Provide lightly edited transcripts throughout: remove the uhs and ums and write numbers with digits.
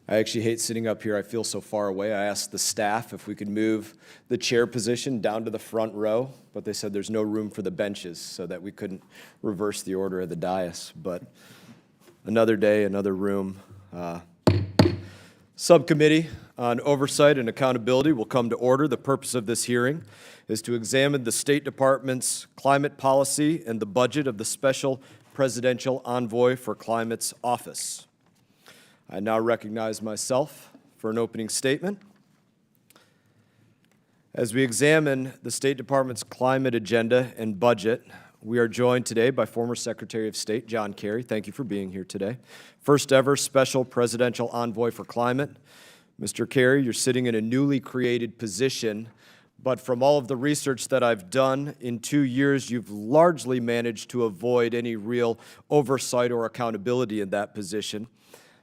I actually hate sitting up here. I feel so far away. I asked the staff if we could move the chair position down to the front row, but they said there's no room for the benches so that we couldn't reverse the order of the dais. But another day, another room. Subcommittee on Oversight and Accountability will come to order. The purpose of this hearing is to examine the State Department's climate policy and the budget of the Special Presidential Envoy for Climate's office. I now recognize myself for an opening statement. As we examine the State Department's climate agenda and budget, we are joined today by former Secretary of State John Kerry. Thank you for being here today. First ever Special Presidential Envoy for Climate. Mr. Kerry, you're sitting in a newly created position, but from all of the research that I've done in 2 years, you've largely managed to avoid any real oversight or accountability in that position.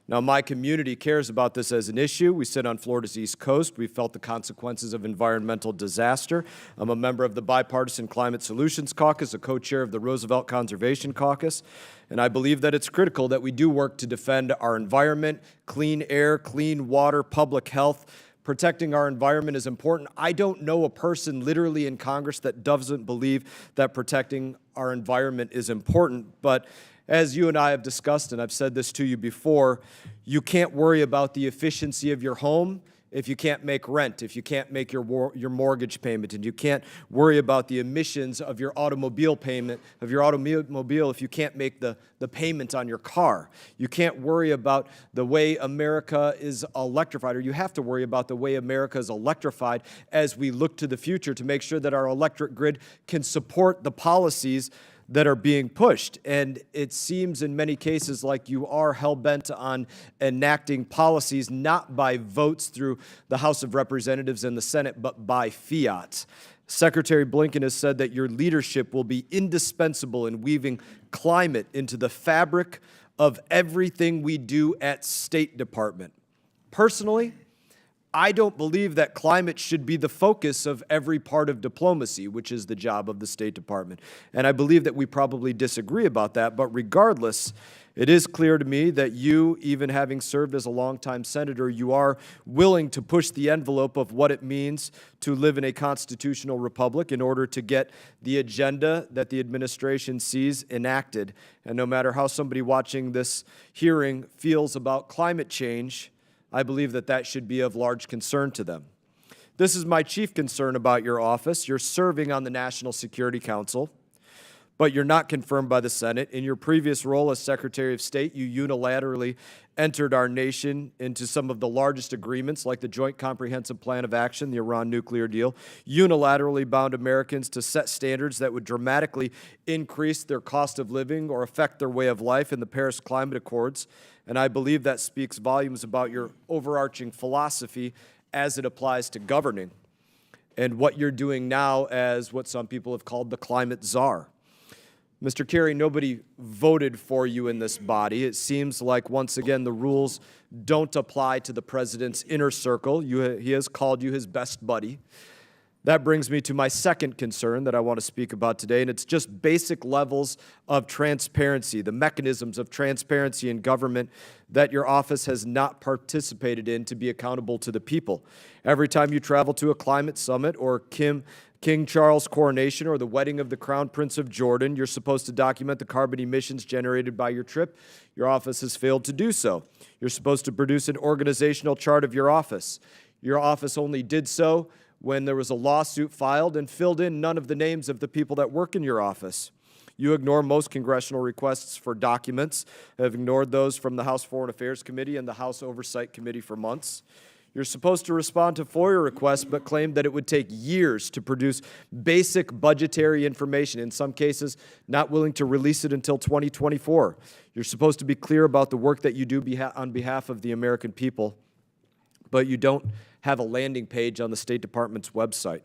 Now, my community cares about this as an issue. We sit on Florida's East Coast. We felt the consequences of environmental disaster. I'm a member of the Bipartisan Climate Solutions Caucus, a co-chair of the Roosevelt Conservation Caucus, and I believe that it's critical that we do work to defend our environment, clean air, clean water, public health. Protecting our environment is important. I don't know a person literally in Congress that doesn't believe that protecting our environment is important, but as you and I have discussed, and I've said this to you before, you can't worry about the efficiency of your home if you can't make rent, if you can't make your mortgage payment, and you can't worry about the emissions of your automobile payment, of your automobile if you can't make the payment on your car. You can't worry about the way America is electrified, or you have to worry about the way America is electrified as we look to the future to make sure that our electric grid can support the policies that are being pushed. And it seems in many cases like you are hell-bent on enacting policies not by votes through the House of Representatives and the Senate, but by fiat. Secretary Blinken has said that your leadership will be indispensable in weaving climate into the fabric of everything we do at State Department. Personally, I don't believe that climate should be the focus of every part of diplomacy, which is the job of the State Department. And I believe that we probably disagree about that, but regardless, it is clear to me that you, even having served as a longtime senator, you are willing to push the envelope of what it means to live in a constitutional republic in order to get the agenda that the administration sees enacted. And no matter how somebody watching this hearing feels about climate change, I believe that that should be of large concern to them. This is my chief concern about your office. You're serving on the National Security Council, but you're not confirmed by the Senate. In your previous role as Secretary of State, you unilaterally entered our nation into some of the largest agreements, like the Joint Comprehensive Plan of Action, the Iran nuclear deal, unilaterally bound Americans to set standards that would dramatically increase their cost of living or affect their way of life in the Paris Climate Accords. And I believe that speaks volumes about your overarching philosophy as it applies to governing and what you're doing now as what some people have called the climate czar. Mr. Kerry, nobody voted for you in this body. It seems like, once again, the rules don't apply to the president's inner circle. He has called you his best buddy. That brings me to my second concern that I want to speak about today, and it's just basic levels of transparency, the mechanisms of transparency in government that your office has not participated in to be accountable to the people. Every time you travel to a climate summit or King Charles' coronation or the wedding of the Crown Prince of Jordan, you're supposed to document the carbon emissions generated by your trip. Your office has failed to do so. You're supposed to produce an organizational chart of your office. Your office only did so when there was a lawsuit filed and filled in none of the names of the people that work in your office. You ignore most congressional requests for documents, have ignored those from the House Foreign Affairs Committee and the House Oversight Committee for months. You're supposed to respond to FOIA requests, but claim that it would take years to produce basic budgetary information, in some cases not willing to release it until 2024. You're supposed to be clear about the work that you do on behalf of the American people, but you don't have a landing page on the State Department's website.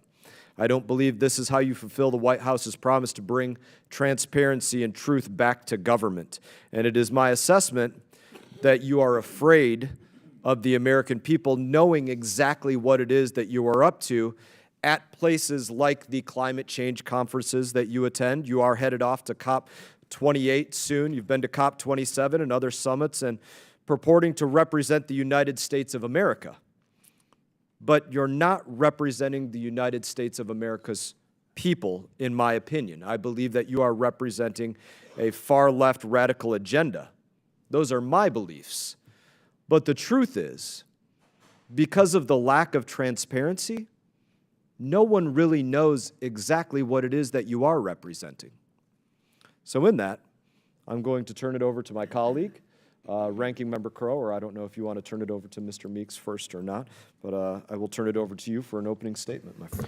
I don't believe this is how you fulfill the White House's promise to bring transparency and truth back to government. And it is my assessment that you are afraid of the American people knowing exactly what it is that you are up to at places like the climate change conferences that you attend. You are headed off to COP28 soon. You've been to COP27 and other summits, and purporting to represent the United States of America, but you're not representing the United States of America's people, in my opinion. I believe that you are representing a far-left radical agenda. Those are my beliefs. But the truth is, because of the lack of transparency, no one really knows exactly what it is that you are representing. So in that, I'm going to turn it over to my colleague, Ranking Member Crow, or I don't know if you want to turn it over to Mr. Meeks first or not, but I will turn it over to you for an opening statement, my friend.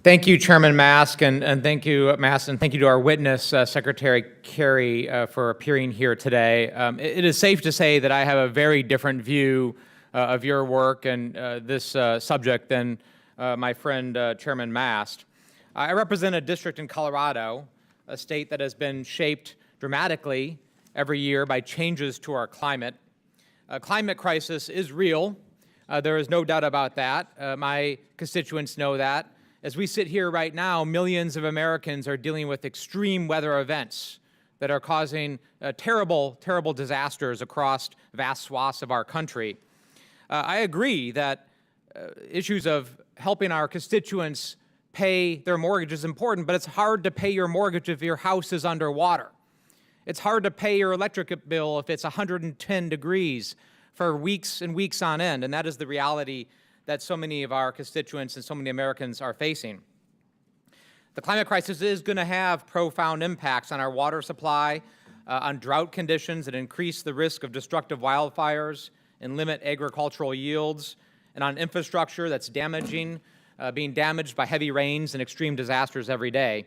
Thank you, Chairman Mask, and thank you, Mask, and thank you to our witness, Secretary Kerry, for appearing here today. It is safe to say that I have a very different view of your work and this subject than my friend, Chairman Mast. I represent a district in Colorado, a state that has been shaped dramatically every year by changes to our climate. Climate crisis is real. There is no doubt about that. My constituents know that. As we sit here right now, millions of Americans are dealing with extreme weather events that are causing terrible, terrible disasters across vast swaths of our country. I agree that issues of helping our constituents pay their mortgage is important, but it's hard to pay your mortgage if your house is underwater. It's hard to pay your electric bill if it's 110 degrees for weeks and weeks on end, and that is the reality that so many of our constituents and so many Americans are facing. The climate crisis is going to have profound impacts on our water supply, on drought conditions that increase the risk of destructive wildfires and limit agricultural yields, and on infrastructure that's being damaged by heavy rains and extreme disasters every day.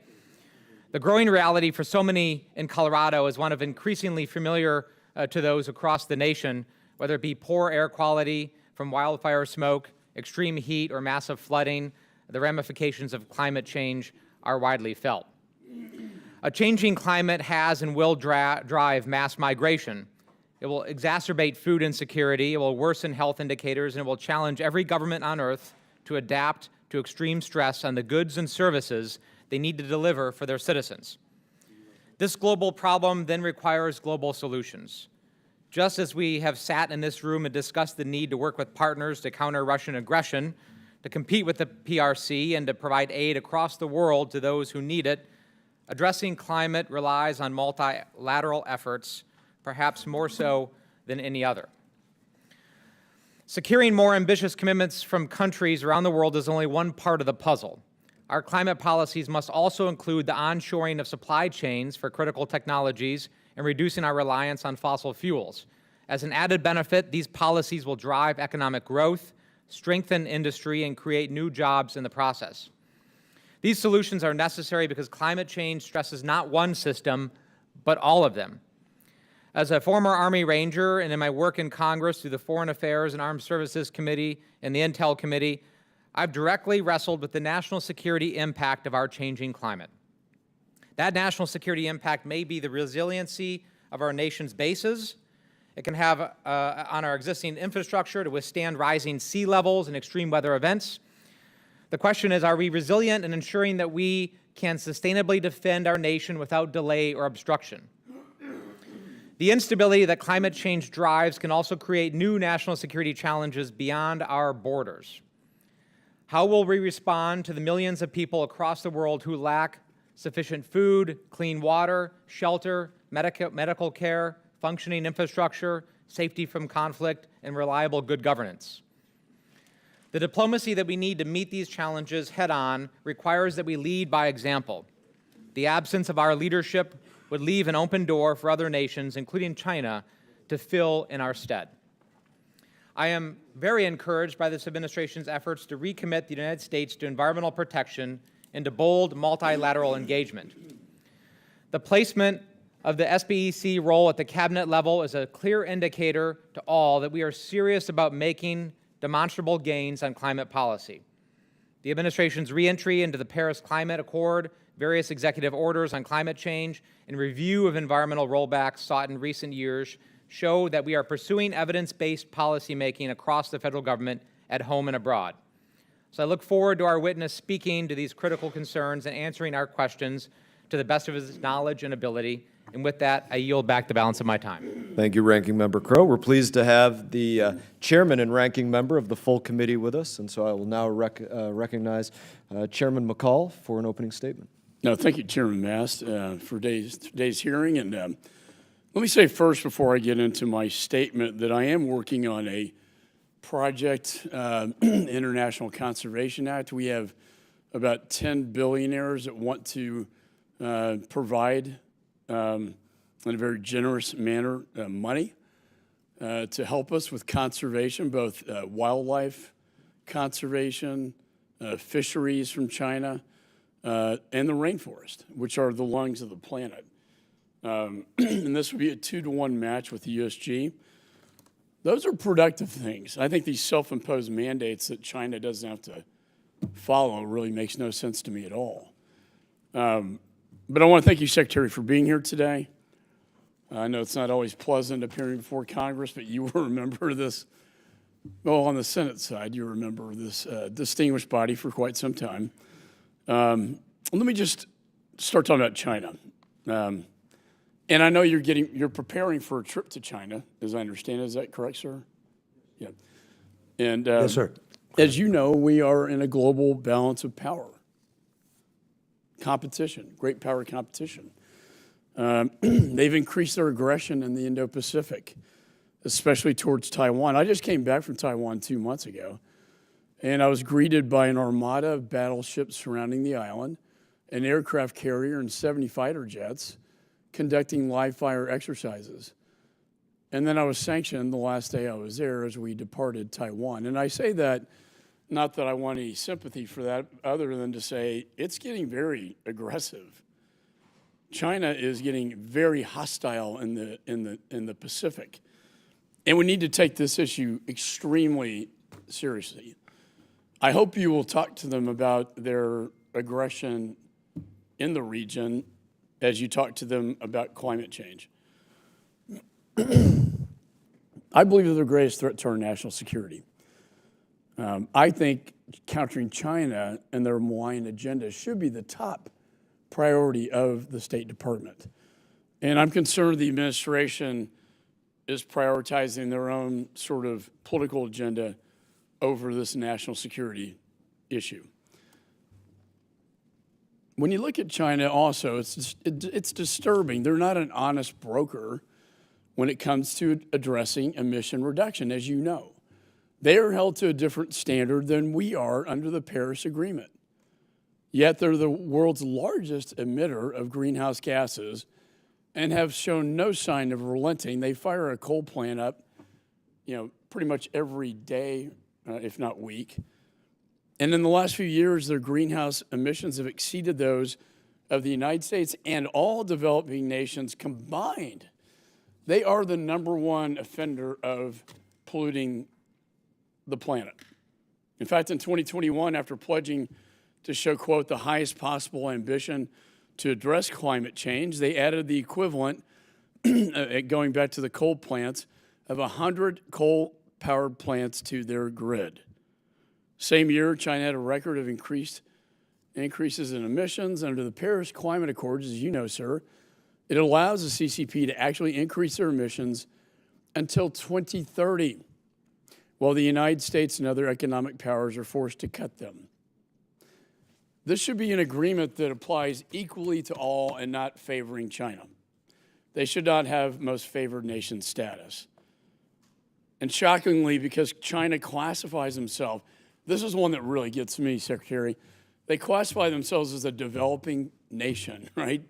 The growing reality for so many in Colorado is one of increasingly familiar to those across the nation, whether it be poor air quality from wildfire smoke, extreme heat, or massive flooding. The ramifications of climate change are widely felt. A changing climate has and will drive mass migration. It will exacerbate food insecurity, it will worsen health indicators, and it will challenge every government on earth to adapt to extreme stress on the goods and services they need to deliver for their citizens. This global problem then requires global solutions. Just as we have sat in this room and discussed the need to work with partners to counter Russian aggression, to compete with the PRC, and to provide aid across the world to those who need it, addressing climate relies on multilateral efforts, perhaps more so than any other. Securing more ambitious commitments from countries around the world is only one part of the puzzle. Our climate policies must also include the onshoring of supply chains for critical technologies and reducing our reliance on fossil fuels. As an added benefit, these policies will drive economic growth, strengthen industry, and create new jobs in the process. These solutions are necessary because climate change stresses not one system, but all of them. As a former Army Ranger and in my work in Congress through the Foreign Affairs and Armed Services Committee and the Intel Committee, I've directly wrestled with the national security impact of our changing climate. That national security impact may be the resiliency of our nation's bases. It can have on our existing infrastructure to withstand rising sea levels and extreme weather events. The question is, are we resilient in ensuring that we can sustainably defend our nation without delay or obstruction? The instability that climate change drives can also create new national security challenges beyond our borders. How will we respond to the millions of people across the world who lack sufficient food, clean water, shelter, medical care, functioning infrastructure, safety from conflict, and reliable good governance? The diplomacy that we need to meet these challenges head-on requires that we lead by example. The absence of our leadership would leave an open door for other nations, including China, to fill in our stead. I am very encouraged by this administration's efforts to recommit the United States to environmental protection and to bold multilateral engagement. The placement of the SBEC role at the cabinet level is a clear indicator to all that we are serious about making demonstrable gains on climate policy. The administration's reentry into the Paris Climate Accord, various executive orders on climate change, and review of environmental rollbacks sought in recent years show that we are pursuing evidence-based policymaking across the federal government at home and abroad. So I look forward to our witness speaking to these critical concerns and answering our questions to the best of his knowledge and ability, And with that, I yield back the balance of my time. Thank you, Ranking Member Crow. We're pleased to have the Chairman and Ranking Member of the full committee with us, and so I will now recognize Chairman McCall for an opening statement. No, thank you, Chairman Mast, for today's hearing. And let me say first, before I get into my statement, that I am working on a project, International Conservation Act. We have about 10 billionaires that want to provide, in a very generous manner, money to help us with conservation, both wildlife conservation, fisheries from China, and the rainforest, which are the lungs of the planet. And this would be a 2-to-1 match with the USG. Those are productive things. I think these self-imposed mandates that China doesn't have to follow really makes no sense to me at all. But I want to thank you, Secretary, for being here today. I know it's not always pleasant appearing before Congress, but you will remember this. Well, on the Senate side, you remember this distinguished body for quite some time. Let me just start talking about China. And I know you're preparing for a trip to China, as I understand. Is that correct, sir? Yeah. And Yes, sir. as you know, we are in a global balance of power. Competition, great power competition. They've increased their aggression in the Indo-Pacific, especially towards Taiwan. I just came back from Taiwan 2 months ago, and I was greeted by an armada of battleships surrounding the island, an aircraft carrier, and 70 fighter jets conducting live fire exercises. And then I was sanctioned the last day I was there as we departed Taiwan. And I say that not that I want any sympathy for that, other than to say it's getting very aggressive. China is getting very hostile in the Pacific, and we need to take this issue extremely seriously. I hope you will talk to them about their aggression in the region as you talk to them about climate change. I believe they're the greatest threat to our national security. I think countering China and their malign agenda should be the top priority of the State Department. And I'm concerned the administration is prioritizing their own sort of political agenda over this national security issue. When you look at China also, it's disturbing. They're not an honest broker when it comes to addressing emission reduction, as you know. They are held to a different standard than we are under the Paris Agreement. Yet they're the world's largest emitter of greenhouse gases and have shown no sign of relenting. They fire a coal plant up, pretty much every day, if not week. And in the last few years, their greenhouse emissions have exceeded those of the United States and all developing nations combined. They are the #1 offender of polluting the planet. In fact, in 2021, after pledging to show, quote, the highest possible ambition to address climate change, they added the equivalent, going back to the coal plants, of 100 coal-powered plants to their grid. Same year, China had a record of increases in emissions. Under the Paris Climate Accords, as you know, sir, it allows the CCP to actually increase their emissions until 2030, while the United States and other economic powers are forced to cut them. This should be an agreement that applies equally to all and not favoring China. They should not have most favored nation status. And shockingly, because China classifies themselves, this is one that really gets me, Secretary. They classify themselves as a developing nation, right?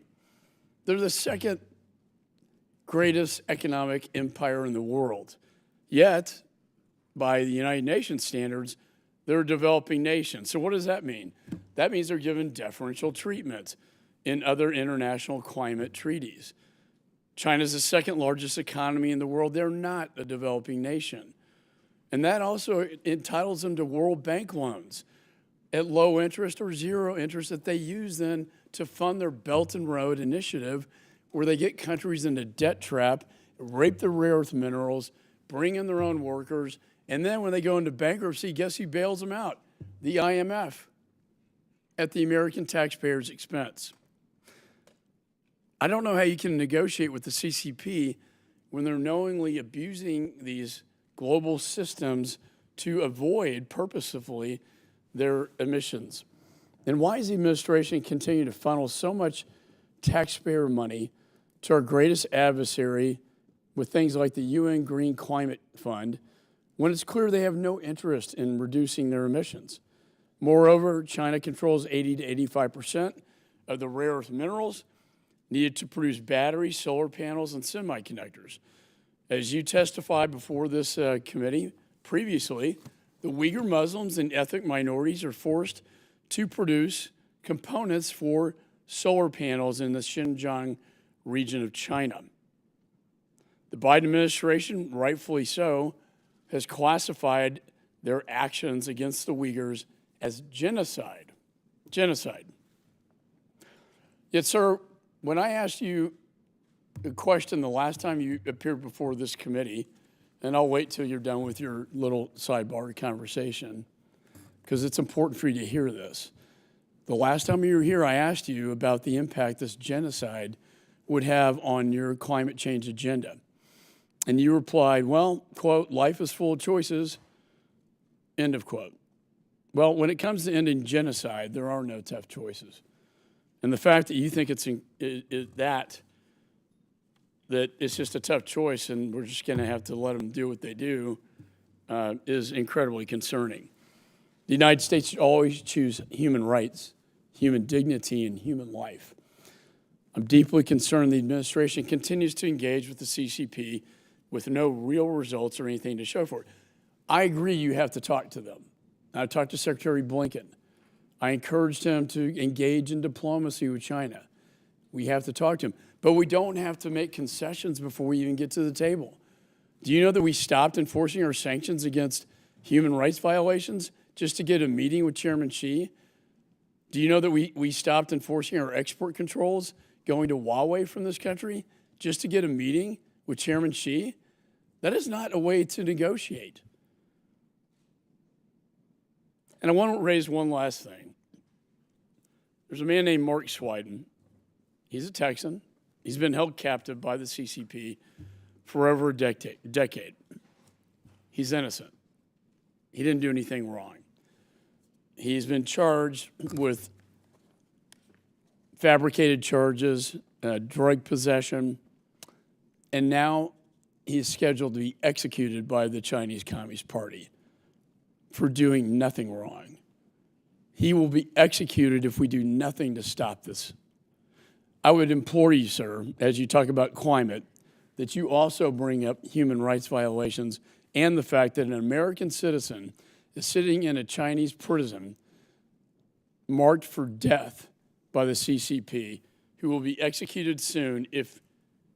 They're the second greatest economic empire in the world. Yet, by the United Nations standards, they're a developing nation. So what does that mean? That means they're given deferential treatment in other international climate treaties. China's the second largest economy in the world. They're not a developing nation. And that also entitles them to World Bank loans at low interest or zero interest that they use then to fund their Belt and Road Initiative, where they get countries in a debt trap, rape the rare earth minerals, bring in their own workers, and then when they go into bankruptcy, guess who bails them out? The IMF, at the American taxpayers' expense. I don't know how you can negotiate with the CCP when they're knowingly abusing these global systems to avoid purposefully their emissions. And why does the administration continue to funnel so much taxpayer money to our greatest adversary with things like the UN Green Climate Fund when it's clear they have no interest in reducing their emissions? Moreover, China controls 80 to 85% of the rare earth minerals needed to produce batteries, solar panels, and semiconductors. As you testified before this committee previously, the Uyghur Muslims and ethnic minorities are forced to produce components for solar panels in the Xinjiang region of China. The Biden administration, rightfully so, has classified their actions against the Uyghurs as genocide. Genocide. Yet, sir, when I asked you a question the last time you appeared before this committee, and I'll wait till you're done with your little sidebar conversation, because it's important for you to hear this. The last time you were here, I asked you about the impact this genocide would have on your climate change agenda. And you replied, well, quote, life is full of choices, end of quote. Well, when it comes to ending genocide, there are no tough choices. And the fact that you think that it's just a tough choice and we're just going to have to let them do what they do is incredibly concerning. The United States should always choose human rights, human dignity, and human life. I'm deeply concerned the administration continues to engage with the CCP with no real results or anything to show for it. I agree you have to talk to them. I talked to Secretary Blinken. I encouraged him to engage in diplomacy with China. We have to talk to him. But we don't have to make concessions before we even get to the table. Do you know that we stopped enforcing our sanctions against human rights violations just to get a meeting with Chairman Xi? Do you know that we stopped enforcing our export controls going to Huawei from this country just to get a meeting with Chairman Xi? That is not a way to negotiate. And I want to raise one last thing. There's a man named Mark Swiden. He's a Texan. He's been held captive by the CCP for over a decade. He's innocent. He didn't do anything wrong. He's been charged with fabricated charges, drug possession, and now he's scheduled to be executed by the Chinese Communist Party for doing nothing wrong. He will be executed if we do nothing to stop this. I would implore you, sir, as you talk about climate, that you also bring up human rights violations and the fact that an American citizen is sitting in a Chinese prison marked for death by the CCP, who will be executed soon if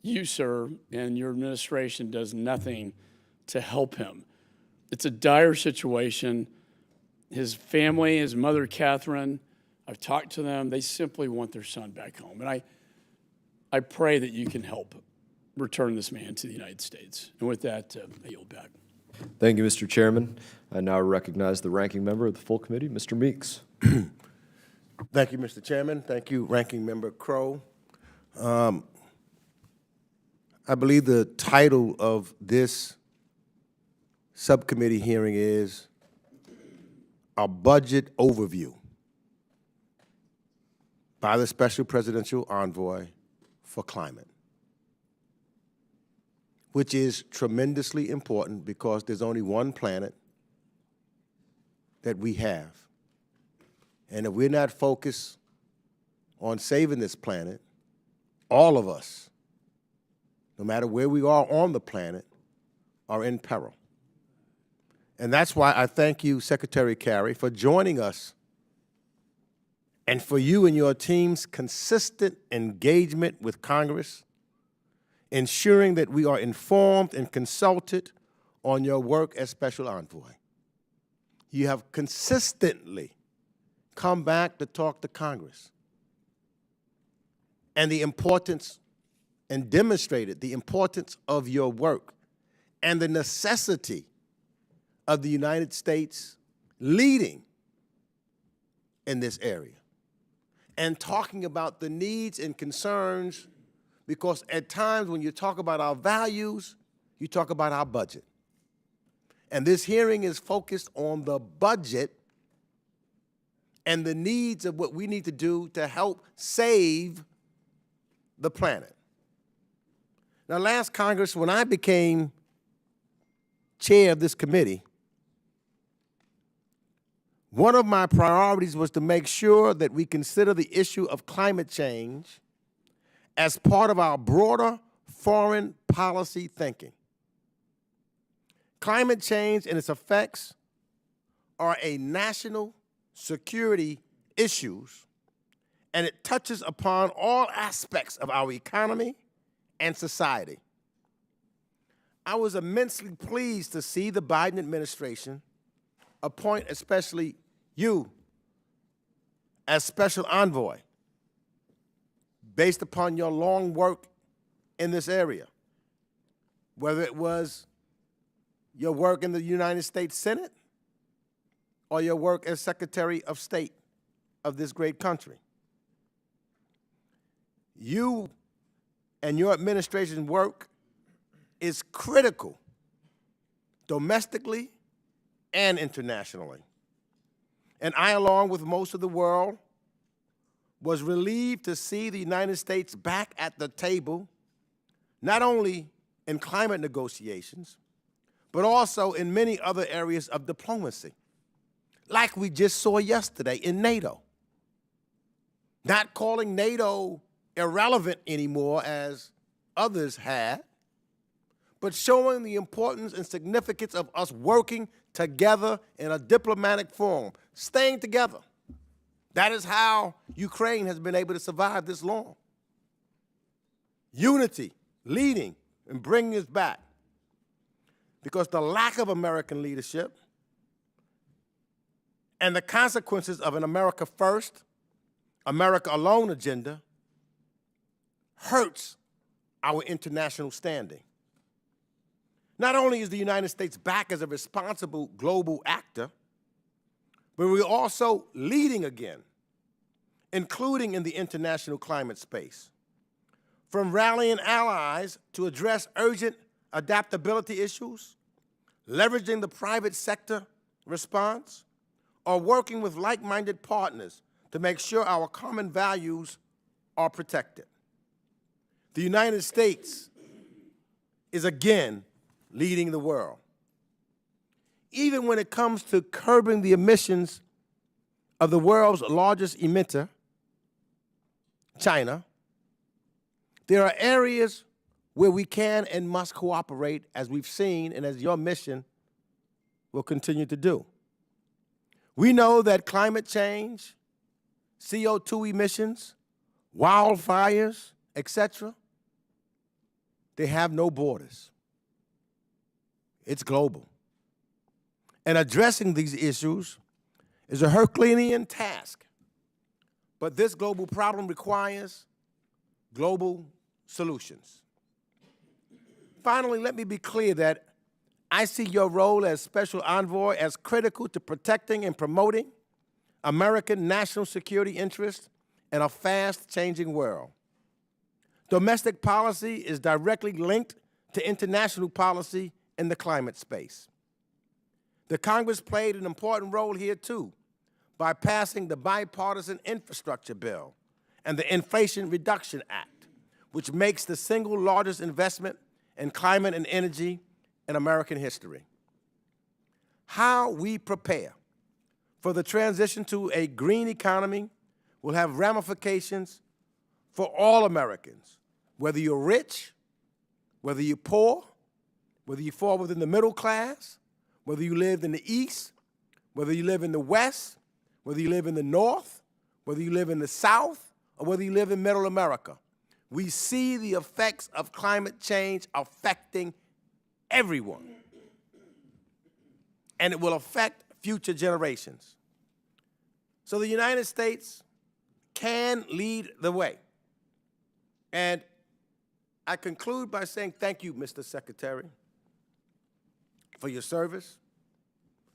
you, sir, and your administration does nothing to help him. It's a dire situation. His family, his mother, Catherine, I've talked to them. They simply want their son back home. And I pray that you can help return this man to the United States. And with that, I yield back. Thank you, Mr. Chairman. I now recognize the ranking member of the full committee, Mr. Meeks. Thank you, Mr. Chairman. Thank you, Ranking Member Crow. I believe the title of this subcommittee hearing is a budget overview by the Special Presidential Envoy for Climate, which is tremendously important because there's only one planet that we have. And if we're not focused on saving this planet, all of us, no matter where we are on the planet, are in peril. And that's why I thank you, Secretary Kerry, for joining us and for you and your team's consistent engagement with Congress, ensuring that we are informed and consulted on your work as Special Envoy. You have consistently come back to talk to Congress and the importance and demonstrated the importance of your work and the necessity of the United States leading in this area and talking about the needs and concerns because at times when you talk about our values, you talk about our budget. And this hearing is focused on the budget and the needs of what we need to do to help save the planet. Now, last Congress, when I became chair of this committee, one of my priorities was to make sure that we consider the issue of climate change as part of our broader foreign policy thinking. Climate change and its effects are a national security issues, and it touches upon all aspects of our economy and society. I was immensely pleased to see the Biden administration appoint especially you as special envoy based upon your long work in this area, whether it was your work in the United States Senate or your work as Secretary of State of this great country. You and your administration's work is critical domestically and internationally. And I, along with most of the world, was relieved to see the United States back at the table, not only in climate negotiations, but also in many other areas of diplomacy, like we just saw yesterday in NATO. Not calling NATO irrelevant anymore as others had, but showing the importance and significance of us working together in a diplomatic forum, staying together. That is how Ukraine has been able to survive this long. Unity, leading, and bringing us back. Because the lack of American leadership and the consequences of an America first, America alone agenda hurts our international standing. Not only is the United States back as a responsible global actor, but we're also leading again, including in the international climate space. From rallying allies to address urgent adaptability issues, leveraging the private sector response, or working with like-minded partners to make sure our common values are protected. The United States is again leading the world. Even when it comes to curbing the emissions of the world's largest emitter, China, there are areas where we can and must cooperate, as we've seen and as your mission will continue to do. We know that climate change, CO2 emissions, wildfires, etc., they have no borders. It's global. And addressing these issues is a Herculean task. But this global problem requires global solutions. Finally, let me be clear that I see your role as special envoy as critical to protecting and promoting American national security interests in a fast-changing world. Domestic policy is directly linked to international policy in the climate space. The Congress played an important role here, too, by passing the Bipartisan Infrastructure Bill and the Inflation Reduction Act, which makes the single largest investment in climate and energy in American history. How we prepare for the transition to a green economy will have ramifications for all Americans, whether you're rich, whether you're poor, whether you fall within the middle class, whether you live in the East, whether you live in the West, whether you live in the North, whether you live in the South, or whether you live in Middle America. We see the effects of climate change affecting everyone. And it will affect future generations. So the United States can lead the way. And I conclude by saying thank you, Mr. Secretary, for your service.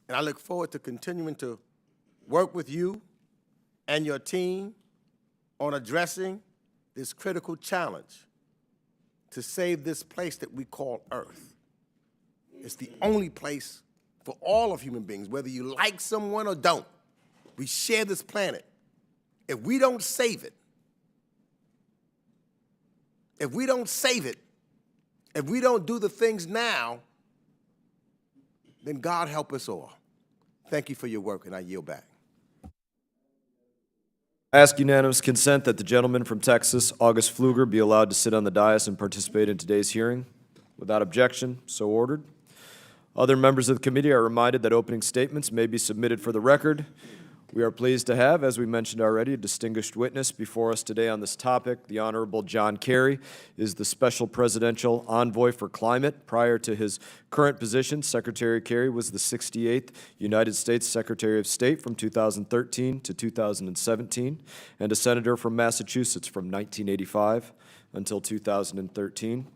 And I look forward to continuing to work with you and your team on addressing this critical challenge to save this place that we call Earth. It's the only place for all of human beings, whether you like someone or don't. We share this planet. If we don't save it, if we don't do the things now, then God help us all. Thank you for your work, and I yield back. I ask unanimous consent that the gentleman from Texas, August Pfluger, be allowed to sit on the dais and participate in today's hearing. Without objection, so ordered. Other members of the committee are reminded that opening statements may be submitted for the record. We are pleased to have, as we mentioned already, a distinguished witness before us today on this topic. The Honorable John Kerry is the Special Presidential Envoy for Climate. Prior to his current position, Secretary Kerry was the 68th United States Secretary of State from 2013 to 2017, and a senator from Massachusetts from 1985 until 2013.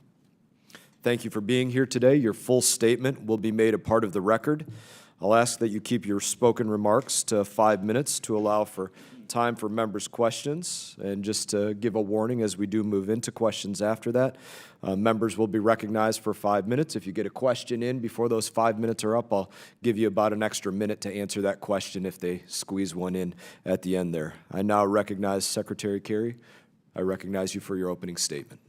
Thank you for being here today. Your full statement will be made a part of the record. I'll ask that you keep your spoken remarks to 5 minutes to allow for time for members' questions. And just to give a warning as we do move into questions after that, members will be recognized for 5 minutes. If you get a question in before those 5 minutes are up, I'll give you about an extra minute to answer that question if they squeeze one in at the end there. I now recognize Secretary Kerry. I recognize you for your opening statement.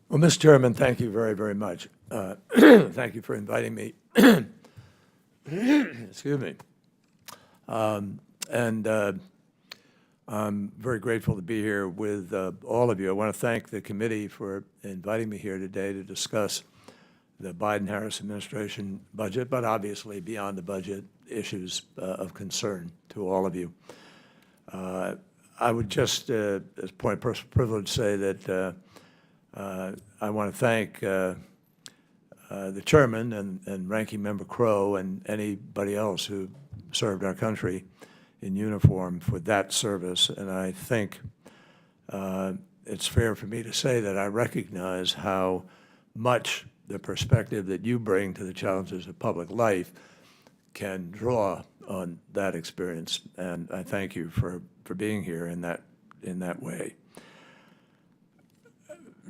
Well, Mr. Chairman, thank you very, very much. Thank you for inviting me. Excuse me. I'm very grateful to be here with all of you. I want to thank the committee for inviting me here today to discuss the Biden-Harris administration budget, but obviously beyond the budget, issues of concern to all of you. I would just, as a point of personal privilege, say that I want to thank the chairman and ranking member Crow and anybody else who served our country in uniform for that service. And I think it's fair for me to say that I recognize how much the perspective that you bring to the challenges of public life can draw on that experience. And I thank you for being here in that way.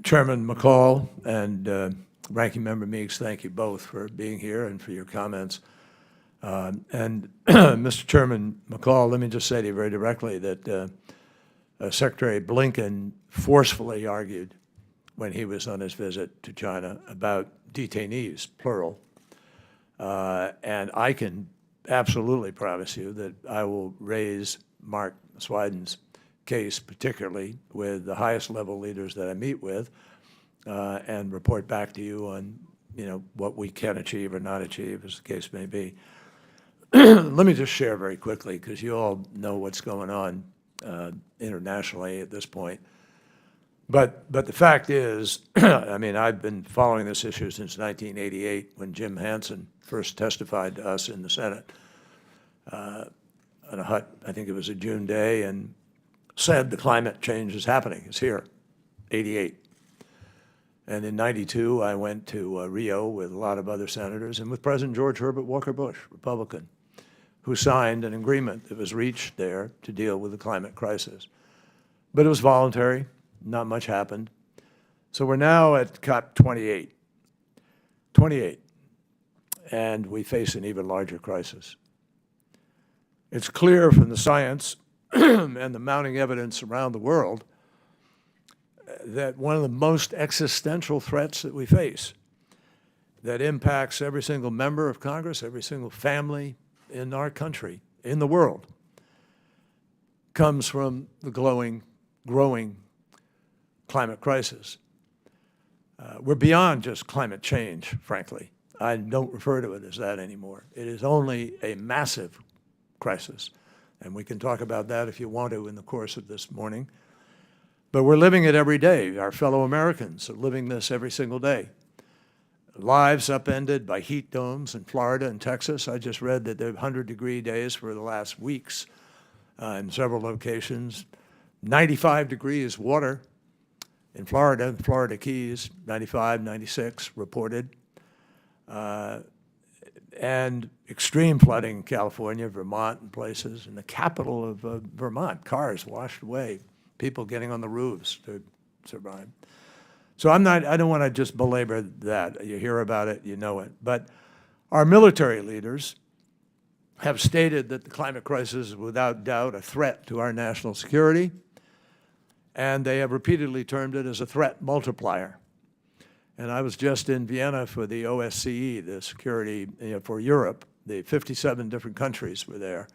Chairman McCall and Ranking Member Meeks, thank you both for being here and for your comments. And Mr. Chairman McCall, let me just say to you very directly that Secretary Blinken forcefully argued when he was on his visit to China about detainees, plural. And I can absolutely promise you that I will raise Mark Swiden's case, particularly with the highest level leaders that I meet with, and report back to you on, what we can achieve or not achieve, as the case may be. Let me just share very quickly, because you all know what's going on internationally at this point. But the fact is, I mean, I've been following this issue since 1988 when Jim Hansen first testified to us in the Senate on a hut, I think it was a June day, and said the climate change is happening, it's here, 88. And in 92, I went to Rio with a lot of other senators and with President George Herbert Walker Bush, Republican, who signed an agreement that was reached there to deal with the climate crisis. But it was voluntary, not much happened. So we're now at COP 28, and we face an even larger crisis. It's clear from the science and the mounting evidence around the world that one of the most existential threats that we face that impacts every single member of Congress, every single family in our country, in the world, comes from the growing climate crisis. We're beyond just climate change, frankly. I don't refer to it as that anymore. It is only a massive crisis, and we can talk about that if you want to in the course of this morning. But we're living it every day. Our fellow Americans are living this every single day. Lives upended by heat domes in Florida and Texas. I just read that there are 100-degree days for the last weeks in several locations. 95 degrees water in Florida, Florida Keys, 95, 96 reported. And extreme flooding in California, Vermont, and places. In the capital of Vermont, cars washed away, people getting on the roofs to survive. So I don't want to just belabor that. You hear about it, you know it. But our military leaders have stated that the climate crisis is without doubt a threat to our national security, and they have repeatedly termed it as a threat multiplier. And I was just in Vienna for the OSCE, the security for Europe. The 57 different countries were there,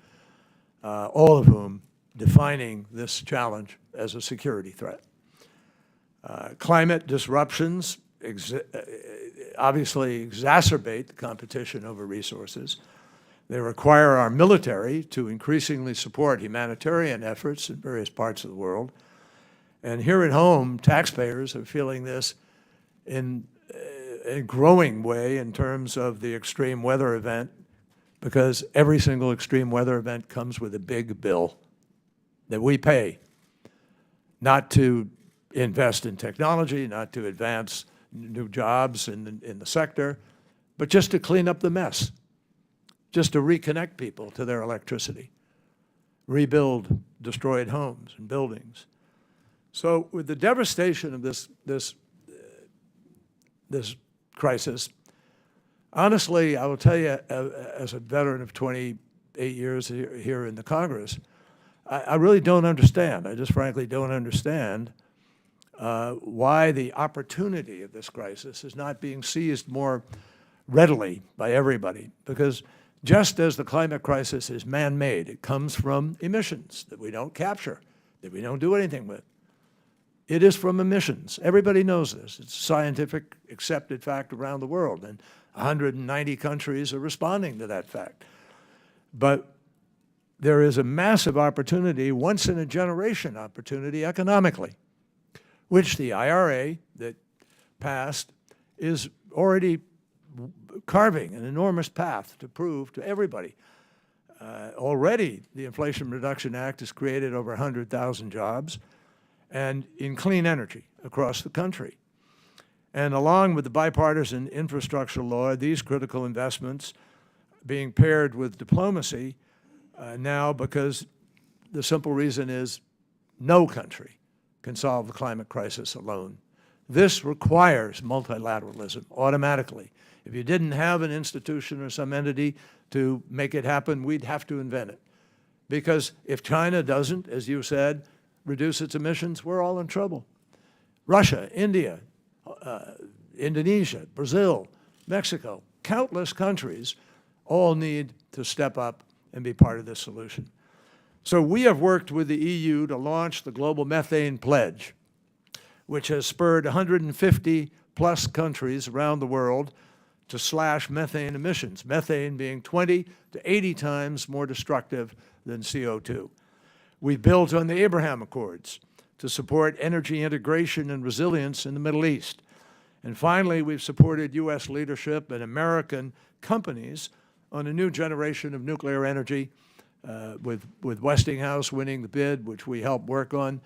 all of whom defining this challenge as a security threat. Climate disruptions obviously exacerbate the competition over resources. They require our military to increasingly support humanitarian efforts in various parts of the world. And here at home, taxpayers are feeling this in a growing way in terms of the extreme weather event, because every single extreme weather event comes with a big bill that we pay, not to invest in technology, not to advance new jobs in the sector, but just to clean up the mess, just to reconnect people to their electricity, rebuild destroyed homes and buildings. So with the devastation of this crisis, honestly, I will tell you, as a veteran of 28 years here in the Congress, I really don't understand. I just frankly don't understand why the opportunity of this crisis is not being seized more readily by everybody. Because just as the climate crisis is man-made, it comes from emissions that we don't capture, that we don't do anything with. It is from emissions. Everybody knows this. It's a scientific accepted fact around the world, and 190 countries are responding to that fact. But there is a massive opportunity, once-in-a-generation opportunity economically, which the IRA that passed is already carving an enormous path to prove to everybody. Already, the Inflation Reduction Act has created over 100,000 jobs, and in clean energy across the country. And along with the bipartisan infrastructure law, these critical investments being paired with diplomacy now, because the simple reason is no country can solve the climate crisis alone. This requires multilateralism automatically. If you didn't have an institution or some entity to make it happen, we'd have to invent it. Because if China doesn't, as you said, reduce its emissions, we're all in trouble. Russia, India, Indonesia, Brazil, Mexico, countless countries all need to step up and be part of this solution. So we have worked with the EU to launch the Global Methane Pledge, which has spurred 150 plus countries around the world to slash methane emissions, methane being 20 to 80 times more destructive than CO2. We built on the Abraham Accords to support energy integration and resilience in the Middle East. And finally, we've supported U.S. leadership and American companies on a new generation of nuclear energy, with Westinghouse winning the bid, which we helped work on,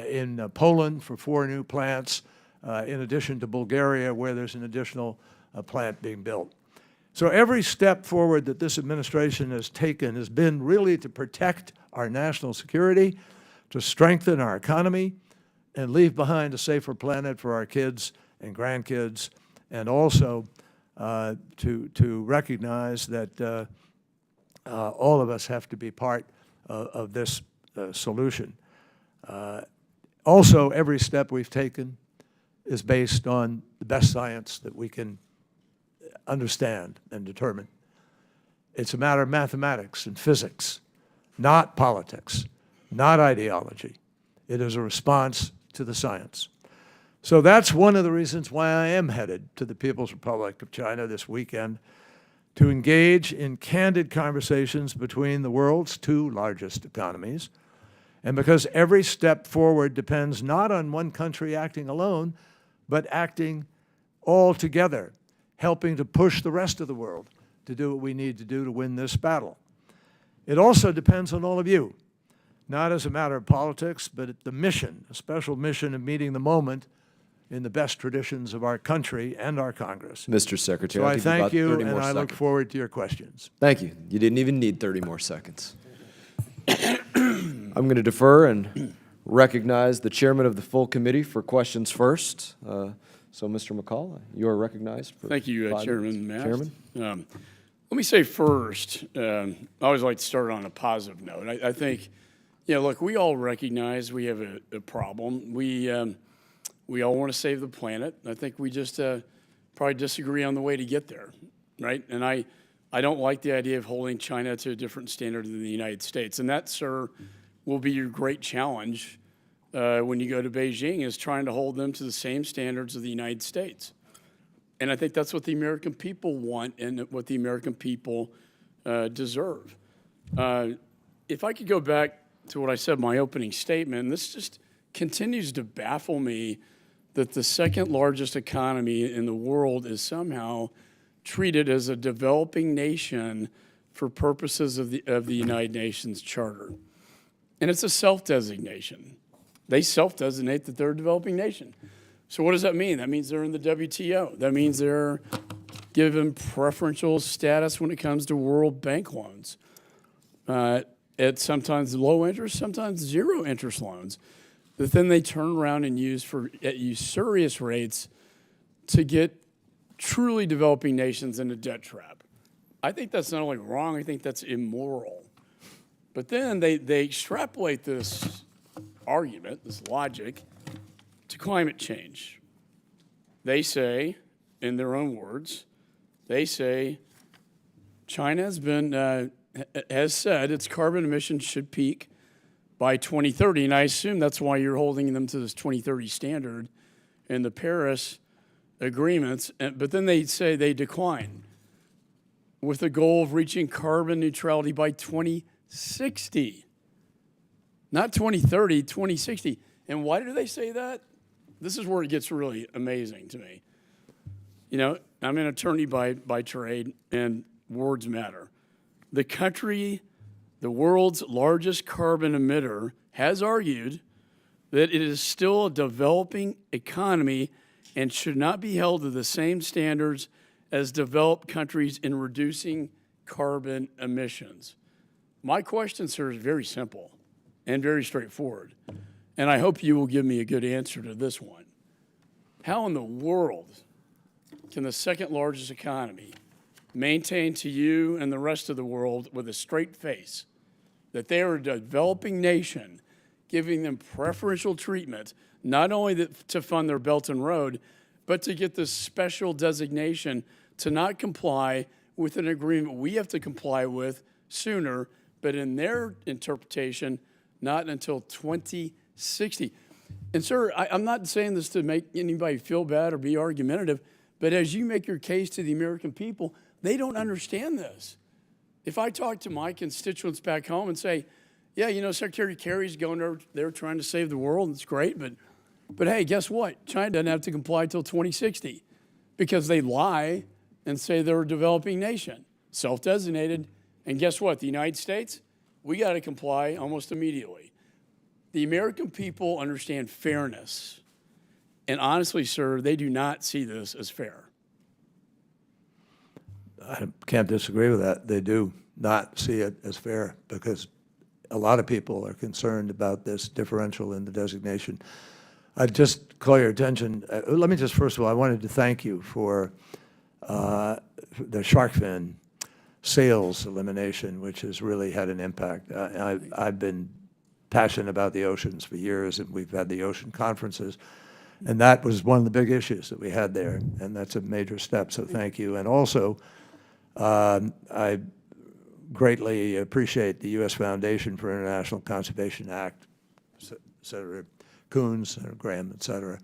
in Poland for 4 new plants, in addition to Bulgaria, where there's an additional plant being built. So every step forward that this administration has taken has been really to protect our national security, to strengthen our economy, and leave behind a safer planet for our kids and grandkids, and also to recognize that all of us have to be part of this solution. Also, every step we've taken is based on the best science that we can understand and determine. It's a matter of mathematics and physics, not politics, not ideology. It is a response to the science. So that's one of the reasons why I am headed to the People's Republic of China this weekend, to engage in candid conversations between the world's 2 largest economies, and because every step forward depends not on one country acting alone, but acting all together, helping to push the rest of the world to do what we need to do to win this battle. It also depends on all of you, not as a matter of politics, but the mission, a special mission of meeting the moment in the best traditions of our country and our Congress. Mr. Secretary, So I'll I give you about thank you, 30 and more I look seconds. forward to your questions. Thank you. You didn't even need 30 more seconds. I'm going to defer, and recognize the chairman of the full committee for questions first. So, Mr. McCall, you are recognized. Thank you, 5 Chairman minutes. Mast. Chairman? Let me say first, I always like to start on a positive note. I think, look, we all recognize we have a problem. We all want to save the planet. I think we just probably disagree on the way to get there, right? And I don't like the idea of holding China to a different standard than the United States. And that, sir, will be your great challenge when you go to Beijing, is trying to hold them to the same standards of the United States. And I think that's what the American people want and what the American people deserve. If I could go back to what I said in my opening statement, this just continues to baffle me that the second largest economy in the world is somehow treated as a developing nation for purposes of the United Nations Charter. And it's a self-designation. They self-designate that they're a developing nation. So what does that mean? That means they're in the WTO. That means they're given preferential status when it comes to World Bank loans. At sometimes low interest, sometimes zero interest loans, that then they turn around and use at usurious rates to get truly developing nations in a debt trap. I think that's not only wrong, I think that's immoral. But then they extrapolate this argument, this logic, to climate change. They say, in their own words, they say China has said its carbon emissions should peak by 2030, and I assume that's why you're holding them to this 2030 standard in the Paris agreements. But then they say they decline with the goal of reaching carbon neutrality by 2060. Not 2030, 2060. And why do they say that? This is where it gets really amazing to me. I'm an attorney by trade, and words matter. The country, the world's largest carbon emitter, has argued that it is still a developing economy and should not be held to the same standards as developed countries in reducing carbon emissions. My question, sir, is very simple and very straightforward, and I hope you will give me a good answer to this one. How in the world can the second largest economy maintain to you and the rest of the world with a straight face that they are a developing nation, giving them preferential treatment, not only to fund their Belt and Road, but to get this special designation to not comply with an agreement we have to comply with sooner, but in their interpretation, not until 2060. And sir, I'm not saying this to make anybody feel bad or be argumentative, but as you make your case to the American people, they don't understand this. If I talk to my constituents back home and say, yeah, Secretary Kerry's going over there trying to save the world, and it's great, but hey, guess what? China doesn't have to comply till 2060 because they lie and say they're a developing nation, self-designated, and guess what? The United States, we got to comply almost immediately. The American people understand fairness, and honestly, sir, they do not see this as fair. I can't disagree with that. They do not see it as fair because a lot of people are concerned about this differential in the designation. I'd just call your attention. Let me just, first of all, I wanted to thank you for the shark fin sales elimination, which has really had an impact. I've been passionate about the oceans for years, and we've had the ocean conferences, and that was one of the big issues that we had there, and that's a major step, so thank you. And also, I greatly appreciate the U.S. Foundation for International Conservation Act, Senator Coons, Senator Graham, et cetera.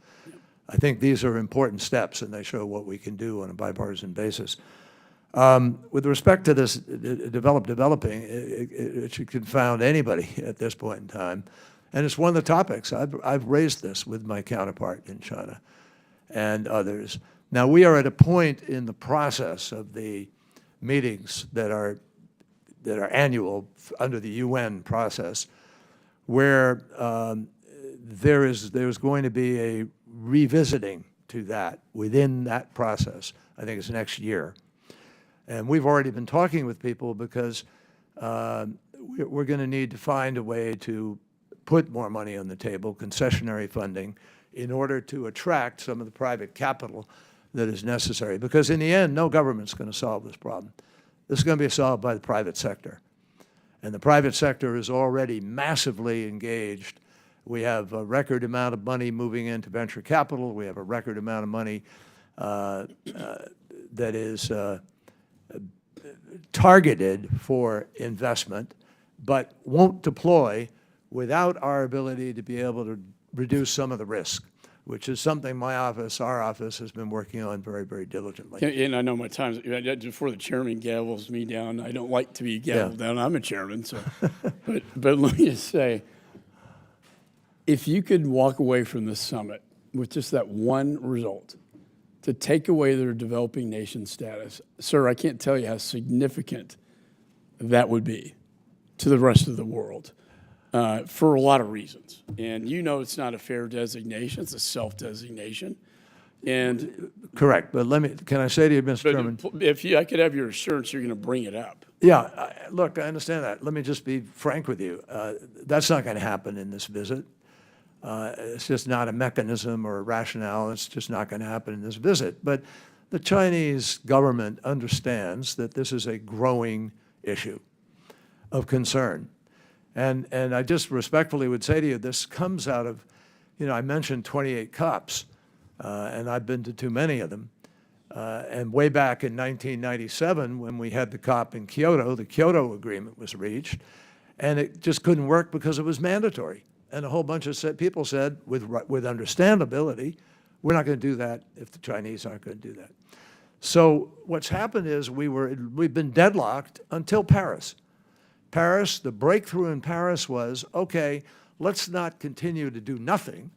I think these are important steps, and they show what we can do on a bipartisan basis. With respect to this developing, it should confound anybody at this point in time. And it's one of the topics. I've raised this with my counterpart in China and others. Now, we are at a point in the process of the meetings that are annual under the UN process where there's going to be a revisiting to that within that process. I think it's next year. And we've already been talking with people because we're going to need to find a way to put more money on the table, concessionary funding, in order to attract some of the private capital that is necessary. Because in the end, no government's going to solve this problem. This is going to be solved by the private sector. And the private sector is already massively engaged. We have a record amount of money moving into venture capital. We have a record amount of money that is targeted for investment, but won't deploy without our ability to be able to reduce some of the risk, which is something my office, our office, has been working on very, very diligently. And I know my time's, before the chairman gavels me down, I don't like to be gavelled down. I'm a chairman, so. but let me just say, if you could walk away from this summit with just that one result, to take away their developing nation status, sir, I can't tell you how significant that would be to the rest of the world for a lot of reasons. And you know it's not a fair designation, it's a self-designation. And Correct, but can I say to you, Mr. Chairman? if I could have your assurance you're going to bring it up. Yeah, look, I understand that. Let me just be frank with you. That's not going to happen in this visit. It's just not a mechanism or a rationale. It's just not going to happen in this visit. But the Chinese government understands that this is a growing issue of concern. And I just respectfully would say to you, this comes out of, I mentioned 28 COPs, and I've been to too many of them. And way back in 1997, when we had the COP in Kyoto, the Kyoto Agreement was reached, and it just couldn't work because it was mandatory. And a whole bunch of people said, with understandability, we're not going to do that if the Chinese aren't going to do that. So what's happened is we've been deadlocked until Paris. Paris, the breakthrough in Paris was, okay, let's not continue to do nothing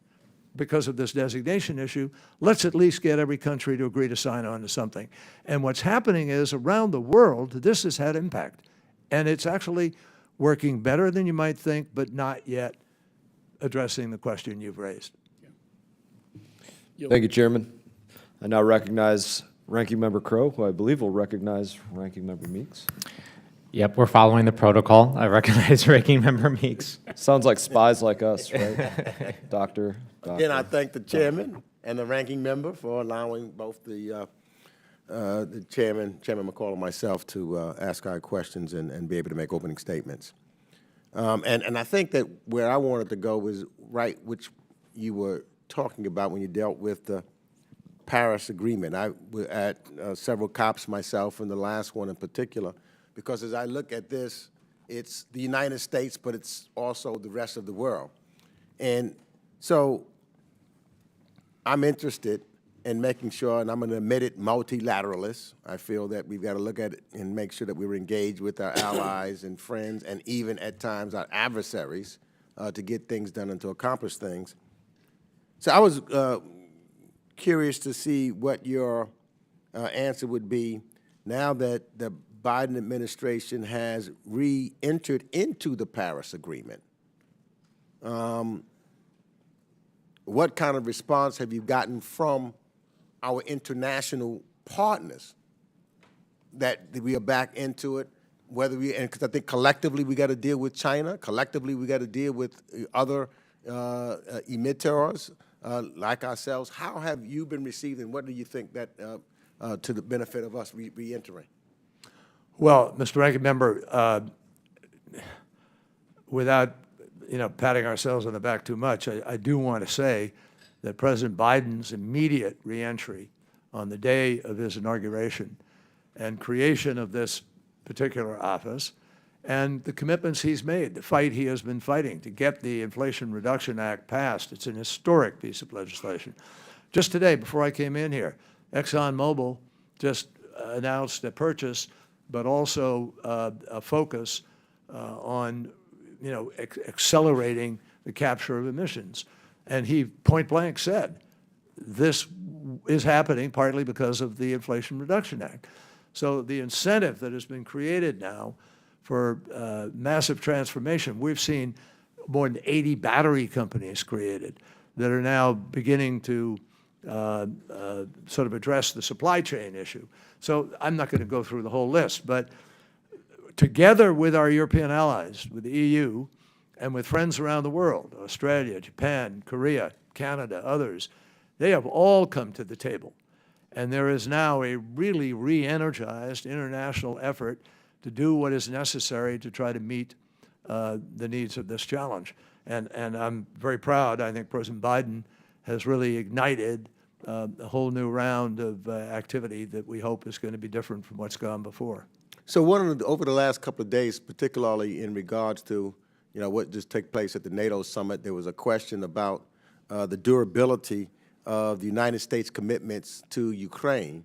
because of this designation issue. Let's at least get every country to agree to sign on to something. And what's happening is, around the world, this has had impact. And it's actually working better than you might think, but not yet addressing the question you've raised. Thank you, Chairman. I now recognize Ranking Member Crow, who I believe will recognize Ranking Member Meeks. Yep, we're following the protocol. I recognize Ranking Member Meeks. Sounds like spies like us, right? Doctor. Again, I thank the chairman and the ranking member for allowing both the Chairman McCall, and myself to ask our questions and be able to make opening statements. And I think that where I wanted to go was right, which you were talking about when you dealt with the Paris Agreement. I was at several COPs myself, and the last one in particular, because as I look at this, it's the United States, but it's also the rest of the world. And so I'm interested in making sure, and I'm an admitted multilateralist, I feel that we've got to look at it and make sure that we're engaged with our allies and friends, and even at times our adversaries, to get things done and to accomplish things. So I was curious to see what your answer would be now that the Biden administration has re-entered into the Paris Agreement. What kind of response have you gotten from our international partners that we are back into it? Because I think collectively we got to deal with China, collectively we got to deal with other emitters like ourselves. How have you been received, and what do you think that to the benefit of us re-entering? Well, Mr. Ranking Member, without patting ourselves on the back too much, I do want to say that President Biden's immediate reentry on the day of his inauguration and creation of this particular office, and the commitments he's made, the fight he has been fighting to get the Inflation Reduction Act passed. It's an historic piece of legislation. Just today, before I came in here, ExxonMobil just announced a purchase, but also a focus on accelerating the capture of emissions. And he point blank said, this is happening partly because of the Inflation Reduction Act. So the incentive that has been created now for massive transformation, we've seen more than 80 battery companies created that are now beginning to sort of address the supply chain issue. So I'm not going to go through the whole list, but together with our European allies, with the EU, and with friends around the world, Australia, Japan, Korea, Canada, others, they have all come to the table. And there is now a really re-energized international effort to do what is necessary to try to meet the needs of this challenge. And I'm very proud. I think President Biden has really ignited a whole new round of activity that we hope is going to be different from what's gone before. So over the last couple of days, particularly in regards to what just took place at the NATO summit, there was a question about the durability of the United States commitments to Ukraine.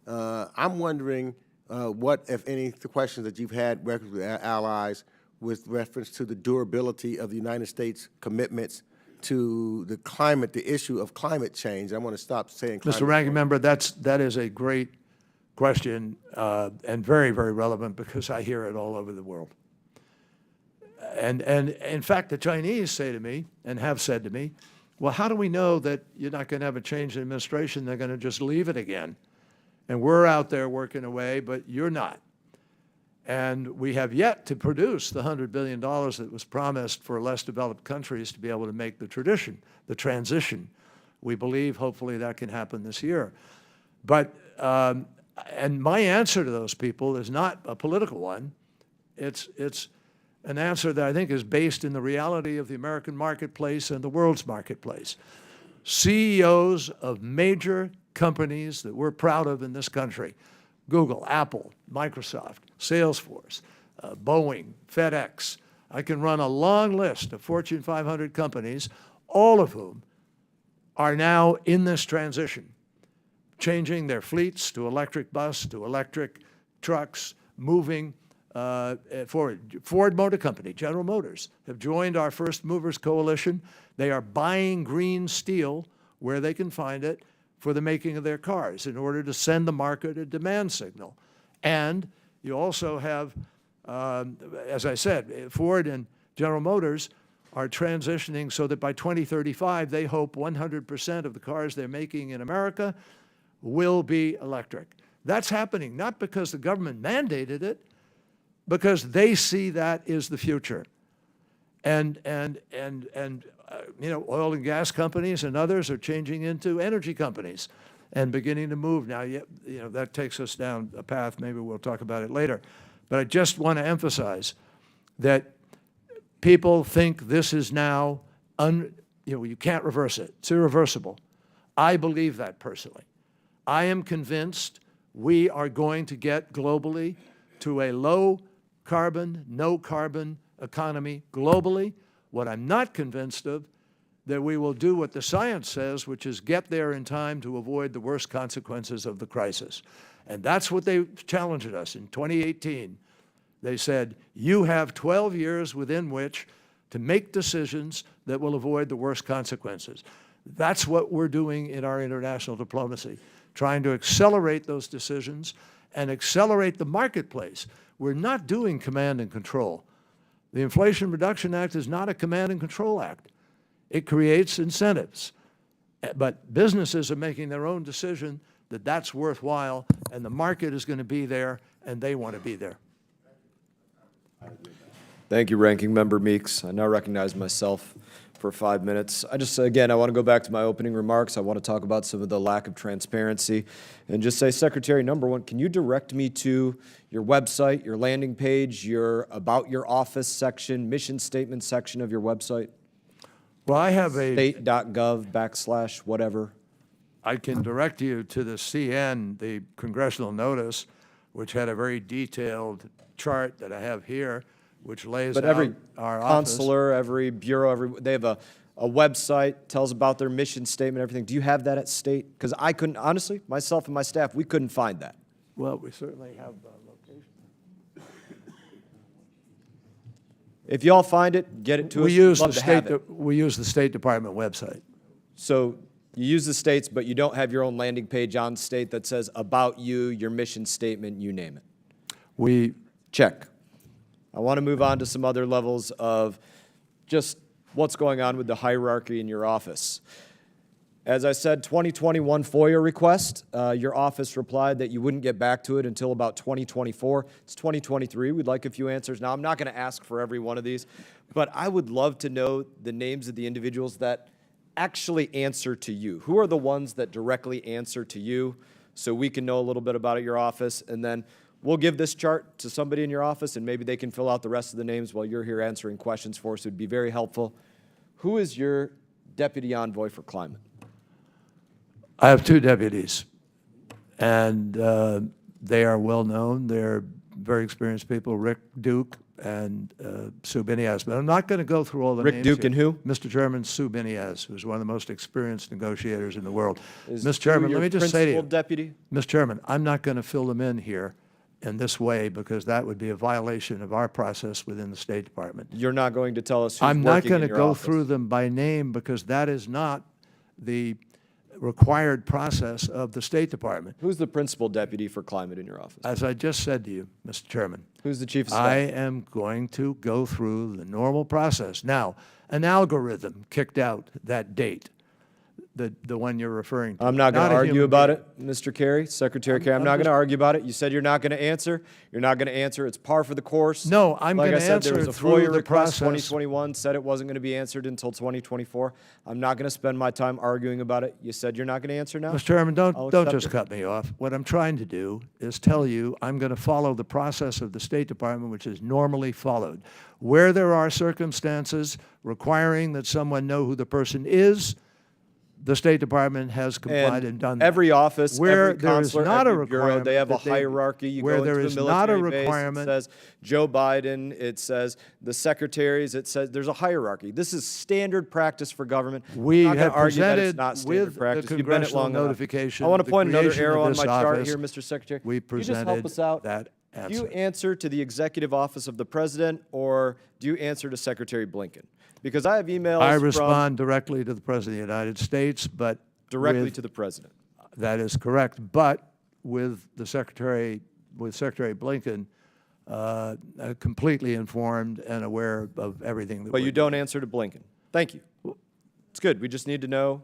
I'm wondering what, if any, the questions that you've had with allies with reference to the durability of the United States commitments to the issue of climate change. I want to stop saying climate Mr. Ranking change. Member, that is a great question and very, very relevant because I hear it all over the world. And in fact, the Chinese say to me and have said to me, well, how do we know that you're not going to have a change in administration? They're going to just leave it again. And we're out there working away, but you're not. And we have yet to produce the $100 billion that was promised for less developed countries to be able to make the transition. We believe, hopefully, that can happen this year. But, and my answer to those people is not a political one. It's an answer that I think is based in the reality of the American marketplace and the world's marketplace. CEOs of major companies that we're proud of in this country, Google, Apple, Microsoft, Salesforce, Boeing, FedEx. I can run a long list of Fortune 500 companies, all of whom are now in this transition, changing their fleets to electric bus, to electric trucks, moving forward. Ford Motor Company, General Motors, have joined our First Movers Coalition. They are buying green steel where they can find it for the making of their cars in order to send the market a demand signal. And you also have, as I said, Ford and General Motors are transitioning so that by 2035, they hope 100% of the cars they're making in America will be electric. That's happening not because the government mandated it, because they see that is the future. And oil and gas companies and others are changing into energy companies and beginning to move. Now, that takes us down a path. Maybe we'll talk about it later. But I just want to emphasize that people think this is now, you can't reverse it. It's irreversible. I believe that personally. I am convinced we are going to get globally to a low carbon, no carbon economy globally. What I'm not convinced of, that we will do what the science says, which is get there in time to avoid the worst consequences of the crisis. And that's what they challenged us in 2018. They said, you have 12 years within which to make decisions that will avoid the worst consequences. That's what we're doing in our international diplomacy, trying to accelerate those decisions and accelerate the marketplace. We're not doing command and control. The Inflation Reduction Act is not a command and control act. It creates incentives. But businesses are making their own decision that that's worthwhile, and the market is going to be there, and they want to be there. Thank you, Ranking Member Meeks. I now recognize myself for 5 minutes. Again, I want to go back to my opening remarks. I want to talk about some of the lack of transparency and just say, Secretary, number one, can you direct me to your website, your landing page, your About Your Office section, mission statement section of your website? Well, I have a state.gov/whatever. I can direct you to the CN, the congressional notice, which had a very detailed chart that I have here, which lays But out every our consular, every bureau, they have a website, tells about their mission statement, everything. Do you have that at state? Because I couldn't, honestly, myself and my staff, we couldn't find that. Well, we certainly have location. If y'all find it, get it to us. We use Love the to have it. State Department website. So you use the states, but you don't have your own landing page on state that says about you, your mission statement, you name it. We Check. I want to move on to some other levels of just what's going on with the hierarchy in your office. As I said, 2021 FOIA request. Your office replied that you wouldn't get back to it until about 2024. It's 2023. We'd like a few answers. Now, I'm not going to ask for every one of these, but I would love to know the names of the individuals that actually answer to you. Who are the ones that directly answer to you so we can know a little bit about it at your office? And then we'll give this chart to somebody in your office, and maybe they can fill out the rest of the names while you're here answering questions for us. It would be very helpful. Who is your Deputy Envoy for Climate? I have two deputies, and they are well-known. They're very experienced people, Rick Duke and Sue Biniaz. But I'm not going to go through all the names Rick Duke here. and who? Mr. Chairman, Sue Biniaz, who's one of the most experienced negotiators in the world. Is Mr. Chairman, Sue let me your just say to you, principal deputy? Mr. Chairman, I'm not going to fill them in here in this way because that would be a violation of our process within the State Department. You're not going to tell us who's I'm not working going in to your go office. through them by name because that is not the required process of the State Department. Who's the principal deputy for Climate in your office? As I just said to you, Mr. Chairman, Who's the chief of staff? I am going to go through the normal process. Now, an algorithm kicked out that date, the one you're referring to. I'm not going to a argue human about being. it, Mr. Kerry, Secretary Kerry. I'm not going to argue about it. You said you're not going to answer. You're not going to answer. It's par for the course. No, I'm like going I to said, there answer was a through FOIA the request. process. 2021 said it wasn't going to be answered until 2024. I'm not going to spend my time arguing about it. You said you're not going to answer now. Mr. Chairman, I'll don't accept just it. cut me off. What I'm trying to do is tell you I'm going to follow the process of the State Department, which is normally followed. Where there are circumstances requiring that someone know who the person is, the State Department has complied and done that. Every office, Where every there is consular, not a every bureau, they have a requirement that they- hierarchy. You where go there into is the not a military base, requirement- it says Joe Biden, it says the secretaries, it says there's a hierarchy. This is standard practice for government. We I'm not gonna have argue that it's presented not standard with the practice. You've been it congressional long enough. notification I want to the point another creation arrow of on this my chart office. here, Mr. Secretary. We Can you just help presented us out? that Do you answer. answer to the executive office of the president, or do you answer to Secretary Blinken? Because I have emails I from respond directly to the President of the United States, but directly with- to the president. that is correct, but with Secretary Blinken completely informed and aware of everything that But we're you don't answer to Blinken. Thank you. It's good. We just need to know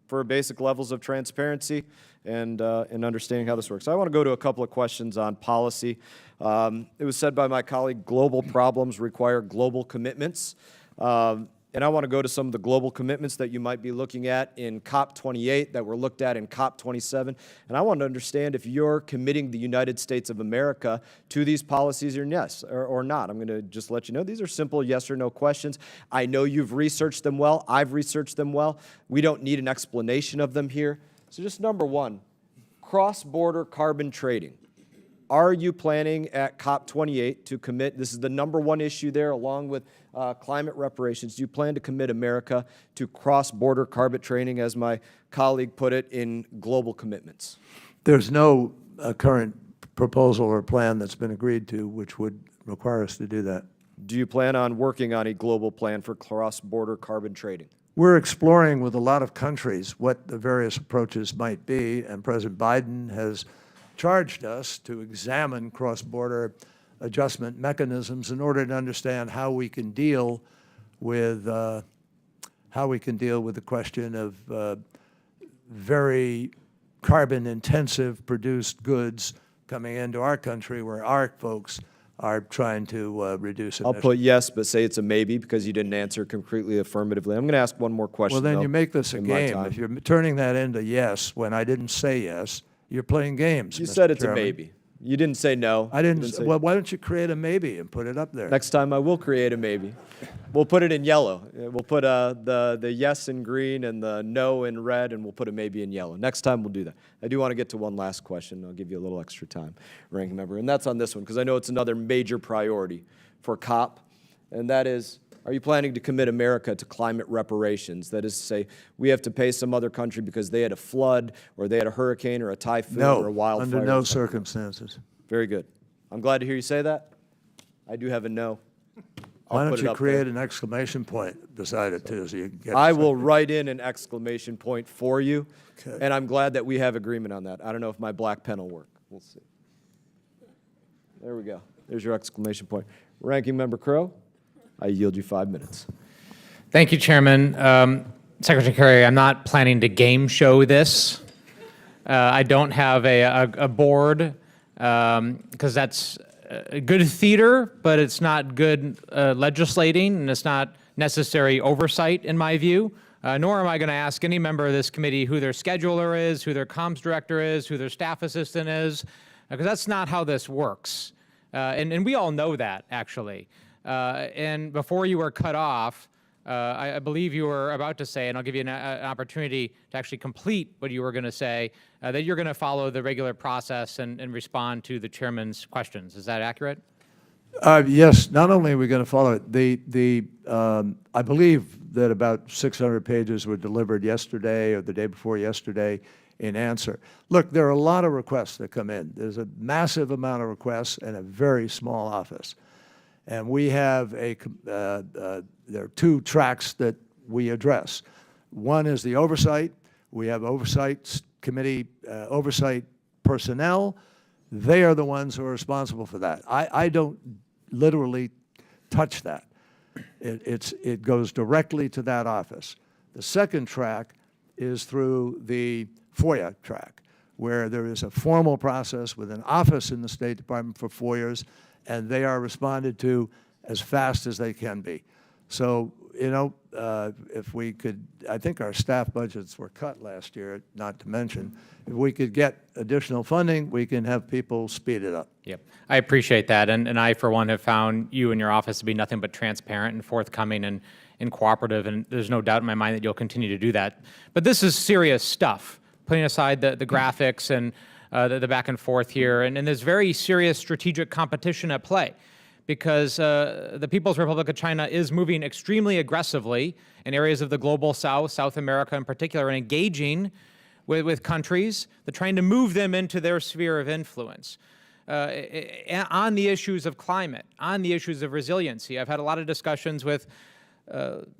for basic levels of transparency and understanding how this works. I want to go to a couple of questions on policy. It was said by my colleague, global problems require global commitments. And I want to go to some of the global commitments that you might be looking at in COP28 that were looked at in COP27. And I want to understand if you're committing the United States of America to these policies or yes or not. I'm going to just let you know these are simple yes or no questions. I know you've researched them well. I've researched them well. We don't need an explanation of them here. So just number one, cross-border carbon trading. Are you planning at COP28 to commit, this is the number one issue there along with climate reparations, do you plan to commit America to cross-border carbon trading, as my colleague put it, in global commitments? There's no current proposal or plan that's been agreed to which would require us to do that. Do you plan on working on a global plan for cross-border carbon trading? We're exploring with a lot of countries what the various approaches might be, and President Biden has charged us to examine cross-border adjustment mechanisms in order to understand how we can deal with the question of very carbon-intensive produced goods coming into our country where our folks are trying to reduce I'll emissions. put yes, but say it's a maybe because you didn't answer completely affirmatively. I'm going to ask one more question. Well, then though, you make this a in my game. time. If you're turning that into yes when I didn't say yes, you're playing games. You Mr. said it's Chairman. a maybe. You didn't say no. I You didn't. say- Well, why don't you create a maybe and put it up there? Next time I will create a maybe. We'll put it in yellow. We'll put the yes in green and the no in red, and we'll put a maybe in yellow. Next time we'll do that. I do want to get to one last question. I'll give you a little extra time, Ranking Member, and that's on this one because I know it's another major priority for COP, and that is, are you planning to commit America to climate reparations? That is to say, we have to pay some other country because they had a flood or they had a hurricane or a typhoon or a No, wildfire. under no circumstances. Very good. I'm glad to hear you say that. I do have a no. I'll Why put don't it you up create there. an exclamation point beside it too, so you can get. I will write in an exclamation point for you, Okay. and I'm glad that we have agreement on that. I don't know if my black pen will work. We'll see. There we go. There's your exclamation point. Ranking Member Crow, I yield you 5 minutes. Thank you, Chairman. Secretary Kerry, I'm not planning to game show this. I don't have a board because that's good theater, but it's not good legislating, and it's not necessary oversight in my view. Nor am I going to ask any member of this committee who their scheduler is, who their comms director is, who their staff assistant is, because that's not how this works. And we all know that, actually. And before you were cut off, I believe you were about to say, and I'll give you an opportunity to actually complete what you were going to say, that you're going to follow the regular process and respond to the chairman's questions. Is that accurate? Yes, not only are we going to follow it, I believe that about 600 pages were delivered yesterday or the day before yesterday in answer. Look, there are a lot of requests that come in. There's a massive amount of requests and a very small office. And we have there are two tracks that we address. One is the oversight. We have oversight committee, oversight personnel. They are the ones who are responsible for that. I don't literally touch that. It goes directly to that office. The second track is through the FOIA track, where there is a formal process with an office in the State Department for FOIAs, and they are responded to as fast as they can be. So, you know, if we could, I think our staff budgets were cut last year, not to mention, if we could get additional funding, we can have people speed it up. Yep, I appreciate that, and I, for one, have found you and your office to be nothing but transparent and forthcoming and cooperative, and there's no doubt in my mind that you'll continue to do that. But this is serious stuff, putting aside the graphics and the back and forth here, and there's very serious strategic competition at play, because the People's Republic of China is moving extremely aggressively in areas of the global south, South America in particular, and engaging with countries. They're trying to move them into their sphere of influence on the issues of climate, on the issues of resiliency. I've had a lot of discussions with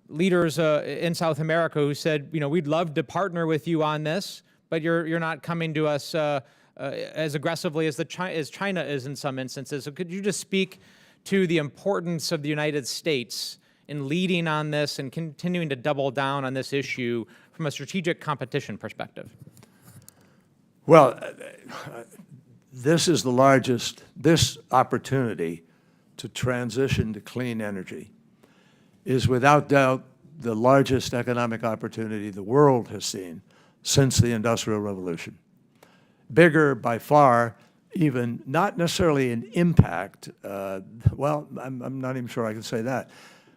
leaders in South America who said, you know, we'd love to partner with you on this, but you're not coming to us as aggressively as China is in some instances. So could you just speak to the importance of the United States in leading on this and continuing to double down on this issue from a strategic competition perspective? Well, this is the largest, this opportunity to transition to clean energy is without doubt the largest economic opportunity the world has seen since the Industrial Revolution. Bigger by far, even not necessarily in impact, well, I'm not even sure I can say that,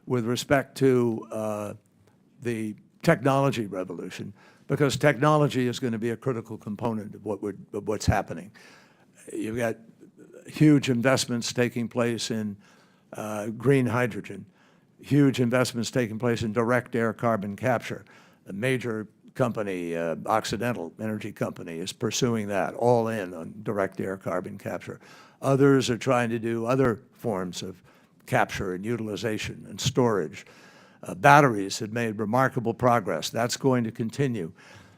with respect to the technology revolution, because technology is going to be a critical component of what's happening. You've got huge investments taking place in green hydrogen, huge investments taking place in direct air carbon capture. A major company, Occidental Energy Company, is pursuing that, all in on direct air carbon capture. Others are trying to do other forms of capture and utilization and storage. Batteries have made remarkable progress. That's going to continue.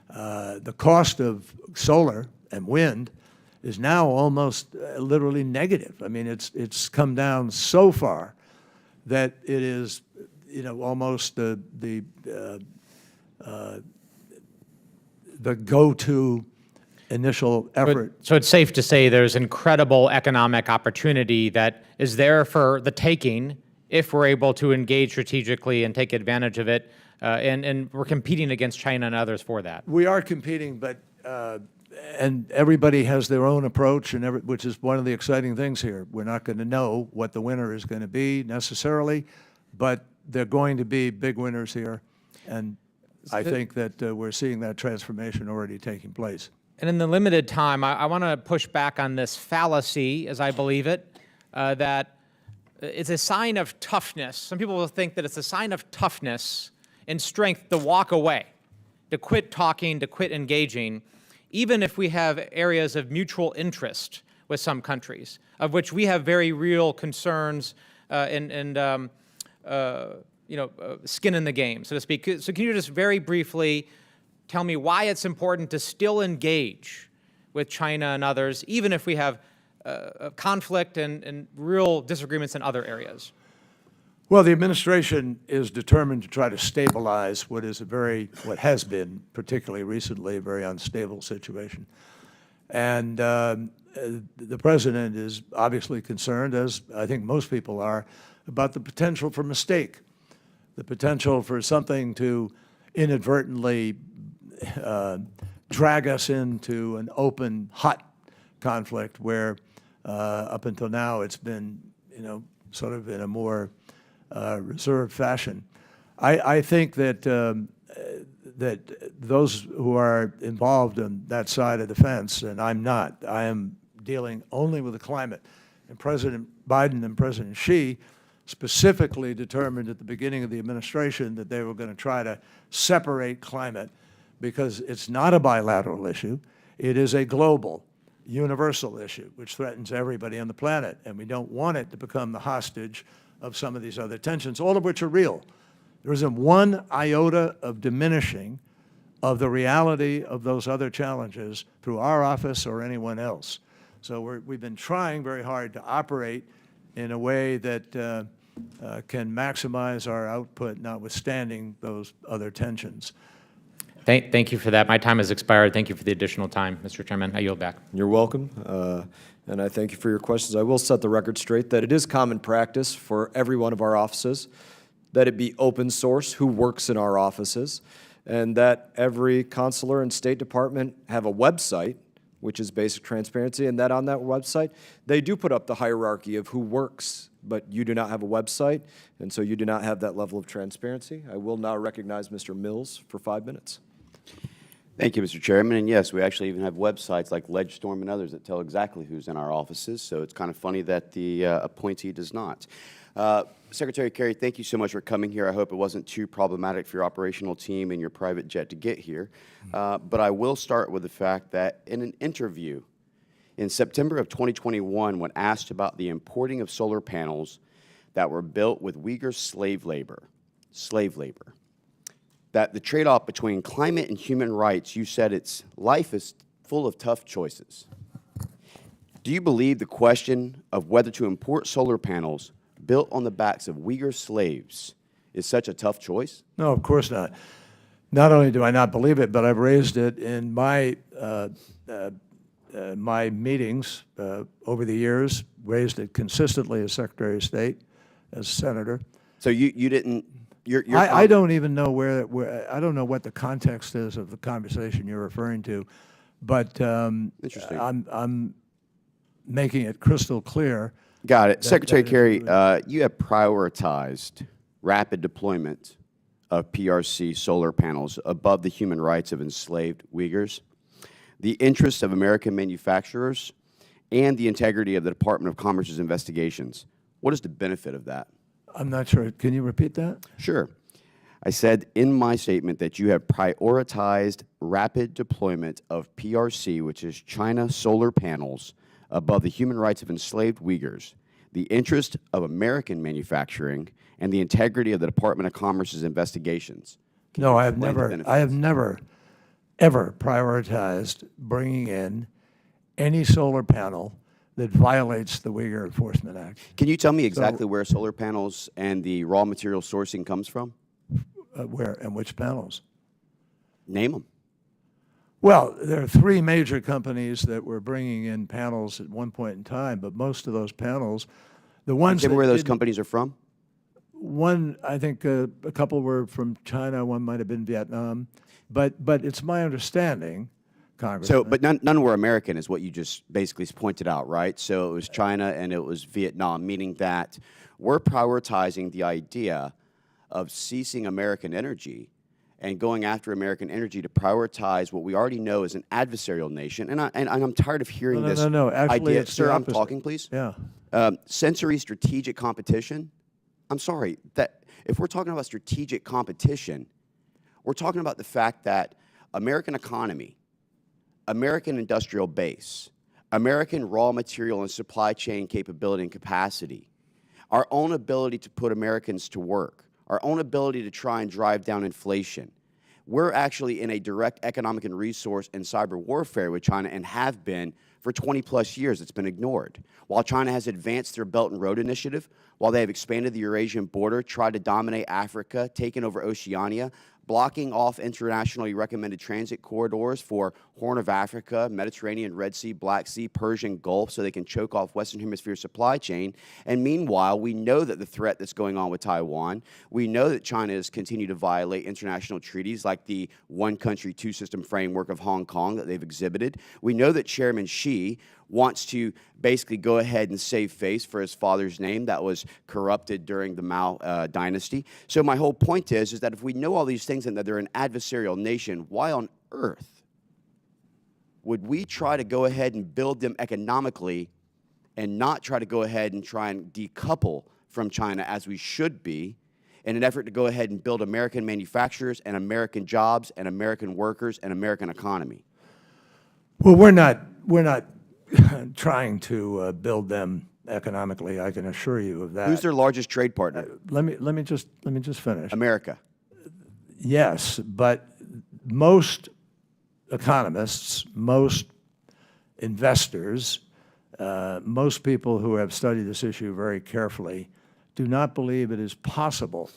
The cost of solar and wind is now almost literally negative. I mean, it's come down so far that it is, you know, almost the go-to initial effort. So it's safe to say there's incredible economic opportunity that is there for the taking if we're able to engage strategically and take advantage of it, and we're competing against China and others for that. We are competing, but and everybody has their own approach, and which is one of the exciting things here. We're not going to know what the winner is going to be necessarily, but they're going to be big winners here, and I think that we're seeing that transformation already taking place. And in the limited time, I want to push back on this fallacy, as I believe it, that it's a sign of toughness. Some people will think that it's a sign of toughness and strength to walk away, to quit talking, to quit engaging, even if we have areas of mutual interest with some countries, of which we have very real concerns and skin in the game, so to speak. So can you just very briefly tell me why it's important to still engage with China and others, even if we have conflict and real disagreements in other areas? Well, the administration is determined to try to stabilize what has been, particularly recently, a very unstable situation. And the president is obviously concerned, as I think most people are, about the potential for mistake, the potential for something to inadvertently drag us into an open, hot conflict where up until now it's been, sort of in a more reserved fashion. I think that that those who are involved in that side of the fence, and I'm not, I am dealing only with the climate, and President Biden and President Xi specifically determined at the beginning of the administration that they were going to try to separate climate because it's not a bilateral issue. It is a global, universal issue which threatens everybody on the planet, and we don't want it to become the hostage of some of these other tensions, all of which are real. There isn't one iota of diminishing of the reality of those other challenges through our office or anyone else. So we've been trying very hard to operate in a way that can maximize our output, notwithstanding those other tensions. Thank you for that. My time has expired. Thank you for the additional time, Mr. Chairman. I yield back. You're welcome, and I thank you for your questions. I will set the record straight that it is common practice for every one of our offices that it be open source who works in our offices, and that every consular and State Department have a website, which is basic transparency, and that on that website, they do put up the hierarchy of who works, but you do not have a website, and so you do not have that level of transparency. I will now recognize Mr. Mills for 5 minutes. Thank you, Mr. Chairman. And yes, we actually even have websites like LegStorm and others that tell exactly who's in our offices, so it's kind of funny that the appointee does not. Secretary Kerry, thank you so much for coming here. I hope it wasn't too problematic for your operational team and your private jet to get here. But I will start with the fact that in an interview in September of 2021, when asked about the importing of solar panels that were built with Uyghur slave labor, that the trade-off between climate and human rights, you said life is full of tough choices. Do you believe the question of whether to import solar panels built on the backs of Uyghur slaves is such a tough choice? No, of course not. Not only do I not believe it, but I've raised it in my my meetings over the years, raised it consistently as Secretary of State, as Senator. So you didn't, I don't even know where, I don't know what the context is of the conversation you're referring to, but Interesting. I'm making it crystal clear. Got it. Secretary Kerry, you have prioritized rapid deployment of PRC solar panels above the human rights of enslaved Uyghurs, the interests of American manufacturers, and the integrity of the Department of Commerce's investigations. What is the benefit of that? I'm not sure. Can you repeat that? Sure. I said in my statement that you have prioritized rapid deployment of PRC, which is China solar panels, above the human rights of enslaved Uyghurs, the interest of American manufacturing, and the integrity of the Department of Commerce's investigations. No, I have never, ever prioritized bringing in any solar panel that violates the Uyghur Enforcement Act. Can you tell me exactly where solar panels and the raw material sourcing comes from? Where and which panels? Name them. Well, there are three major companies that were bringing in panels at one point in time, but most of those panels, the ones Tell me where those companies are from? One, I think a couple were from China, one might have been Vietnam, but it's my understanding, Congressman. So, but none were American is what you just basically pointed out, right? So it was China and it was Vietnam, meaning that we're prioritizing the idea of ceasing American energy and going after American energy to prioritize what we already know is an adversarial nation. And I'm tired of hearing this No. Actually, idea. it's Sir, the I'm opposite. talking, please. Yeah. Sensory strategic competition. I'm sorry, that if we're talking about strategic competition, we're talking about the fact that American economy, American industrial base, American raw material and supply chain capability and capacity, our own ability to put Americans to work, our own ability to try and drive down inflation. We're actually in a direct economic and resource and cyber warfare with China and have been For 20-plus years, it's been ignored. While China has advanced their Belt and Road Initiative, while they have expanded the Eurasian border, tried to dominate Africa, taken over Oceania, blocking off internationally recommended transit corridors for Horn of Africa, Mediterranean, Red Sea, Black Sea, Persian Gulf, so they can choke off Western Hemisphere supply chain. And meanwhile, we know that the threat that's going on with Taiwan, we know that China has continued to violate international treaties like the one country, two system framework of Hong Kong that they've exhibited. We know that Chairman Xi wants to basically go ahead and save face for his father's name that was corrupted during the Mao dynasty. So my whole point is that if we know all these things and that they're an adversarial nation, why on earth would we try to go ahead and build them economically and not try to go ahead and try and decouple from China as we should be in an effort to go ahead and build American manufacturers and American jobs and American workers and American economy? Well, we're not trying to build them economically. I can assure you of that. Who's their largest trade partner? Let me just finish. America. Yes, but most economists, most investors, most people who have studied this issue very carefully do not believe it is possible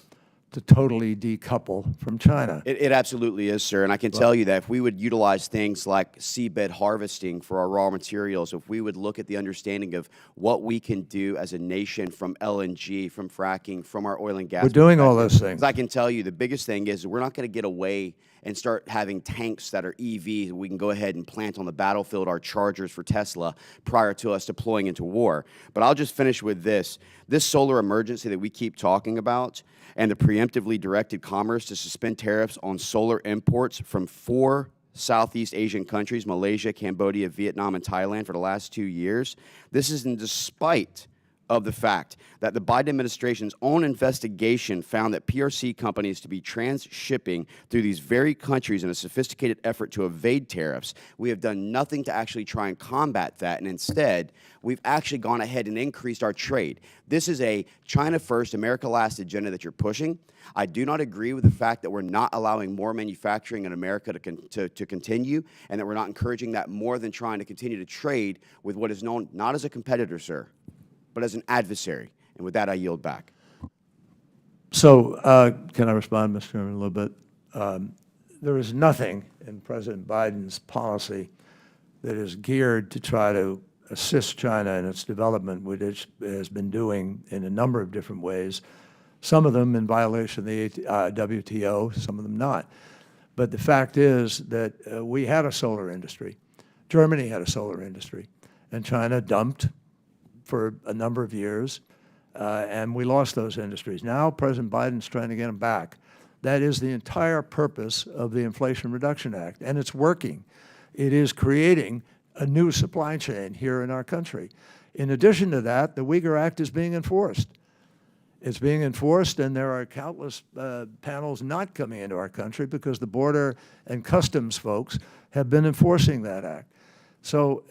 to totally decouple from China. It absolutely is, sir. And I can tell you that if we would utilize things like seabed harvesting for our raw materials, if we would look at the understanding of what we can do as a nation from LNG, from fracking, from our oil and gas. We're doing all those things. I can tell you the biggest thing is we're not going to get away and start having tanks that are EV. We can go ahead and plant on the battlefield our chargers for Tesla prior to us deploying into war. But I'll just finish with this. This solar emergency that we keep talking about and the preemptively directed commerce to suspend tariffs on solar imports from 4 Southeast Asian countries, Malaysia, Cambodia, Vietnam, and Thailand for the last 2 years. This is in despite of the fact that the Biden administration's own investigation found that PRC companies to be transshipping through these very countries in a sophisticated effort to evade tariffs. We have done nothing to actually try and combat that, and instead, we've actually gone ahead and increased our trade. This is a China first, America last agenda that you're pushing. I do not agree with the fact that we're not allowing more manufacturing in America to continue, and that we're not encouraging that more than trying to continue to trade with what is known not as a competitor, sir, but as an adversary. And with that, I yield back. So can I respond, Mr. Chairman, a little bit? There is nothing in President Biden's policy that is geared to try to assist China in its development, which it has been doing in a number of different ways, some of them in violation of the WTO, some of them not. But the fact is that we had a solar industry. Germany had a solar industry, and China dumped for a number of years, and we lost those industries. Now President Biden's trying to get them back. That is the entire purpose of the Inflation Reduction Act, and it's working. It is creating a new supply chain here in our country. In addition to that, the Uyghur Act is being enforced. It's being enforced, and there are countless panels not coming into our country because the border and customs folks have been enforcing that act. So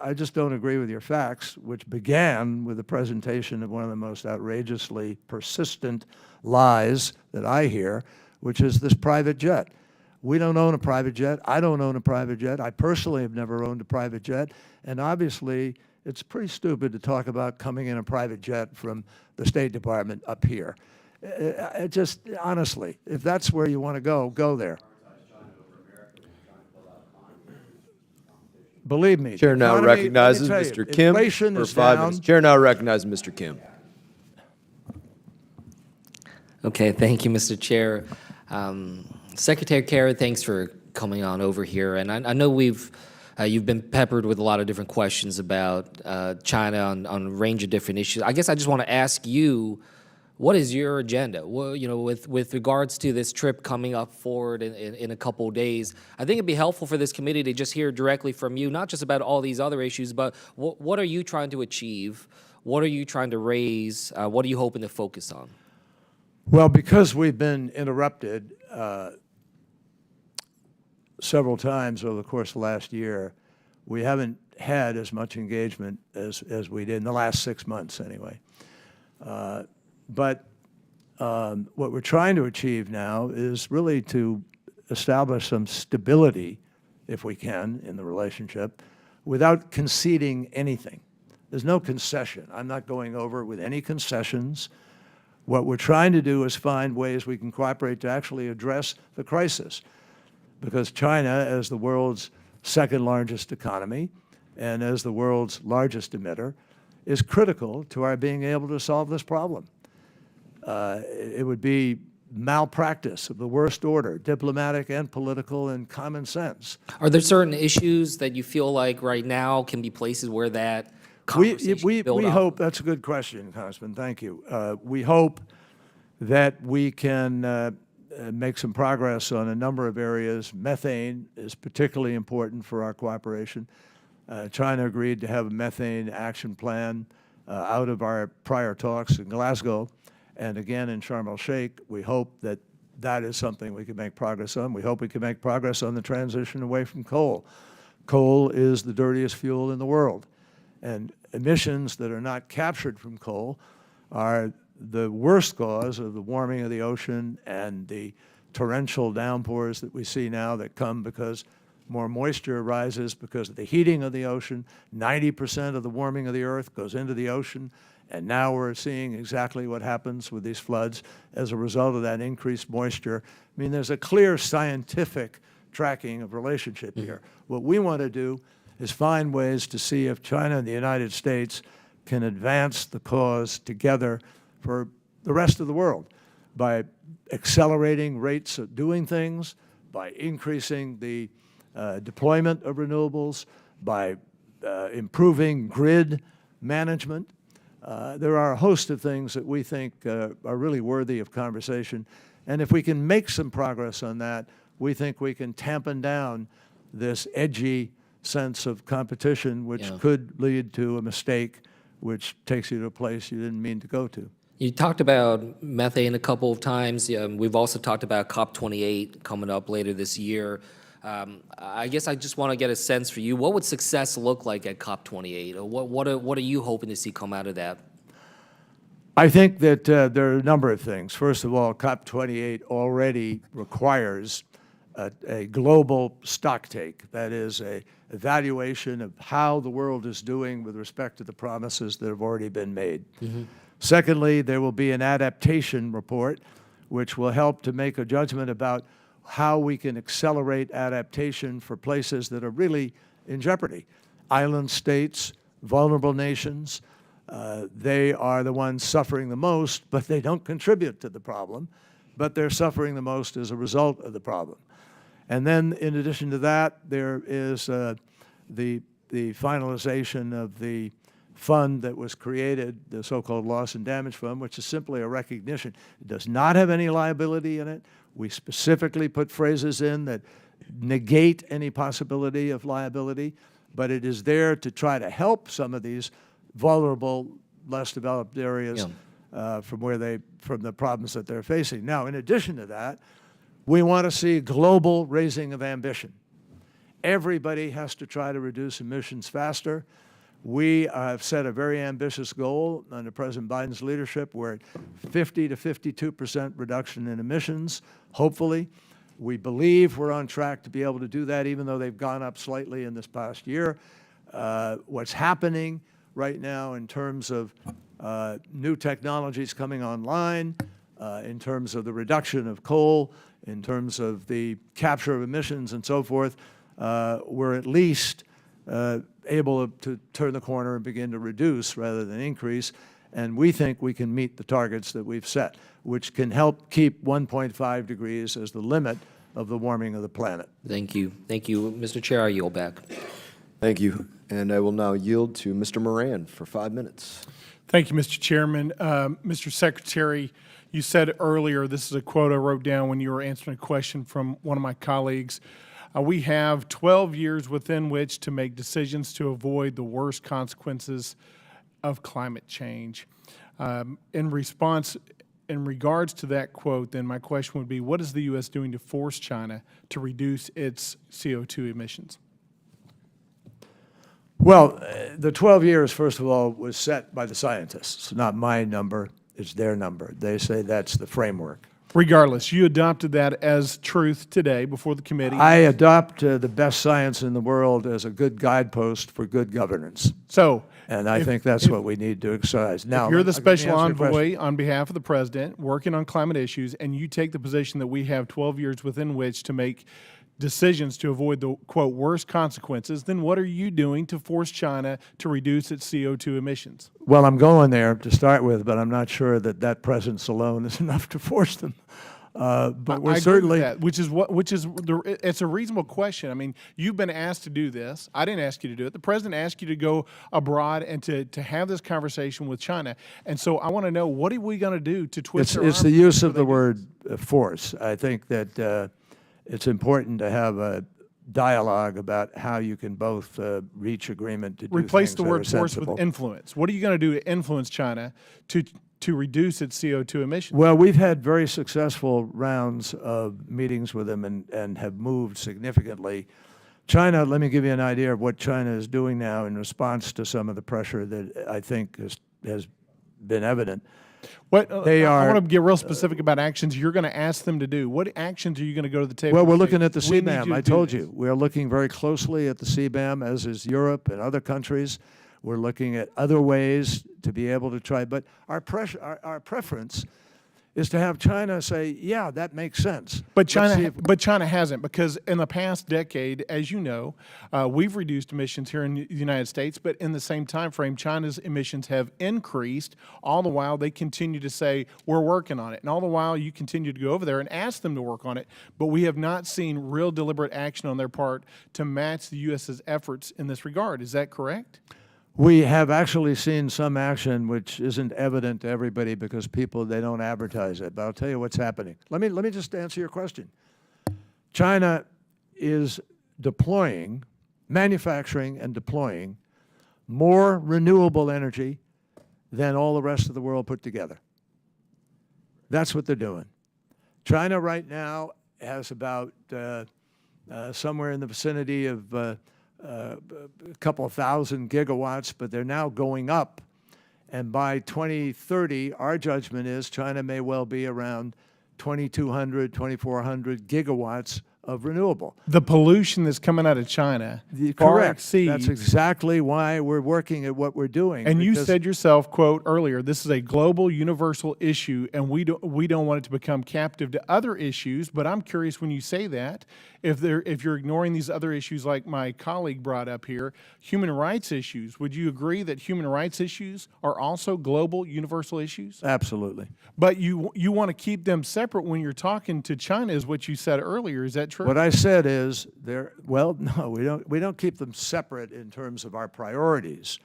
I just don't agree with your facts, which began with the presentation of one of the most outrageously persistent lies that I hear, which is this private jet. We don't own a private jet. I don't own a private jet. I personally have never owned a private jet. And obviously, it's pretty stupid to talk about coming in a private jet from the State Department up here. Just honestly, if that's where you want to go, go there. Believe me. Chair now economy, recognizes let me tell you, Mr. Kim inflation for is 5 down. minutes. Chair now recognizes Mr. Kim. Okay, thank you, Mr. Chair. Secretary Kerry, thanks for coming on over here. And I know you've been peppered with a lot of different questions about China on a range of different issues. I guess I just want to ask you, what is your agenda? Well, you know, with regards to this trip coming up forward in a couple of days, I think it'd be helpful for this committee to just hear directly from you, not just about all these other issues, but what are you trying to achieve? What are you trying to raise? What are you hoping to focus on? Well, because we've been interrupted several times over the course of the last year, we haven't had as much engagement as we did in the last 6 months anyway. But what we're trying to achieve now is really to establish some stability, if we can, in the relationship without conceding anything. There's no concession. I'm not going over with any concessions. What we're trying to do is find ways we can cooperate to actually address the crisis. Because China, as the world's second largest economy and as the world's largest emitter, is critical to our being able to solve this problem. It would be malpractice of the worst order, diplomatic and political and common sense. Are there certain issues that you feel like right now can be places where that conversation We build up? hope, that's a good question, Congressman, thank you. We hope that we can make some progress on a number of areas. Methane is particularly important for our cooperation. China agreed to have a methane action plan out of our prior talks in Glasgow and again in Sharm el-Sheikh. We hope that that is something we can make progress on. We hope we can make progress on the transition away from coal. Coal is the dirtiest fuel in the world, and emissions that are not captured from coal are the worst cause of the warming of the ocean and the torrential downpours that we see now that come because more moisture rises because of the heating of the ocean. 90% of the warming of the earth goes into the ocean, and now we're seeing exactly what happens with these floods as a result of that increased moisture. I mean, there's a clear scientific tracking of relationship here. What we want to do is find ways to see if China and the United States can advance the cause together for the rest of the world by accelerating rates of doing things, by increasing the deployment of renewables, by improving grid management. There are a host of things that we think are really worthy of conversation. And if we can make some progress on that, we think we can tampen down this edgy sense of competition, which could lead to a mistake which takes you to a place you didn't mean to go to. You talked about methane a couple of times. We've also talked about COP28 coming up later this year. I guess I just want to get a sense for you. What would success look like at COP28? Or what are you hoping to see come out of that? I think that there are a number of things. First of all, COP28 already requires a global stocktake. That is a evaluation of how the world is doing with respect to the promises that have already been made. Secondly, there will be an adaptation report, which will help to make a judgment about how we can accelerate adaptation for places that are really in jeopardy. Island states, vulnerable nations, they are the ones suffering the most, but they don't contribute to the problem, but they're suffering the most as a result of the problem. And then, in addition to that, there is the finalization of the fund that was created, the so-called Loss and Damage Fund, which is simply a recognition. It does not have any liability in it. We specifically put phrases in that negate any possibility of liability, but it is there to try to help some of these vulnerable, less developed areas from the problems that they're facing. Now, in addition to that, we want to see global raising of ambition. Everybody has to try to reduce emissions faster. We have set a very ambitious goal under President Biden's leadership. We're at 50 to 52% reduction in emissions, hopefully. We believe we're on track to be able to do that, even though they've gone up slightly in this past year. What's happening right now in terms of new technologies coming online, in terms of the reduction of coal, in terms of the capture of emissions and so forth, we're at least able to turn the corner and begin to reduce rather than increase. And we think we can meet the targets that we've set, which can help keep 1.5 degrees as the limit of the warming of the planet. Thank you. Thank you. Mr. Chair, I yield back. Thank you. And I will now yield to Mr. Moran for 5 minutes. Thank you, Mr. Chairman. Mr. Secretary, you said earlier, this is a quote I wrote down when you were answering a question from one of my colleagues. We have 12 years within which to make decisions to avoid the worst consequences of climate change. In regards to that quote, then my question would be, what is the U.S. doing to force China to reduce its CO2 emissions? Well, the 12 years, first of all, was set by the scientists. It's not my number, it's their number. They say that's the framework. Regardless, you adopted that as truth today before the committee. I adopt the best science in the world as a good guidepost for good governance. So, And I think that's what we need to exercise. Now, you're the let me special answer your question. envoy on behalf of the president working on climate issues, and you take the position that we have 12 years within which to make decisions to avoid the, quote, worst consequences, then what are you doing to force China to reduce its CO2 emissions? Well, I'm going there to start with, but I'm not sure that that presence alone is enough to force them. But we're I agree certainly with that, it's a reasonable question. I mean, you've been asked to do this. I didn't ask you to do it. The president asked you to go abroad and to have this conversation with China. And so I want to know, what are we going to do to twist their it's arm the use so of they the do word force. I think that it's important to have a dialogue about how you can both reach agreement to do replace things the that word are force sensible. with influence? What are you going to do to influence China to reduce its CO2 emissions? Well, we've had very successful rounds of meetings with them and have moved significantly. China, let me give you an idea of what China is doing now in response to some of the pressure that I think has been evident. What They I are- want to get real specific about actions you're going to ask them to do. What actions are you going to go to the table? Well, we're and say, looking at the "We need CBAM. you to I do told this"? you. We're looking very closely at the CBAM, as is Europe and other countries. We're looking at other ways to be able to try. But our preference is to have China say, yeah, that makes sense. But Let's see China, but China hasn't, because in the past decade, as you know, we've reduced emissions here in the United States. But in the same time frame, China's emissions have increased. All the while, they continue to say we're working on it, and all the while, you continue to go over there and ask them to work on it. But we have not seen real deliberate action on their part to match the U.S.'s efforts in this regard. Is that correct? We have actually seen some action which isn't evident to everybody because people, they don't advertise it. But I'll tell you what's happening. Let me just answer your question. China is deploying, manufacturing and deploying more renewable energy than all the rest of the world put together. That's what they're doing. China right now has about somewhere in the vicinity of a couple of thousand gigawatts, but they're now going up. And by 2030, our judgment is China may well be around 2,200, 2,400 gigawatts of renewable. The pollution that's coming out of China far Correct. exceeds. That's exactly why we're working at what we're doing. And you because- said yourself, quote, earlier, this is a global, universal issue, and we don't want it to become captive to other issues. But I'm curious, when you say that, if you're ignoring these other issues like my colleague brought up here, human rights issues, would you agree that human rights issues are also global, universal issues? Absolutely. But you want to keep them separate when you're talking to China, is what you said earlier. Is that true? What I said is, well, no, we don't keep them separate in terms of our priorities.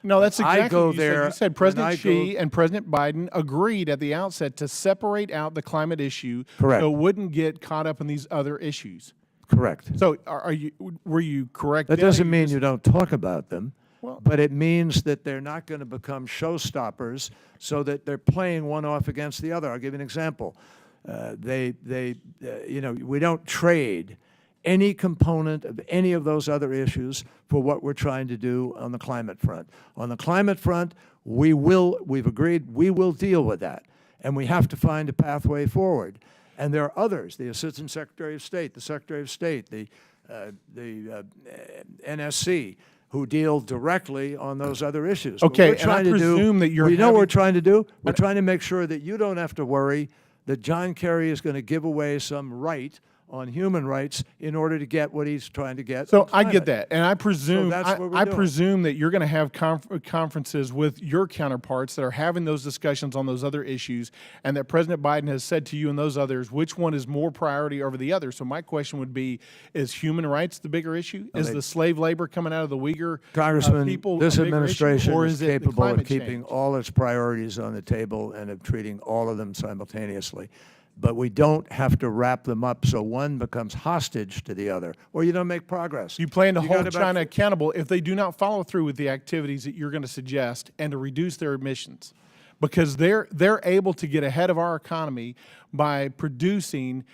No, that's I exactly go what you said. there You said when President I Xi go- and President Biden agreed at the outset to separate out the climate issue Correct. so it wouldn't get caught up in these other issues. Correct. So were you correct That then, or doesn't you mean just- you don't talk about them, Well- but it means that they're not going to become showstoppers so that they're playing one off against the other. I'll give you an example. We don't trade any component of any of those other issues for what we're trying to do on the climate front. On the climate front, we've agreed we will deal with that, and we have to find a pathway forward. And there are others, the Assistant Secretary of State, the Secretary of State, the NSC, who deal directly on those other issues. What Okay, we're and I trying to do- presume that you're we know what we're having- trying to do? We're trying to make sure that you don't have to worry that John Kerry is going to give away some right on human rights in order to get what he's trying to get. So on I get climate. that, and I presume that's what we're I doing. presume that you're going to have conferences with your counterparts that are having those discussions on those other issues, and that President Biden has said to you and those others which one is more priority over the other. So my question would be: is human rights the bigger issue? Is the slave labor coming out of the Uyghur Congressman, people this a bigger issue, administration or is is it the capable of climate keeping change? all its priorities on the table and of treating all of them simultaneously. But we don't have to wrap them up so one becomes hostage to the other, or you don't make progress. You plan to got hold about- China accountable if they do not follow through with the activities that you're going to suggest and to reduce their emissions, because they're able to get ahead of our economy by producing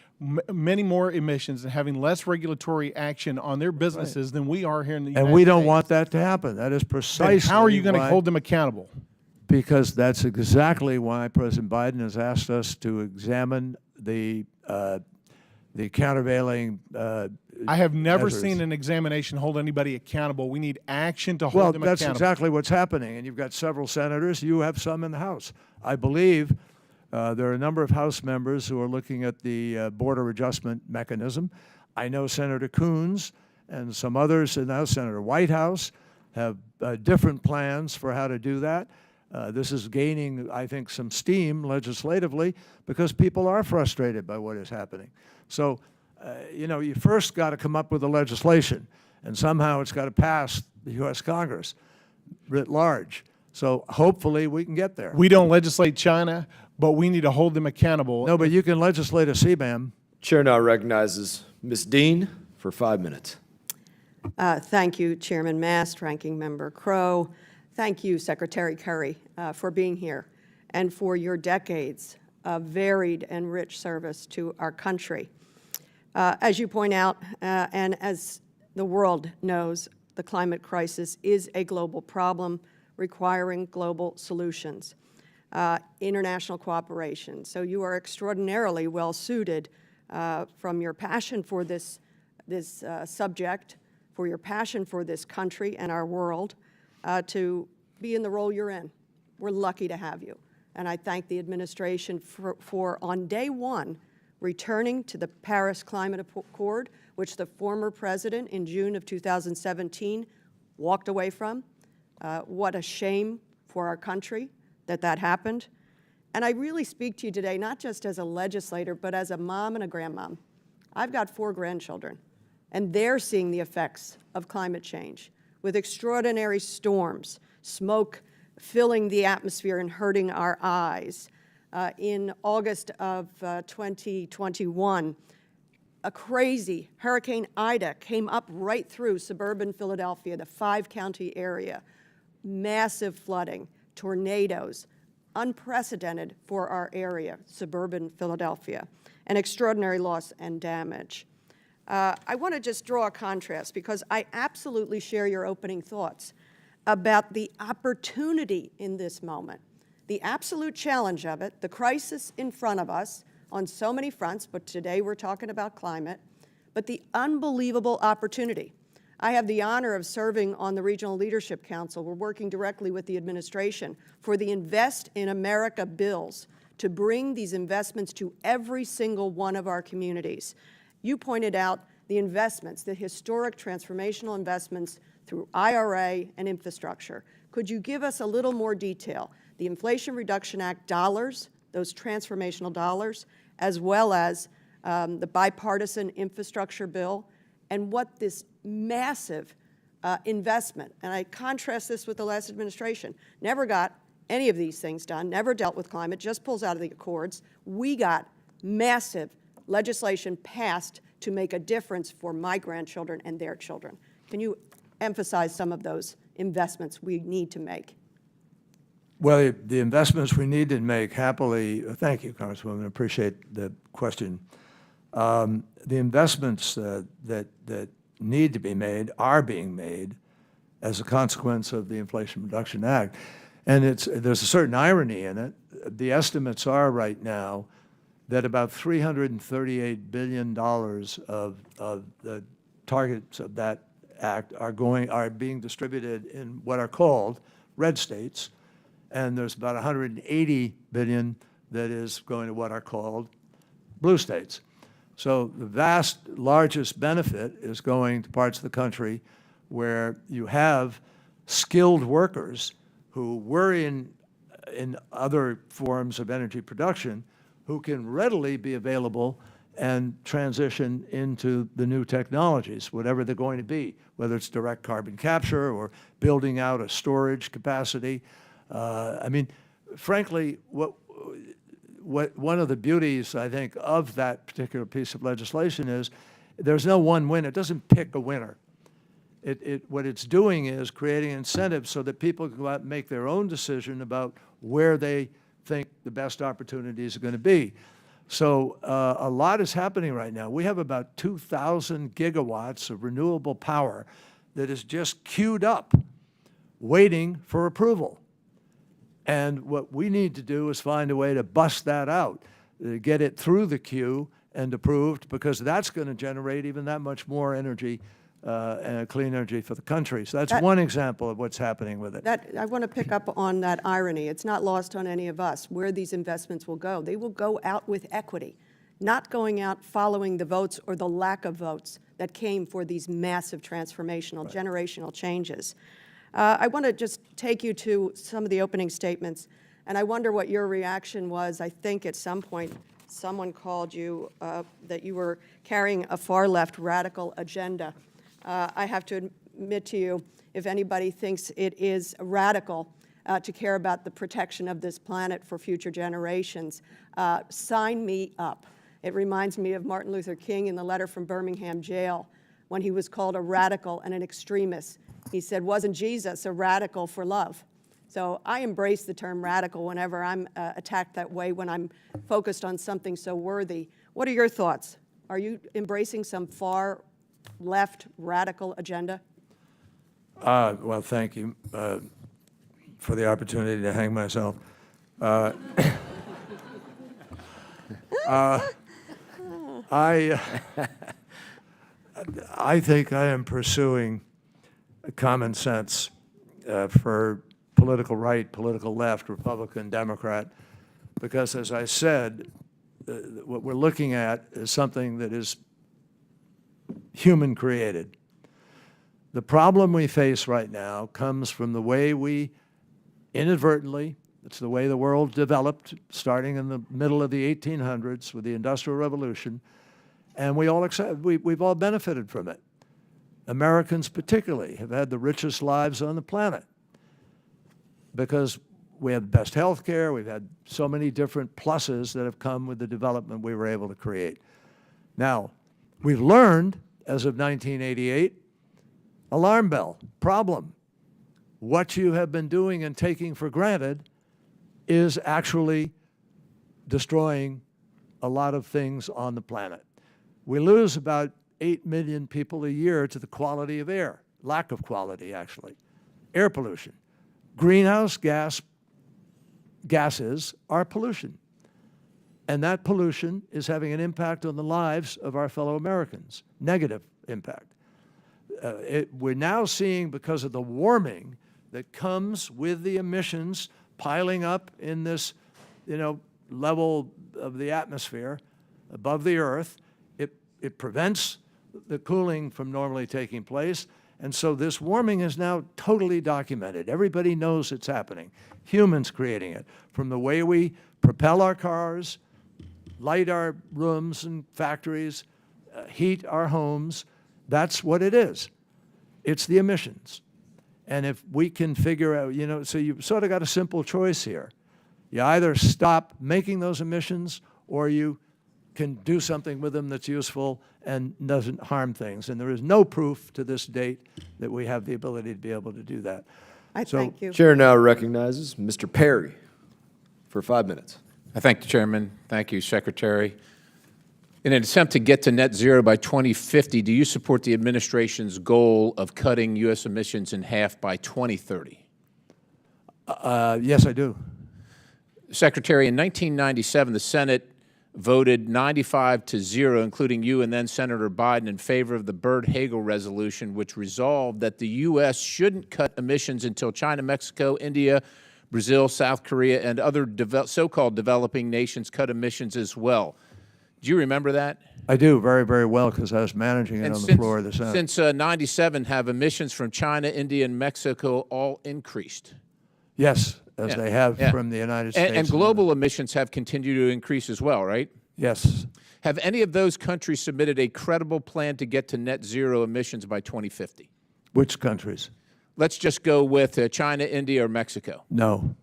many more emissions and having less regulatory action on their businesses than we are here in the United And States. we don't want that to happen. That is Then precisely how are you going to why- hold them accountable? Because that's exactly why President Biden has asked us to examine the countervailing I have never measures. seen an examination hold anybody accountable. We need action to hold Well, them that's accountable. exactly what's happening, and you've got several senators. You have some in the House. I believe there are a number of House members who are looking at the border adjustment mechanism. I know Senator Coons and some others, and now Senator Whitehouse, have different plans for how to do that. This is gaining, I think, some steam legislatively because people are frustrated by what is happening. So, you first got to come up with the legislation, and somehow it's got to pass the U.S. Congress writ large. So hopefully we can get there. We don't legislate China, but we need to hold them accountable. No, but you can legislate a CBAM. Chair now recognizes Ms. Dean for 5 minutes. Thank you, Chairman Mast, Ranking Member Crow. Thank you, Secretary Kerry, for being here and for your decades of varied and rich service to our country. As you point out, and as the world knows, the climate crisis is a global problem requiring global solutions, international cooperation. So you are extraordinarily well suited from your passion for this subject, for your passion for this country and our world, to be in the role you're in. We're lucky to have you. And I thank the administration for on day one, returning to the Paris Climate Accord, which the former president in June of 2017 walked away from. What a shame for our country that that happened. And I really speak to you today, not just as a legislator, but as a mom and a grandmom. I've got 4 grandchildren, and they're seeing the effects of climate change with extraordinary storms, smoke filling the atmosphere and hurting our eyes. In August of 2021, a crazy Hurricane Ida came up right through suburban Philadelphia, the 5-county area. Massive flooding, tornadoes, unprecedented for our area, suburban Philadelphia, and extraordinary loss and damage. I want to just draw a contrast because I absolutely share your opening thoughts about the opportunity in this moment, the absolute challenge of it, the crisis in front of us on so many fronts, but today we're talking about climate, but the unbelievable opportunity. I have the honor of serving on the Regional Leadership Council. We're working directly with the administration for the Invest in America bills to bring these investments to every single one of our communities. You pointed out the investments, the historic transformational investments through IRA and infrastructure. Could you give us a little more detail? The Inflation Reduction Act dollars, those transformational dollars, as well as the bipartisan infrastructure bill, and what this massive investment, and I contrast this with the last administration, never got any of these things done, never dealt with climate, just pulls out of the accords. We got massive legislation passed to make a difference for my grandchildren and their children. Can you emphasize some of those investments we need to make? Well, the investments we need to make, happily, thank you, Congresswoman, I appreciate the question. The investments that need to be made are being made as a consequence of the Inflation Reduction Act. And there's a certain irony in it. The estimates are right now that about $338 billion of the targets of that act are being distributed in what are called red states, and there's about $180 billion that is going to what are called blue states. So the vast largest benefit is going to parts of the country where you have skilled workers who were in other forms of energy production who can readily be available and transition into the new technologies, whatever they're going to be, whether it's direct carbon capture or building out a storage capacity. I mean, frankly, one of the beauties, I think, of that particular piece of legislation is there's no one winner. It doesn't pick a winner. What it's doing is creating incentives so that people can go out and make their own decision about where they think the best opportunities are going to be. So a lot is happening right now. We have about 2,000 gigawatts of renewable power that is just queued up, waiting for approval. And what we need to do is find a way to bust that out. get it through the queue and approved, because that's going to generate even that much more energy and clean energy for the country. So that's one example of what's happening with it. I want to pick up on that irony. It's not lost on any of us where these investments will go. They will go out with equity, not going out following the votes or the lack of votes that came for these massive transformational, generational changes. I want to just take you to some of the opening statements, and I wonder what your reaction was. I think at some point someone called you that you were carrying a far-left radical agenda. I have to admit to you, if anybody thinks it is radical to care about the protection of this planet for future generations, sign me up. It reminds me of Martin Luther King in the letter from Birmingham jail when he was called a radical and an extremist. He said, wasn't Jesus a radical for love? So I embrace the term radical whenever I'm attacked that way, when I'm focused on something so worthy. What are your thoughts? Are you embracing some far left radical agenda? Well, thank you for the opportunity to hang myself. I think I am pursuing common sense for political right, political left, Republican, Democrat, because, as I said, what we're looking at is something that is human created. The problem we face right now comes from the way we inadvertently, it's the way the world developed starting in the middle of the 1800s with the Industrial Revolution, and we've all benefited from it. Americans particularly have had the richest lives on the planet because we have the best health care, we've had so many different pluses that have come with the development we were able to create. Now, we've learned, as of 1988, alarm bell, problem. What you have been doing and taking for granted is actually destroying a lot of things on the planet. We lose about 8 million people a year to the quality of air, lack of quality, actually. Air pollution. Greenhouse gases are pollution. And that pollution is having an impact on the lives of our fellow Americans, negative impact. We're now seeing, because of the warming that comes with the emissions piling up in this, level of the atmosphere above the Earth, it prevents the cooling from normally taking place. And so this warming is now totally documented. Everybody knows it's happening. Humans creating it. From the way we propel our cars, light our rooms and factories, heat our homes, that's what it is. It's the emissions. And if we can figure out, so you've sort of got a simple choice here. You either stop making those emissions or you can do something with them that's useful and doesn't harm things. And there is no proof to this date that we have the ability to be able to do that. Thank you. Chair now recognizes Mr. Perry for 5 minutes. I thank the Chairman. Thank you, Secretary. In an attempt to get to net zero by 2050, do you support the administration's goal of cutting U.S. emissions in half by 2030? Yes, I do. Secretary, in 1997, the Senate voted 95-0, including you and then Senator Biden, in favor of the Byrd-Hagel resolution, which resolved that the U.S. shouldn't cut emissions until China, Mexico, India, Brazil, South Korea, and other so-called developing nations cut emissions as well. Do you remember that? I do very, very well, because I was managing it on the floor of the Senate. Since 97, have emissions from China, India, and Mexico all increased? Yes, as they have from the United States. And global emissions have continued to increase as well, right? Yes. Have any of those countries submitted a credible plan to get to net zero emissions by 2050? Which countries? Let's just go with China, India, or Mexico. No.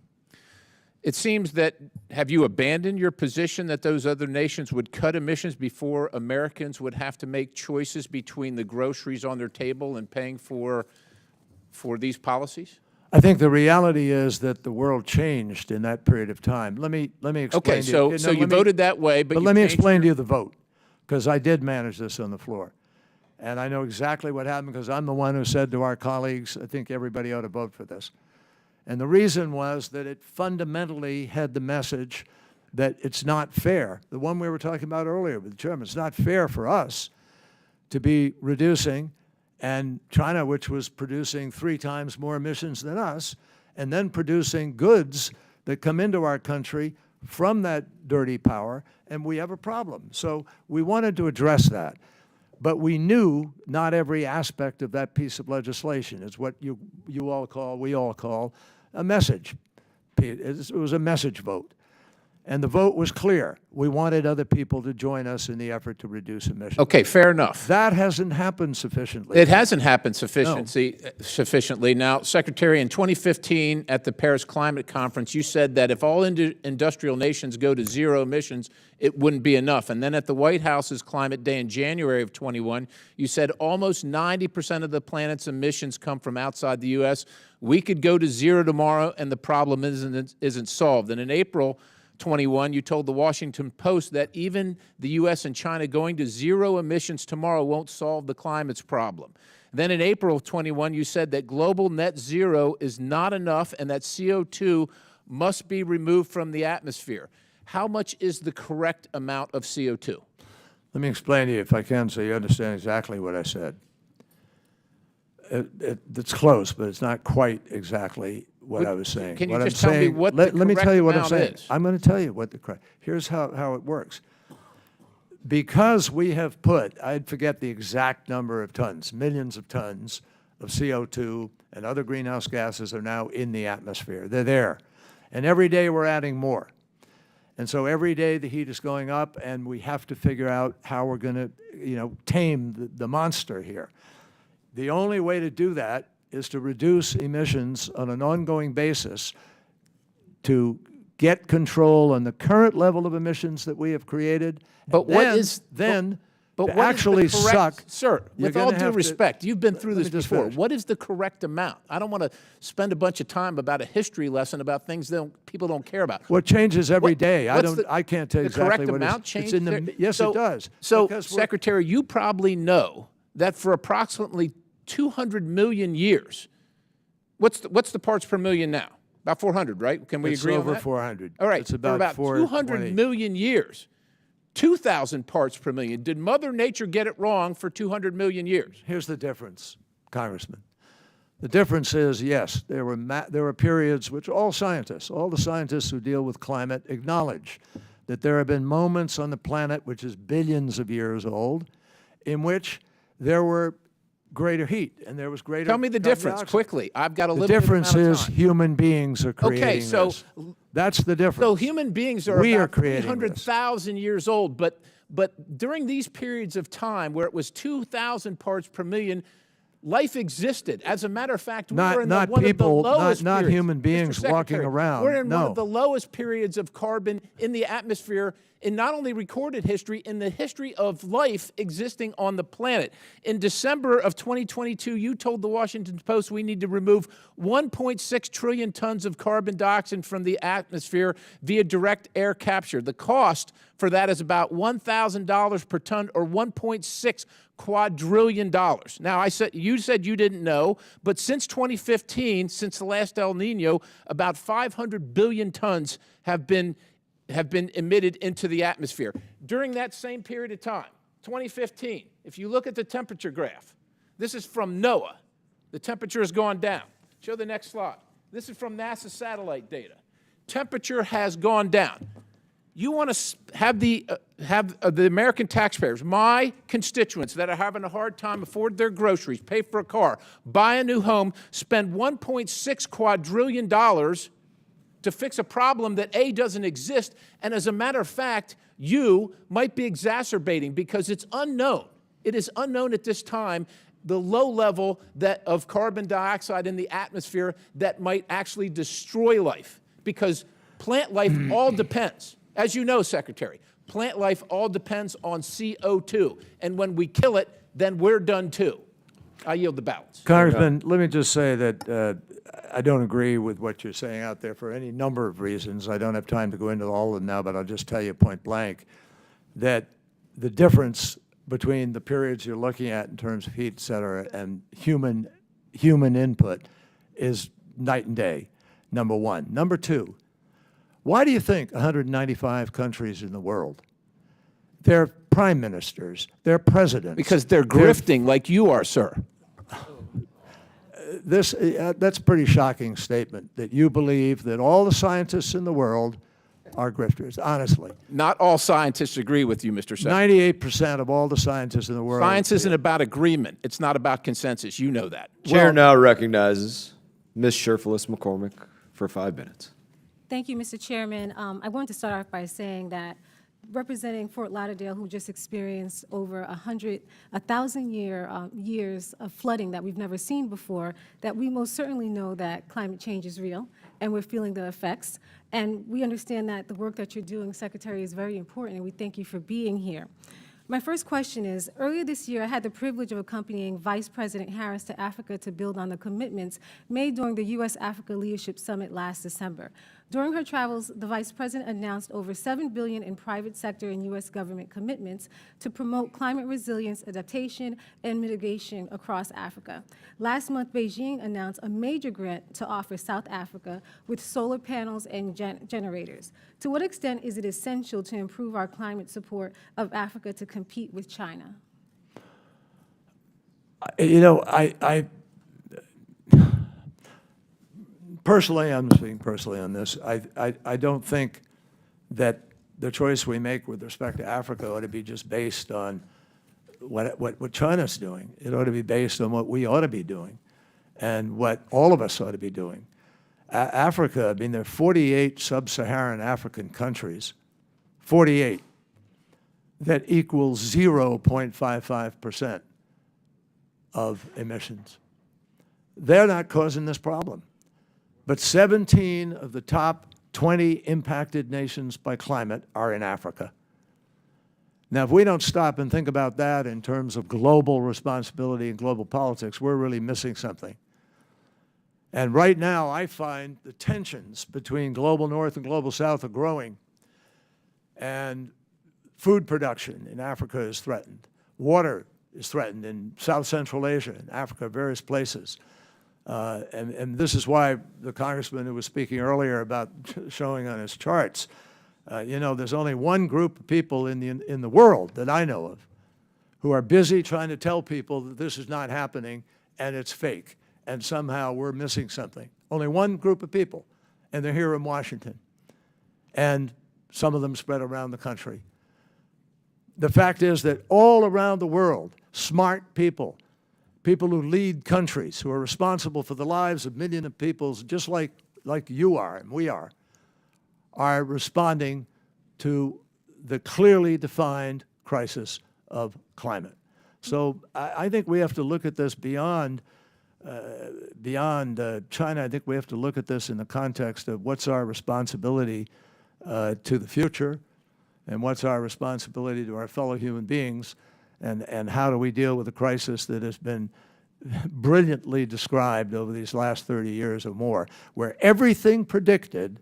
It seems that, have you abandoned your position that those other nations would cut emissions before Americans would have to make choices between the groceries on their table and paying for these policies? I think the reality is that the world changed in that period of time. Let me explain Okay, to you. so you voted that way, but you let me changed explain to you the vote, because I did manage this on the floor. And I know exactly what happened, because I'm the one who said to our colleagues, I think everybody ought to vote for this. And the reason was that it fundamentally had the message that it's not fair. The one we were talking about earlier with the chairman, it's not fair for us to be reducing, and China, which was producing 3 times more emissions than us, and then producing goods that come into our country from that dirty power, and we have a problem. So we wanted to address that. But we knew not every aspect of that piece of legislation is what you all call, we all call, a message. It was a message vote. And the vote was clear. We wanted other people to join us in the effort to reduce emissions. Okay, fair enough. That hasn't happened sufficiently. It hasn't happened sufficiently. Now, Secretary, in 2015 at the Paris Climate Conference, you said that if all industrial nations go to zero emissions, it wouldn't be enough. And then at the White House's Climate Day in January of 21, you said almost 90% of the planet's emissions come from outside the U.S. We could go to zero tomorrow and the problem isn't solved. And in April 21, you told the Washington Post that even the U.S. and China going to zero emissions tomorrow won't solve the climate's problem. Then in April of 21, you said that global net zero is not enough and that CO2 must be removed from the atmosphere. How much is the correct amount of CO2? Let me explain to you, if I can, so you understand exactly what I said. It's close, but it's not quite exactly what I was saying. Can you What I'm just tell me saying- what the let me tell correct you what I'm amount saying. is? I'm going to tell you what the correct. Here's how it works. Because we have put, I'd forget the exact number of tons, millions of tons of CO2 and other greenhouse gases are now in the atmosphere. They're there. And every day we're adding more. And so every day the heat is going up, and we have to figure out how we're going to, tame the monster here. The only way to do that is to reduce emissions on an ongoing basis to get control on the current level of emissions that we have created. But and what then, is then But to what is actually the correct, suck? Sir, you're with all gonna due have to- respect, you've been through let me this just before. finish. What is the correct amount? I don't want to spend a bunch of time about a history lesson about things that people don't care about. What changes every What- day? what's the- I can't tell you the exactly correct what amount it is. change It's in the there? yes, So- it does. So, because we're- Secretary, you probably know that for approximately 200 million years, what's the parts per million now? About 400, right? Can we it's agree on over that? 400. All right. It's For about, about 420. 200 million years, 2,000 parts per million. Did Mother Nature get it wrong for 200 million years? Here's the difference, Congressman. The difference is, yes, there were periods which all the scientists who deal with climate acknowledge that there have been moments on the planet, which is billions of years old, in which there were greater heat and there was greater Tell me the carbon difference dioxide. quickly. I've got a The limited difference amount of is time. human beings are creating Okay, so this. That's the difference. So human beings are We are about creating this. 300,000 years old, but during these periods of time where it was 2,000 parts per million, life existed. As a matter of fact, we were in not one people, of the lowest not periods. human beings Mr. walking Secretary, around, We're in one no. of the lowest periods of carbon in the atmosphere in not only recorded history, in the history of life existing on the planet. In December of 2022, you told the Washington Post we need to remove 1.6 trillion tons of carbon dioxide from the atmosphere via direct air capture. The cost for that is about $1,000 per ton, or $1.6 quadrillion. Now, you said you didn't know, but since 2015, since the last El Nino, about 500 billion tons have been emitted into the atmosphere. During that same period of time, 2015, if you look at the temperature graph, this is from NOAA. The temperature has gone down. Show the next slide. This is from NASA satellite data. Temperature has gone down. You want to have the American taxpayers, my constituents that are having a hard time afford their groceries, pay for a car, buy a new home, spend $1.6 quadrillion to fix a problem that A, doesn't exist, and as a matter of fact, you might be exacerbating, because it's unknown. It is unknown at this time the low level of carbon dioxide in the atmosphere that might actually destroy life, because plant life all depends. As you know, Secretary, plant life all depends on CO2, and when we kill it, then we're done too. I yield the balance. Congressman, let me just say that I don't agree with what you're saying out there for any number of reasons. I don't have time to go into all of them now, but I'll just tell you point blank that the difference between the periods you're looking at in terms of heat, et cetera, and human input is night and day, number one. Number two, Why do you think 195 countries in the world, their prime ministers, their presidents? Because they're grifting like you are, sir. That's a pretty shocking statement, that you believe that all the scientists in the world are grifters, honestly. Not all scientists agree with you, Mr. Secretary. 98% of all the scientists in the world. Science isn't about agreement. It's not about consensus. You know that. Chair now recognizes Ms. Sherfilis McCormick for 5 minutes. Thank you, Mr. Chairman. I want to start off by saying that representing Fort Lauderdale, who just experienced over 1,000 years of flooding that we've never seen before, that we most certainly know that climate change is real, and we're feeling the effects. And we understand that the work that you're doing, Secretary, is very important, and we thank you for being here. My first question is, earlier this year, I had the privilege of accompanying Vice President Harris to Africa to build on the commitments made during the U.S.-Africa Leadership Summit last December. During her travels, the Vice President announced over $7 billion in private sector and U.S. government commitments to promote climate resilience, adaptation, and mitigation across Africa. Last month, Beijing announced a major grant to offer South Africa with solar panels and generators. To what extent is it essential to improve our climate support of Africa to compete with China? You know, personally, I'm speaking personally on this, I don't think that the choice we make with respect to Africa ought to be just based on what China's doing. It ought to be based on what we ought to be doing and what all of us ought to be doing. Africa, I mean, there are 48 sub-Saharan African countries, 48, that equals 0.55% of emissions. They're not causing this problem. But 17 of the top 20 impacted nations by climate are in Africa. Now, if we don't stop and think about that in terms of global responsibility and global politics, we're really missing something. And right now, I find the tensions between global north and global south are growing. And food production in Africa is threatened. Water is threatened in South Central Asia and Africa, various places. And this is why the congressman who was speaking earlier about showing on his charts, you know, there's only one group of people in the world that I know of who are busy trying to tell people that this is not happening and it's fake, and somehow we're missing something. Only one group of people, and they're here in Washington, and some of them spread around the country. The fact is that all around the world, smart people, people who lead countries, who are responsible for the lives of millions of people, just like you are and we are responding to the clearly defined crisis of climate. So I think we have to look at this beyond China. I think we have to look at this in the context of what's our responsibility to the future, and what's our responsibility to our fellow human beings, and how do we deal with a crisis that has been brilliantly described over these last 30 years or more, where everything predicted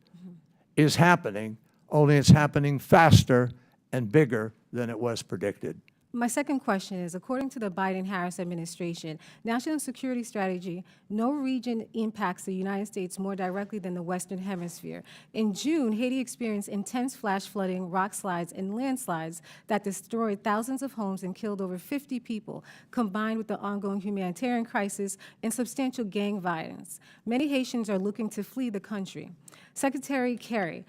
is happening, only it's happening faster and bigger than it was predicted. My second question is, according to the Biden-Harris administration, national security strategy, no region impacts the United States more directly than the Western Hemisphere. In June, Haiti experienced intense flash flooding, rock slides, and landslides that destroyed thousands of homes and killed over 50 people, combined with the ongoing humanitarian crisis and substantial gang violence. Many Haitians are looking to flee the country. Secretary Kerry,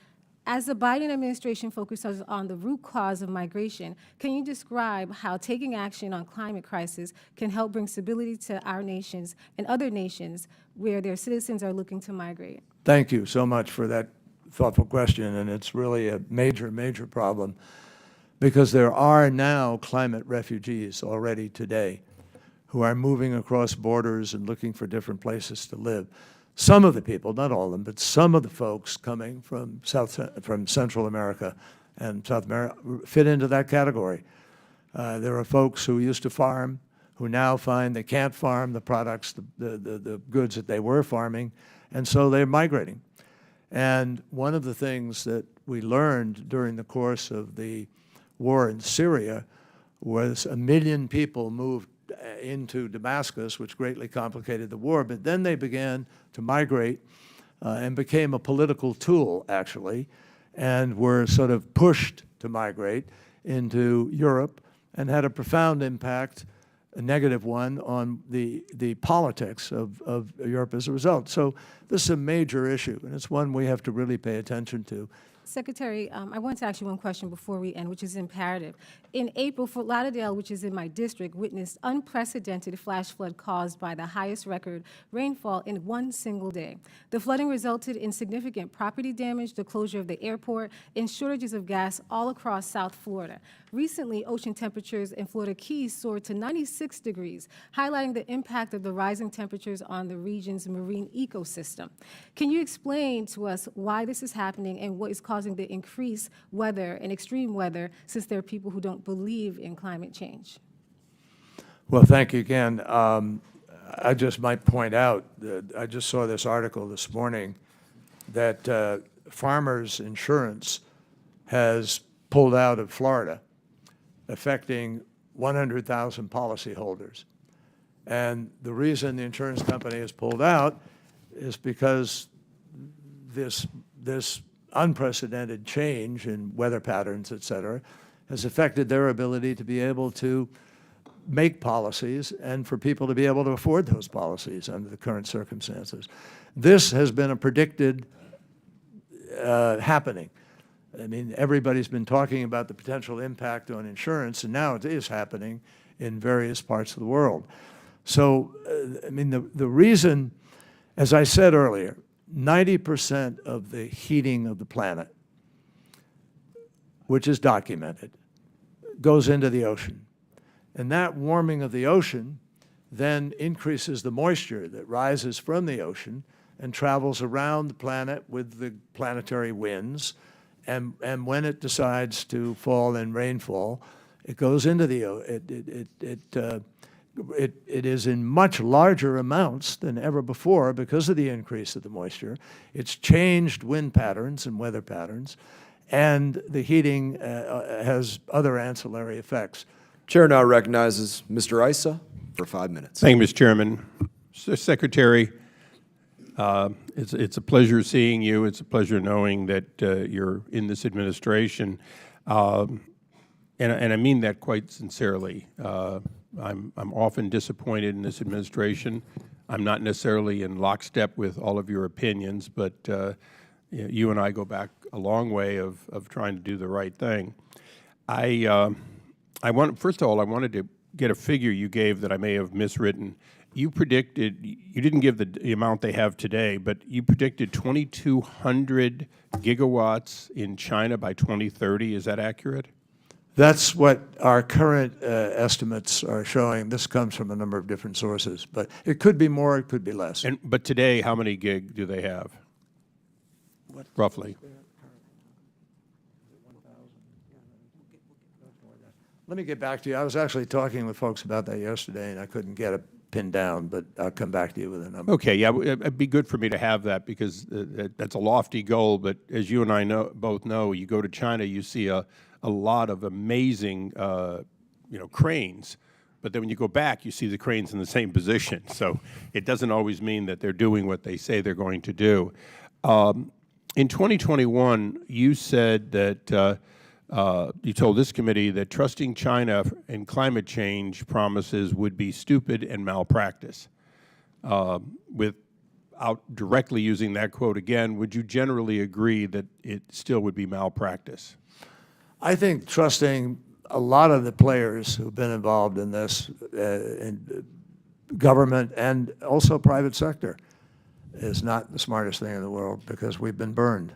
as the Biden administration focuses on the root cause of migration, can you describe how taking action on climate crisis can help bring stability to our nations and other nations where their citizens are looking to migrate? Thank you so much for that thoughtful question, and it's really a major, major problem, because there are now climate refugees already today who are moving across borders and looking for different places to live. Some of the people, not all of them, but some of the folks coming from Central America and South America fit into that category. There are folks who used to farm who now find they can't farm the products, the goods that they were farming, and so they're migrating. And one of the things that we learned during the course of the war in Syria was 1 million people moved into Damascus, which greatly complicated the war, but then they began to migrate and became a political tool, actually, and were sort of pushed to migrate into Europe and had a profound impact, a negative one, on the politics of Europe as a result. So this is a major issue, and it's one we have to really pay attention to. Secretary, I want to ask you one question before we end, which is imperative. In April, Fort Lauderdale, which is in my district, witnessed unprecedented flash flood caused by the highest record rainfall in one single day. The flooding resulted in significant property damage, the closure of the airport, and shortages of gas all across South Florida. Recently, ocean temperatures in Florida Keys soared to 96 degrees, highlighting the impact of the rising temperatures on the region's marine ecosystem. Can you explain to us why this is happening and what is causing the increased weather and extreme weather, since there are people who don't believe in climate change? Well, thank you again. I just might point out that I just saw this article this morning that Farmers Insurance has pulled out of Florida, affecting 100,000 policyholders. And the reason the insurance company has pulled out is because this unprecedented change in weather patterns, et cetera, has affected their ability to be able to make policies and for people to be able to afford those policies under the current circumstances. This has been a predicted happening. I mean, everybody's been talking about the potential impact on insurance, and now it is happening in various parts of the world. So, I mean, the reason, as I said earlier, 90% of the heating of the planet, which is documented, goes into the ocean. And that warming of the ocean then increases the moisture that rises from the ocean and travels around the planet with the planetary winds. And when it decides to fall in rainfall, it goes into the it is in much larger amounts than ever before because of the increase of the moisture. It's changed wind patterns and weather patterns, and the heating has other ancillary effects. Chair now recognizes Mr. Issa for 5 minutes. Thank you, Mr. Chairman. Secretary, it's a pleasure seeing you. It's a pleasure knowing that you're in this administration, and I mean that quite sincerely. I'm often disappointed in this administration. I'm not necessarily in lockstep with all of your opinions, but you and I go back a long way of trying to do the right thing. First of all, I wanted to get a figure you gave that I may have miswritten. You predicted, you didn't give the amount they have today, but you predicted 2,200 gigawatts in China by 2030. Is that accurate? That's what our current estimates are showing. This comes from a number of different sources, but it could be more, it could be less. But today, how many gig do they have, roughly? Let me get back to you. I was actually talking with folks about that yesterday, and I couldn't get it pinned down, but I'll come back to you with a number. Okay, yeah, it'd be good for me to have that because that's a lofty goal, but as you and I both know, you go to China, you see a lot of amazing, cranes. But then when you go back, you see the cranes in the same position. So it doesn't always mean that they're doing what they say they're going to do. In 2021, you said that you told this committee that trusting China in climate change promises would be stupid and malpractice. Without directly using that quote again, would you generally agree that it still would be malpractice? I think trusting a lot of the players who've been involved in this, in government and also private sector, is not the smartest thing in the world because we've been burned.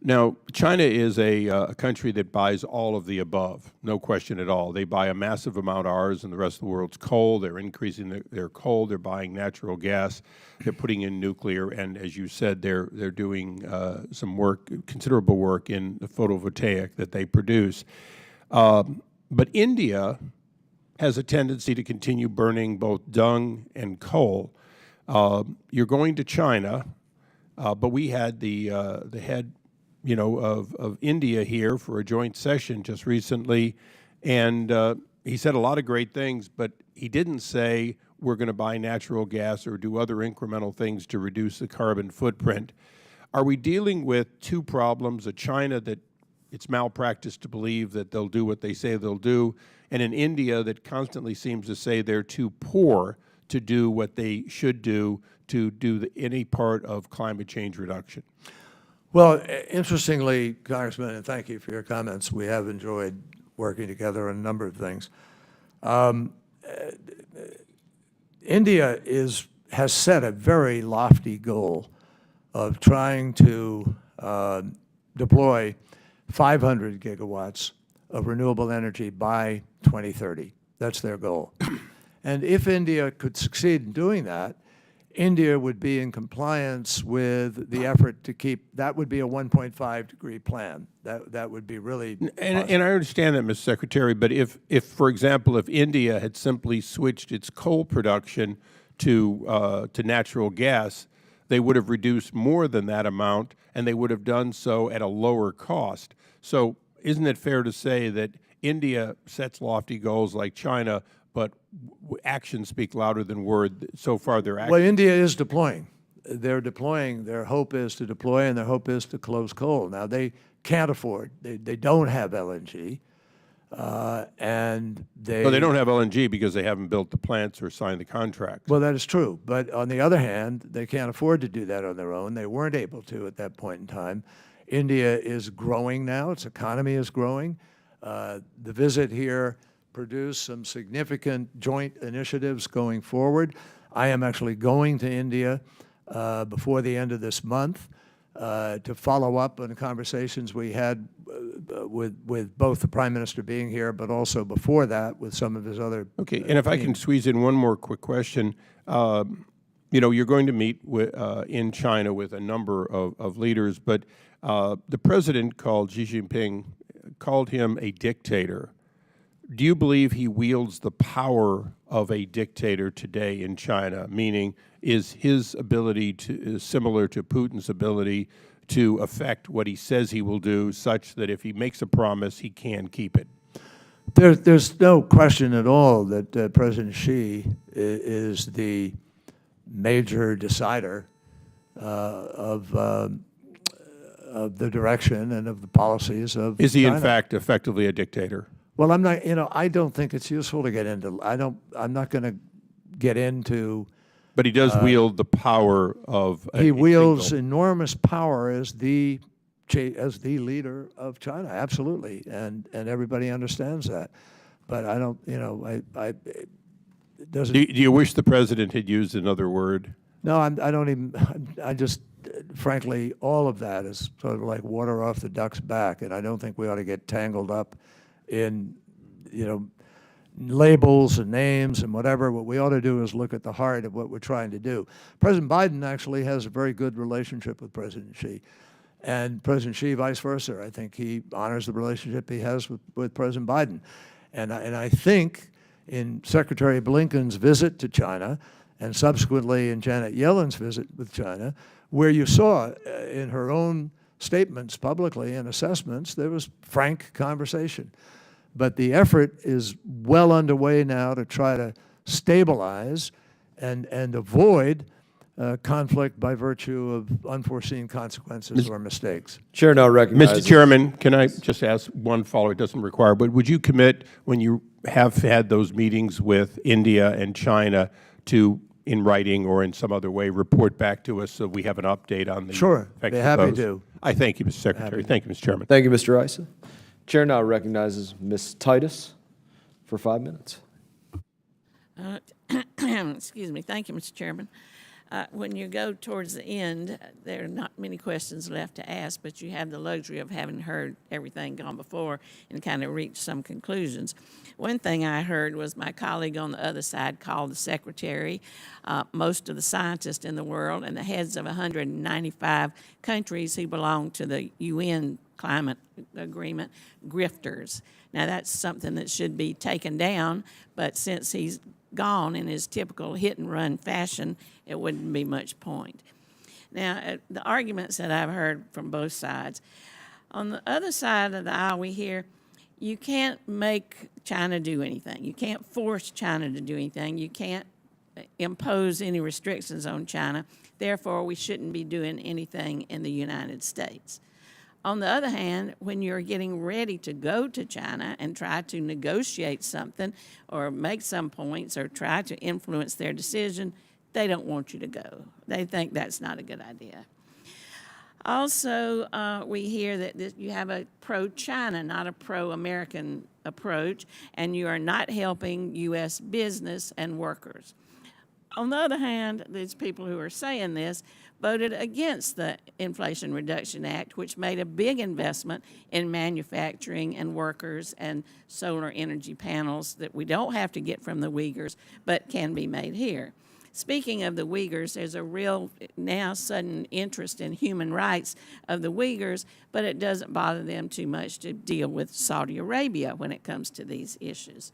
Now, China is a country that buys all of the above, no question at all. They buy a massive amount of ours and the rest of the world's coal. They're increasing their coal. They're buying natural gas. They're putting in nuclear. And as you said, they're doing some work, considerable work in the photovoltaic that they produce. But India has a tendency to continue burning both dung and coal. You're going to China, but we had the head of India here for a joint session just recently, and he said a lot of great things, but he didn't say we're going to buy natural gas or do other incremental things to reduce the carbon footprint. Are we dealing with two problems, a China that it's malpractice to believe that they'll do what they say they'll do, and an India that constantly seems to say they're too poor to do what they should do to do any part of climate change reduction? Well, interestingly, Congressman, and thank you for your comments, we have enjoyed working together on a number of things. India has set a very lofty goal of trying to deploy 500 gigawatts of renewable energy by 2030. That's their goal. And if India could succeed in doing that, India would be in compliance with the effort to keep, that would be a 1.5 degree plan. That would be really And I understand that, Mr. Secretary, but if, for example, if India had simply switched its coal production to natural gas, they would have reduced more than that amount, and they would have done so at a lower cost. So isn't it fair to say that India sets lofty goals like China, but actions speak louder than word? So far, their actions. Well, India is deploying. They're deploying. Their hope is to deploy, and their hope is to close coal. Now, they can't afford. They don't have LNG, and Well, they don't have LNG because they haven't built the plants or signed the contracts. Well, that is true. But on the other hand, they can't afford to do that on their own. They weren't able to at that point in time. India is growing now. Its economy is growing. The visit here produced some significant joint initiatives going forward. I am actually going to India before the end of this month to follow up on the conversations we had with both the Prime Minister being here, but also before that with some of his other. Okay, and if I can squeeze in one more quick question. You know, you're going to meet in China with a number of leaders, but the president Xi Jinping called him a dictator. Do you believe he wields the power of a dictator today in China? Meaning, is his ability is similar to Putin's ability to affect what he says he will do, such that if he makes a promise, he can keep it? There's no question at all that President Xi is the major decider of the direction and of the policies of Is he China. in fact effectively a dictator? Well, I'm not. You know, I don't think it's useful to get into. I'm not going to get into. But he does wield the power of. He wields enormous power as the leader of China. Absolutely, and everybody understands that. But I don't. You know, it doesn't. Do you wish the president had used another word? No, I don't even. I just, frankly, all of that is sort of like water off the duck's back, and I don't think we ought to get tangled up in, you know, labels and names and whatever. What we ought to do is look at the heart of what we're trying to do. President Biden actually has a very good relationship with President Xi, and President Xi vice versa. I think he honors the relationship he has with President Biden. And I think in Secretary Blinken's visit to China, and subsequently in Janet Yellen's visit with China, where you saw in her own statements publicly and assessments, there was frank conversation. But the effort is well underway now to try to stabilize and avoid conflict by virtue of unforeseen consequences or mistakes. Chair now recognizes. Mr. Chairman, can I just ask one follow? It doesn't require, but would you commit, when you have had those meetings with India and China, to, in writing or in some other way, report back to us so we have an update on the Sure, effect be of happy those? to. I thank you, Mr. Secretary. Thank you, Mr. Chairman. Thank you, Mr. Issa. Chair now recognizes Ms. Titus for 5 minutes. Excuse me. Thank you, Mr. Chairman. When you go towards the end, there are not many questions left to ask, but you have the luxury of having heard everything gone before and kind of reached some conclusions. One thing I heard was my colleague on the other side called the secretary, most of the scientists in the world, and the heads of 195 countries who belong to the UN climate agreement, grifters. Now, that's something that should be taken down, but since he's gone in his typical hit-and-run fashion, it wouldn't be much point. Now, the arguments that I've heard from both sides, on the other side of the aisle we hear, you can't make China do anything. You can't force China to do anything. You can't impose any restrictions on China. Therefore, we shouldn't be doing anything in the United States. On the other hand, when you're getting ready to go to China and try to negotiate something or make some points or try to influence their decision, they don't want you to go. They think that's not a good idea. Also, we hear that you have a pro-China, not a pro-American approach, and you are not helping U.S. business and workers. On the other hand, these people who are saying this voted against the Inflation Reduction Act, which made a big investment in manufacturing and workers and solar energy panels that we don't have to get from the Uyghurs, but can be made here. Speaking of the Uyghurs, there's a real now sudden interest in human rights of the Uyghurs, but it doesn't bother them too much to deal with Saudi Arabia when it comes to these issues.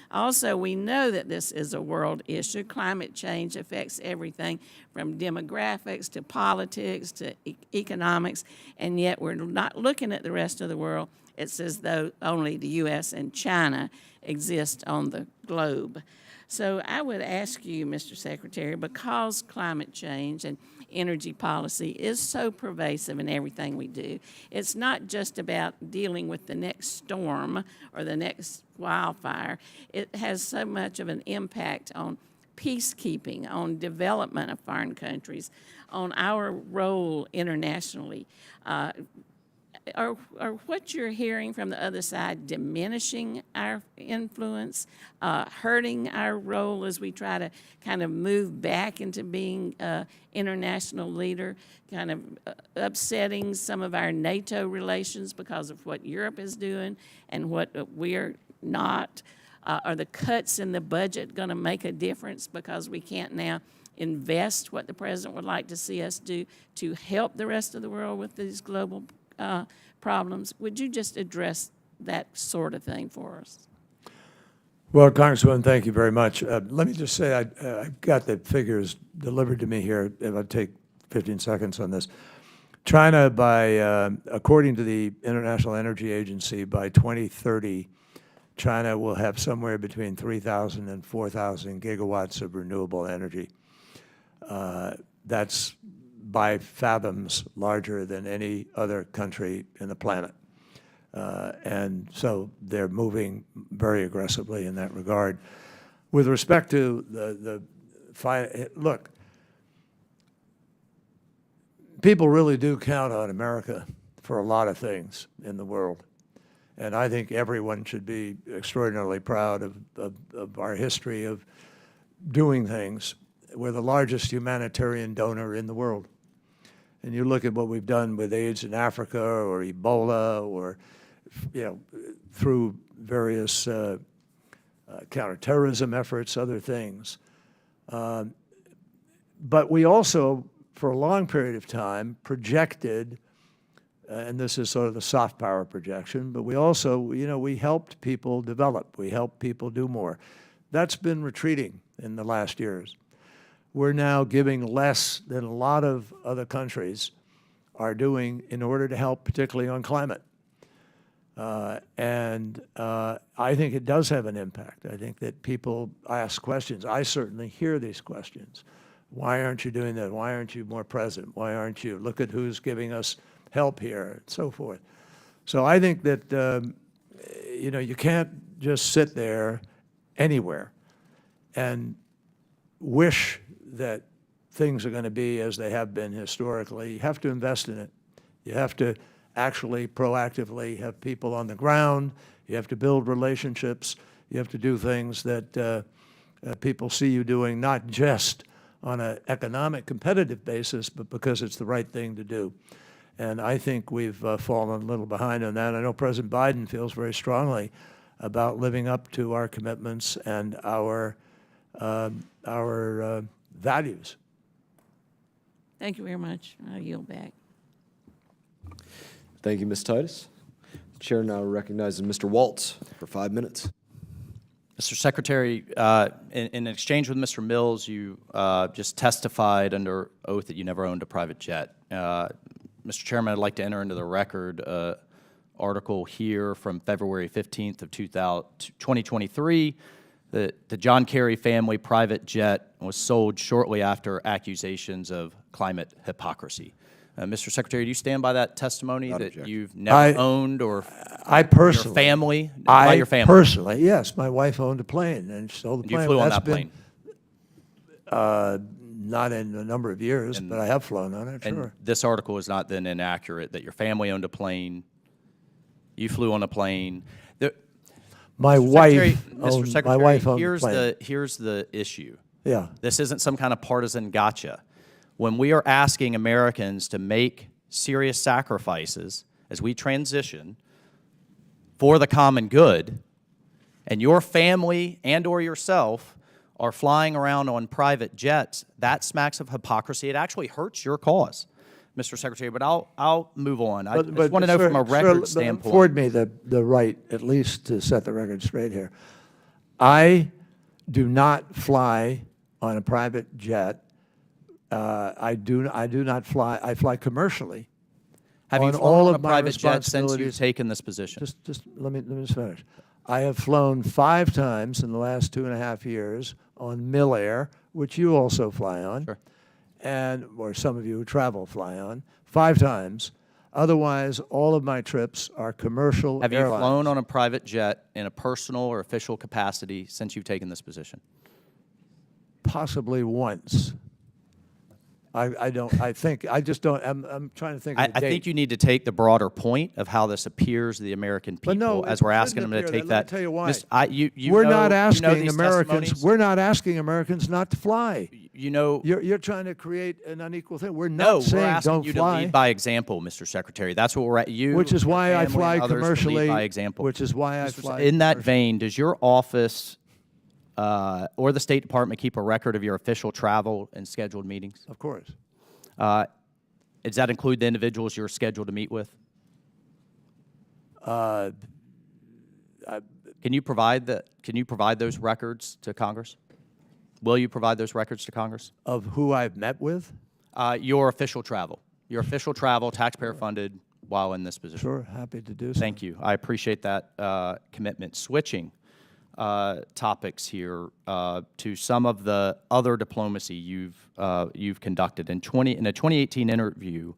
Also, we know that this is a world issue. Climate change affects everything from demographics to politics to economics, and yet we're not looking at the rest of the world. It's as though only the U.S. and China exist on the globe. So I would ask you, Mr. Secretary, because climate change and energy policy is so pervasive in everything we do, it's not just about dealing with the next storm or the next wildfire. It has so much of an impact on peacekeeping, on development of foreign countries, on our role internationally. Are what you're hearing from the other side diminishing our influence, hurting our role as we try to kind of move back into being an international leader, kind of upsetting some of our NATO relations because of what Europe is doing and what we're not? Are the cuts in the budget going to make a difference because we can't now invest what the president would like to see us do to help the rest of the world with these global problems? Would you just address that sort of thing for us? Well, Congresswoman, thank you very much. Let me just say I've got the figures delivered to me here, and I'll take 15 seconds on this. China, according to the International Energy Agency, by 2030, China will have somewhere between 3,000 and 4,000 gigawatts of renewable energy. That's by fathoms larger than any other country in the planet. And so they're moving very aggressively in that regard. With respect to look, people really do count on America for a lot of things in the world. And I think everyone should be extraordinarily proud of our history of doing things. We're the largest humanitarian donor in the world. And you look at what we've done with AIDS in Africa or Ebola or, through various counterterrorism efforts, other things. But we also, for a long period of time, projected, and this is sort of the soft power projection, but we also, we helped people develop. We helped people do more. That's been retreating in the last years. We're now giving less than a lot of other countries are doing in order to help, particularly on climate. And I think it does have an impact. I think that people ask questions. I certainly hear these questions. Why aren't you doing that? Why aren't you more present? Why aren't you? Look at who's giving us help here, and so forth. So I think that, you can't just sit there anywhere and wish that things are going to be as they have been historically. You have to invest in it. You have to actually proactively have people on the ground. You have to build relationships. You have to do things that people see you doing, not just on an economic competitive basis, but because it's the right thing to do. And I think we've fallen a little behind on that. I know President Biden feels very strongly about living up to our commitments and our values. Thank you very much. I'll yield back. Thank you, Ms. Titus. The chair now recognizes Mr. Waltz for 5 minutes. Mr. Secretary, in exchange with Mr. Mills, you just testified under oath that you never owned a private jet. Mr. Chairman, I'd like to enter into the record article here from February 15th of 2023 The John Kerry family private jet was sold shortly after accusations of climate hypocrisy. Mr. Secretary, do you stand by that testimony that you've never owned or I personally, your family? I by your family? personally, yes, my wife owned a plane and sold the You plane. flew on That's that plane? Not in a number of years, but I have flown on it, And sure. this article is not then inaccurate, that your family owned a plane, you flew on a plane. My Mr. wife Secretary, Mr. owned, Secretary, my wife owned here's the plane. here's the issue. Yeah. This isn't some kind of partisan gotcha. When we are asking Americans to make serious sacrifices as we transition for the common good, and your family and or yourself are flying around on private jets, that smacks of hypocrisy. It actually hurts your cause, Mr. Secretary, but I'll move on. I just want to know from a record standpoint. Afford me the right, at least, to set the record straight here. I do not fly on a private jet. I do not fly. I fly commercially. Have you on flown all on of a my private jet since you've responsibilities. taken this position? Just let me just finish. I have flown 5 times in the last 2.5 years on Millair, which you also fly on, Sure. and or some of you who travel fly on 5 times. Otherwise, all of my trips are commercial Have you airlines. flown on a private jet in a personal or official capacity since you've taken this position? Possibly once. I don't. I think I just don't. I'm trying to think. Of the I date. think you need to take the broader point of how this appears to the American people But no, as it we're asking them shouldn't to appear take that. that. Let me tell you why. You we're know, not you asking know these Americans. testimonies? We're not asking Americans not to fly. You know, You're trying to create an unequal thing. We're no, not saying we're asking don't you fly. to lead by example, Mr. Secretary. That's what we're at. You, Which is your why I family, fly and others to lead commercially. by example. Which is why I Mr. fly. In that commercially. vein, does your office or the State Department keep a record of your official travel and scheduled meetings? Of course. Does that include the individuals you're scheduled to meet with? Can you provide those records to Congress? Will you provide those records to Congress? Of who I've met with. Your official travel, taxpayer funded while in this position. Sure, happy to do so. Thank you. I appreciate that commitment. Switching topics here to some of the other diplomacy you've conducted. In a 2018 interview,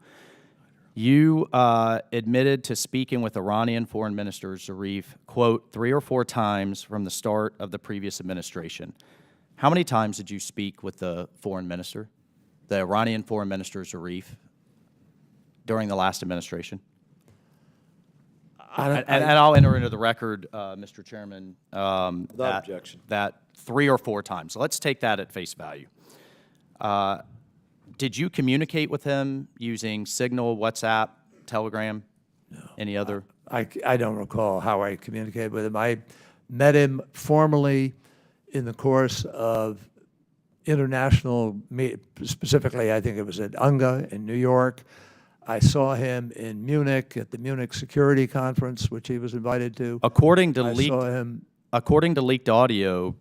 you admitted to speaking with Iranian Foreign Minister Zarif, quote, 3 or 4 times from the start of the previous administration. How many times did you speak with the foreign minister, the Iranian Foreign Minister Zarif, during the last administration? And I'll enter into the record, Mr. Chairman, Without objection. that 3 or 4 times. So let's take that at face value. Did you communicate with him using Signal, WhatsApp, Telegram, any other? I don't recall how I communicated with him. I met him formally in the course of international, specifically I think it was at UNGA in New York. I saw him in Munich at the Munich Security Conference, which he was invited to. According to leaked audio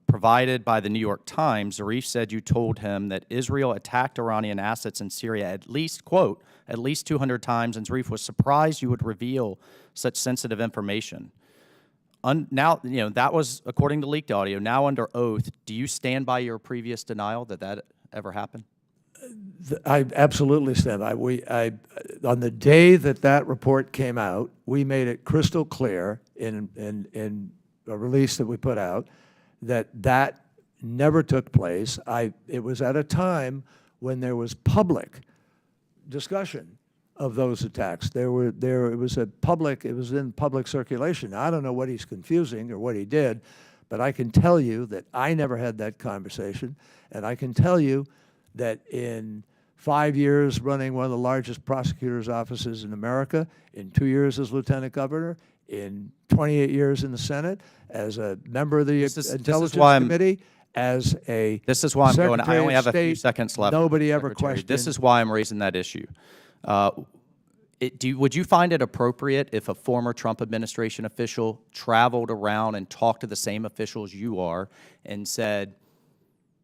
provided by the New York Times, Zarif said you told him that Israel attacked Iranian assets in Syria at least, quote, at least 200 times, and Zarif was surprised you would reveal such sensitive information. Now, that was according to leaked audio. Now under oath, do you stand by your previous denial that ever happened? I absolutely stand by. On the day that report came out, we made it crystal clear in a release that we put out that never took place. It was at a time when there was public discussion of those attacks. It was in public circulation. Now, I don't know what he's confusing or what he did, but I can tell you that I never had that conversation, and I can tell you that in 5 years running one of the largest prosecutor's offices in America, in 2 years as lieutenant governor, in 28 years in the Senate, as a member of the Intelligence Committee, as a This is why I'm going. I only have a few State, seconds left. nobody ever Secretary. questioned. This is why I'm raising that issue. Would you find it appropriate if a former Trump administration official traveled around and talked to the same officials you are and said,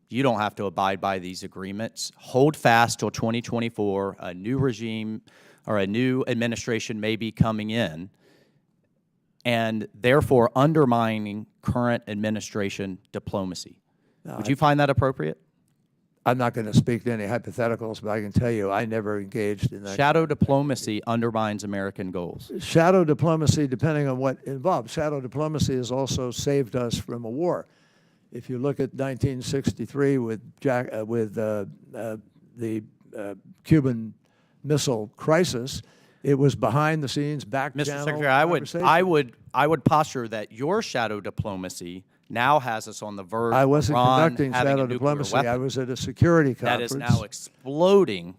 you don't have to abide by these agreements, hold fast till 2024, a new regime or a new administration may be coming in, and therefore undermining current administration diplomacy. Would you find that appropriate? I'm not going to speak to any hypotheticals, but I can tell you I never engaged in that. Shadow diplomacy undermines American goals. Shadow diplomacy, depending on what involved. Shadow diplomacy has also saved us from a war. If you look at 1963 with the Cuban Missile Crisis, it was behind the scenes, back Mr. channel Secretary, I would posture that your shadow diplomacy now has us on the verge I of wasn't Iran conducting having shadow a nuclear diplomacy. I weapon was at a security that conference. is now exploding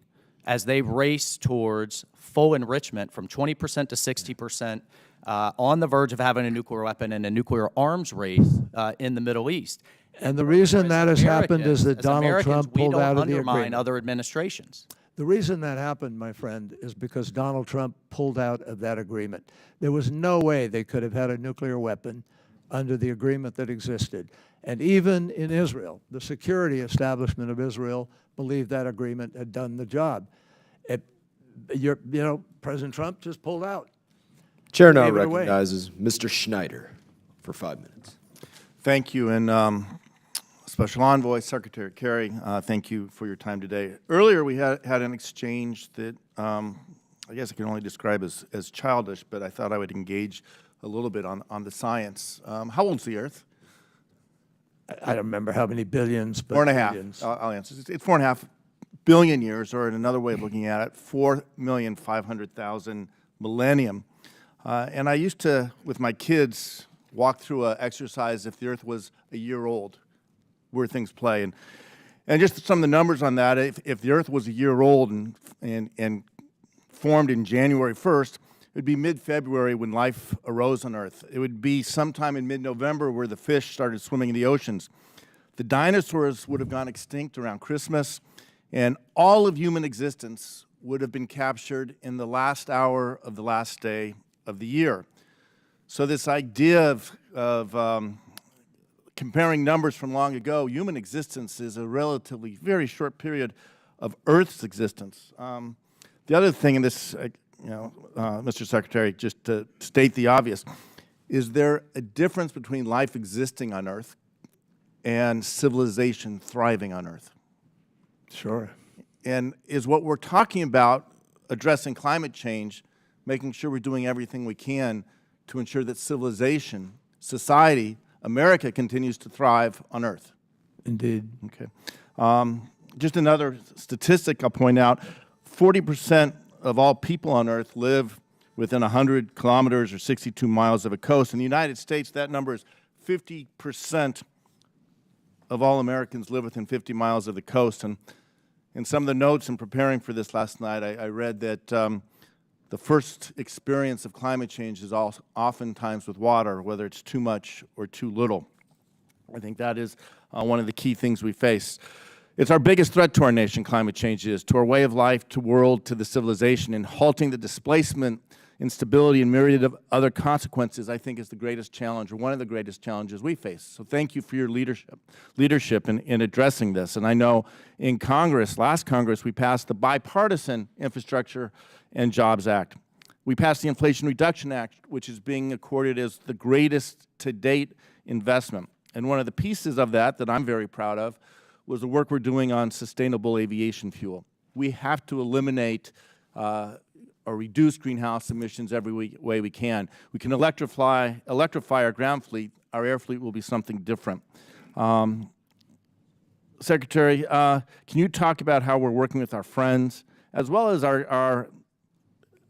as they race towards full enrichment from 20% to 60%, on the verge of having a nuclear weapon and a nuclear arms race in the Middle East. And the reason that has happened is that As Donald Americans, Trump we pulled don't out of the undermine agreement. other administrations. The reason that happened, my friend, is because Donald Trump pulled out of that agreement. There was no way they could have had a nuclear weapon under the agreement that existed. And even in Israel, the security establishment of Israel believed that agreement had done the job. President Trump just pulled out. Chair now Gave it away. recognizes Mr. Schneider for 5 minutes. Thank you, and Special Envoy, Secretary Kerry, thank you for your time today. Earlier, we had an exchange that I guess I can only describe as childish, but I thought I would engage a little bit on the science. How old's the Earth? I don't remember how many billions, but 4.5. billions. I'll answer. It's 4.5 billion years, or in another way of looking at it, 4,500,000 millennium. And I used to, with my kids, walk through an exercise if the Earth was a year old, where things play. And just some of the numbers on that, if the Earth was a year old and formed in January 1st, it would be mid-February when life arose on Earth. It would be sometime in mid-November where the fish started swimming in the oceans. The dinosaurs would have gone extinct around Christmas, and all of human existence would have been captured in the last hour of the last day of the year. So this idea of comparing numbers from long ago, human existence is a relatively very short period of Earth's existence. The other thing in this, Mr. Secretary, just to state the obvious, is there a difference between life existing on Earth and civilization thriving on Earth? Sure. And is what we're talking about addressing climate change, making sure we're doing everything we can to ensure that civilization, society, America continues to thrive on Earth? Indeed. Okay. Just another statistic I'll point out, 40% of all people on Earth live within 100 kilometers or 62 miles of a coast. In the United States, that number is 50% of all Americans live within 50 miles of the coast. And in some of the notes in preparing for this last night, I read that the first experience of climate change is oftentimes with water, whether it's too much or too little. I think that is one of the key things we face. It's our biggest threat to our nation, climate change is, to our way of life, to world, to the civilization, and halting the displacement, instability, and myriad of other consequences, I think, is the greatest challenge, or one of the greatest challenges we face. So thank you for your leadership in addressing this. And I know in Congress, last Congress, we passed the Bipartisan Infrastructure and Jobs Act. We passed the Inflation Reduction Act, which is being accorded as the greatest to date investment. And one of the pieces of that I'm very proud of was the work we're doing on sustainable aviation fuel. We have to eliminate or reduce greenhouse emissions every way we can. We can electrify our ground fleet. Our air fleet will be something different. Secretary, can you talk about how we're working with our friends, as well as our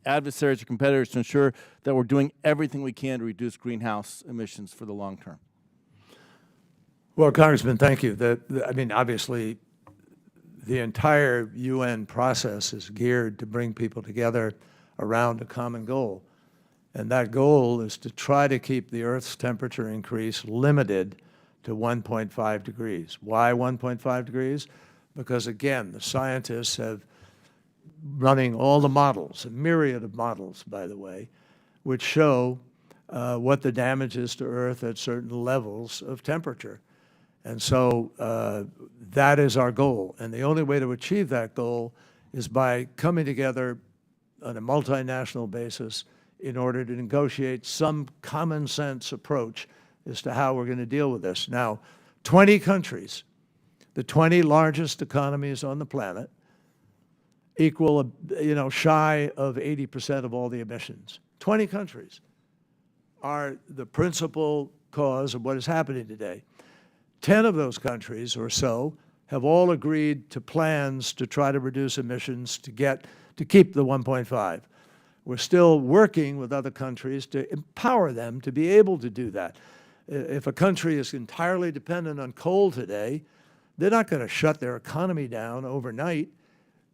adversaries or competitors, to ensure that we're doing everything we can to reduce greenhouse emissions for the long term? Well, Congressman, thank you. Obviously, the entire UN process is geared to bring people together around a common goal. And that goal is to try to keep the Earth's temperature increase limited to 1.5 degrees. Why 1.5 degrees? Because, again, the scientists have running all the models, a myriad of models, by the way, which show what the damage is to Earth at certain levels of temperature. And so that is our goal. And the only way to achieve that goal is by coming together on a multinational basis in order to negotiate some common sense approach as to how we're going to deal with this. Now, 20 countries, the 20 largest economies on the planet, equal, shy of 80% of all the emissions. 20 countries are the principal cause of what is happening today. 10 of those countries or so have all agreed to plans to try to reduce emissions to keep the 1.5. We're still working with other countries to empower them to be able to do that. If a country is entirely dependent on coal today, they're not going to shut their economy down overnight.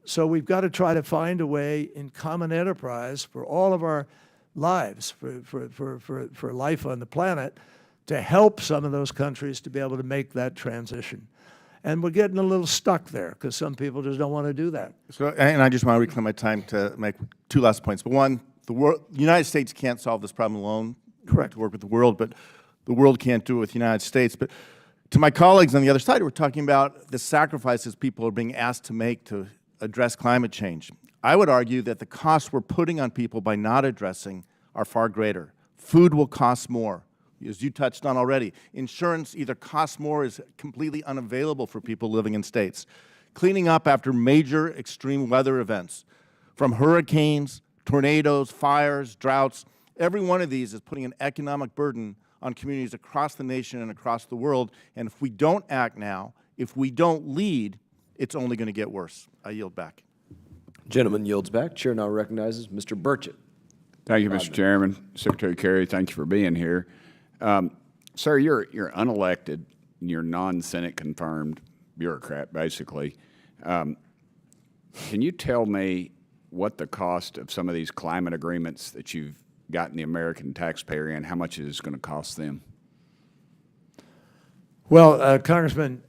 So we've got to try to find a way in common enterprise for all of our lives, for life on the planet, to help some of those countries to be able to make that transition. And we're getting a little stuck there because some people just don't want to do that. So, and I just want to reclaim my time to make two last points. But one, the United States can't solve this problem alone. Correct. To work with the world, but the world can't do it with the United States. But to my colleagues on the other side, we're talking about the sacrifices people are being asked to make to address climate change. I would argue that the costs we're putting on people by not addressing are far greater. Food will cost more, as you touched on already. Insurance either costs more or is completely unavailable for people living in states. Cleaning up after major extreme weather events, from hurricanes, tornadoes, fires, droughts, every one of these is putting an economic burden on communities across the nation and across the world. And if we don't act now, if we don't lead, it's only going to get worse. I yield back. Gentleman yields back. Chair now recognizes Mr. Burchett. Thank you, Mr. Chairman. Secretary Kerry, thank you for being here. Sir, you're unelected, and you're non-Senate confirmed bureaucrat, basically. Can you tell me what the cost of some of these climate agreements that you've gotten the American taxpayer in, how much it is going to cost them? Well, Congressman,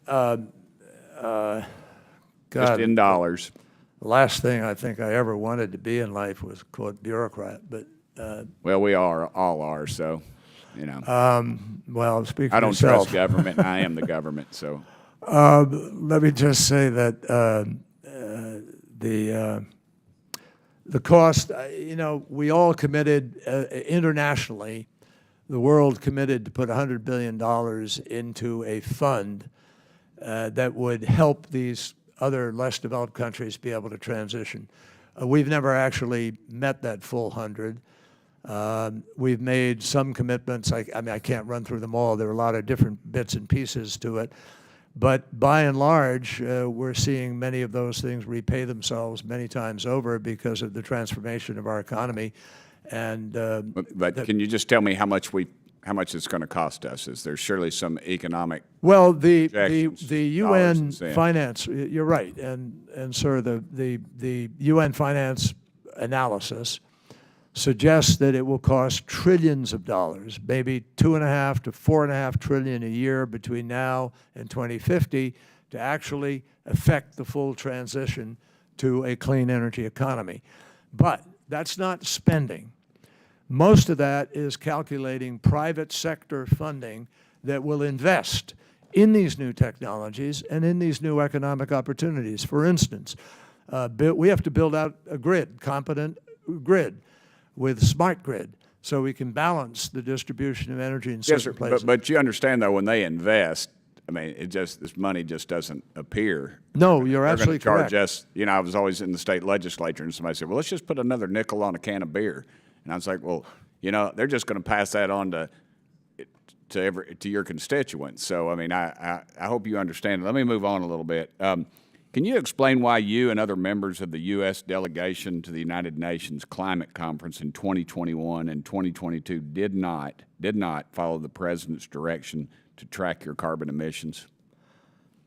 Just in dollars. The last thing I think I ever wanted to be in life was, quote, bureaucrat, but... well, we all are, so, you know. Well, speak for I don't yourself. trust government, and I am the government, so. Let me just say that the cost, we all committed internationally, the world committed to put $100 billion into a fund that would help these other less developed countries be able to transition. We've never actually met that full 100. We've made some commitments. I mean, I can't run through them all. There are a lot of different bits and pieces to it. But by and large, we're seeing many of those things repay themselves many times over because of the transformation of our economy. And but can you just tell me how much it's going to cost us? Is there surely some economic? Well, the UN cents. finance. You're right, and sir, the UN finance analysis suggests that it will cost trillions of dollars, maybe $2.5 to $4.5 trillion a year between now and 2050, to actually affect the full transition to a clean energy economy. But that's not spending. Most of that is calculating private sector funding that will invest in these new technologies and in these new economic opportunities. For instance, we have to build out a grid, competent grid, with smart grid, so we can balance the distribution of energy in certain places. But you understand, though, when they invest, I mean, this money just doesn't appear. No, you're absolutely correct. They're going to charge us. You know, I was always in the state legislature, and somebody said, well, let's just put another nickel on a can of beer. And I was like, well, you know, they're just going to pass that on to your constituents. So, I mean, I hope you understand. Let me move on a little bit. Can you explain why you and other members of the U.S. delegation to the United Nations Climate Conference in 2021 and 2022 did not follow the President's direction to track your carbon emissions?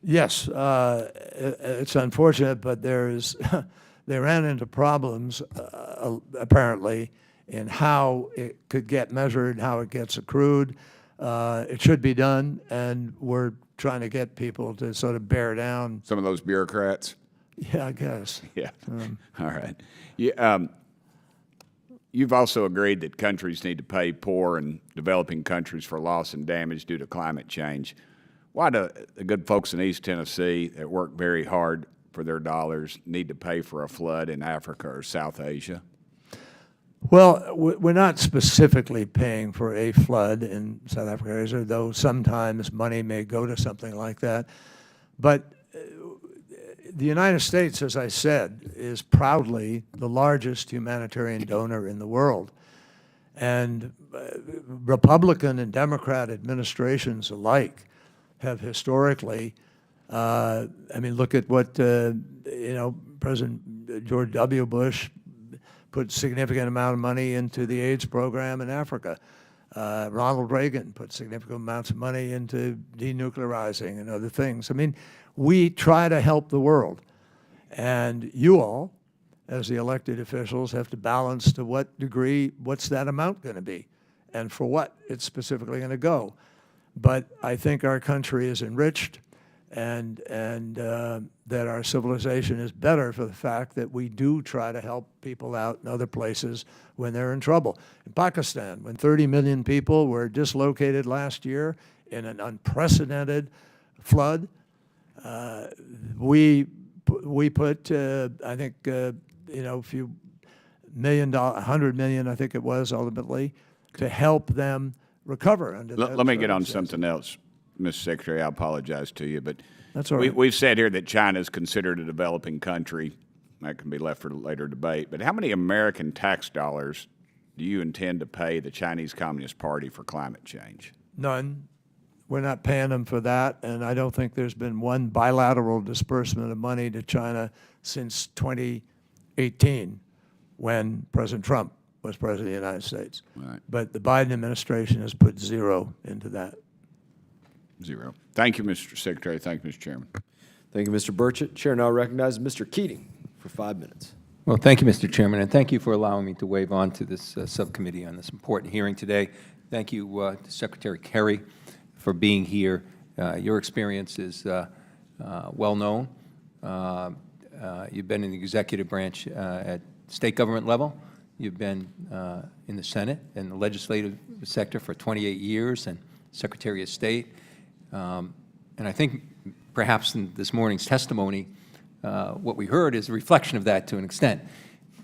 Yes, it's unfortunate, but they ran into problems, apparently, in how it could get measured, how it gets accrued. It should be done, and we're trying to get people to sort of bear down. Some of those bureaucrats? Yeah, I guess. Yeah. All right. You've also agreed that countries need to pay poor and developing countries for loss and damage due to climate change. Why do the good folks in East Tennessee that work very hard for their dollars need to pay for a flood in Africa or South Asia? Well, we're not specifically paying for a flood in South Africa, though sometimes money may go to something like that. But the United States, as I said, is proudly the largest humanitarian donor in the world. And Republican and Democrat administrations alike have historically, I mean, look at what, President George W. Bush put significant amount of money into the AIDS program in Africa. Ronald Reagan put significant amounts of money into denuclearizing and other things. I mean, we try to help the world. And you all, as the elected officials, have to balance to what degree, what's that amount going to be, and for what it's specifically going to go. But I think our country is enriched, and that our civilization is better for the fact that we do try to help people out in other places when they're in trouble. In Pakistan, when 30 million people were dislocated last year in an unprecedented flood, we put, I think, a few $100 million, I think it was ultimately, to help them recover under that. Let me get on something else, Mr. Secretary. I apologize to you, but that's all right. We've said here that China is considered a developing country. That can be left for later debate. But how many American tax dollars do you intend to pay the Chinese Communist Party for climate change? None. We're not paying them for that, and I don't think there's been one bilateral disbursement of money to China since 2018, when President Trump was President of the United States. Right. But the Biden administration has put zero into that. Zero. Thank you, Mr. Secretary. Thank you, Mr. Chairman. Thank you, Mr. Burchett. Chair now recognizes Mr. Keating for 5 minutes. Well, thank you, Mr. Chairman, and thank you for allowing me to wave on to this subcommittee on this important hearing today. Thank you to Secretary Kerry for being here. Your experience is well known. You've been in the executive branch at state government level. You've been in the Senate and the legislative sector for 28 years and Secretary of State. And I think perhaps in this morning's testimony, what we heard is a reflection of that to an extent,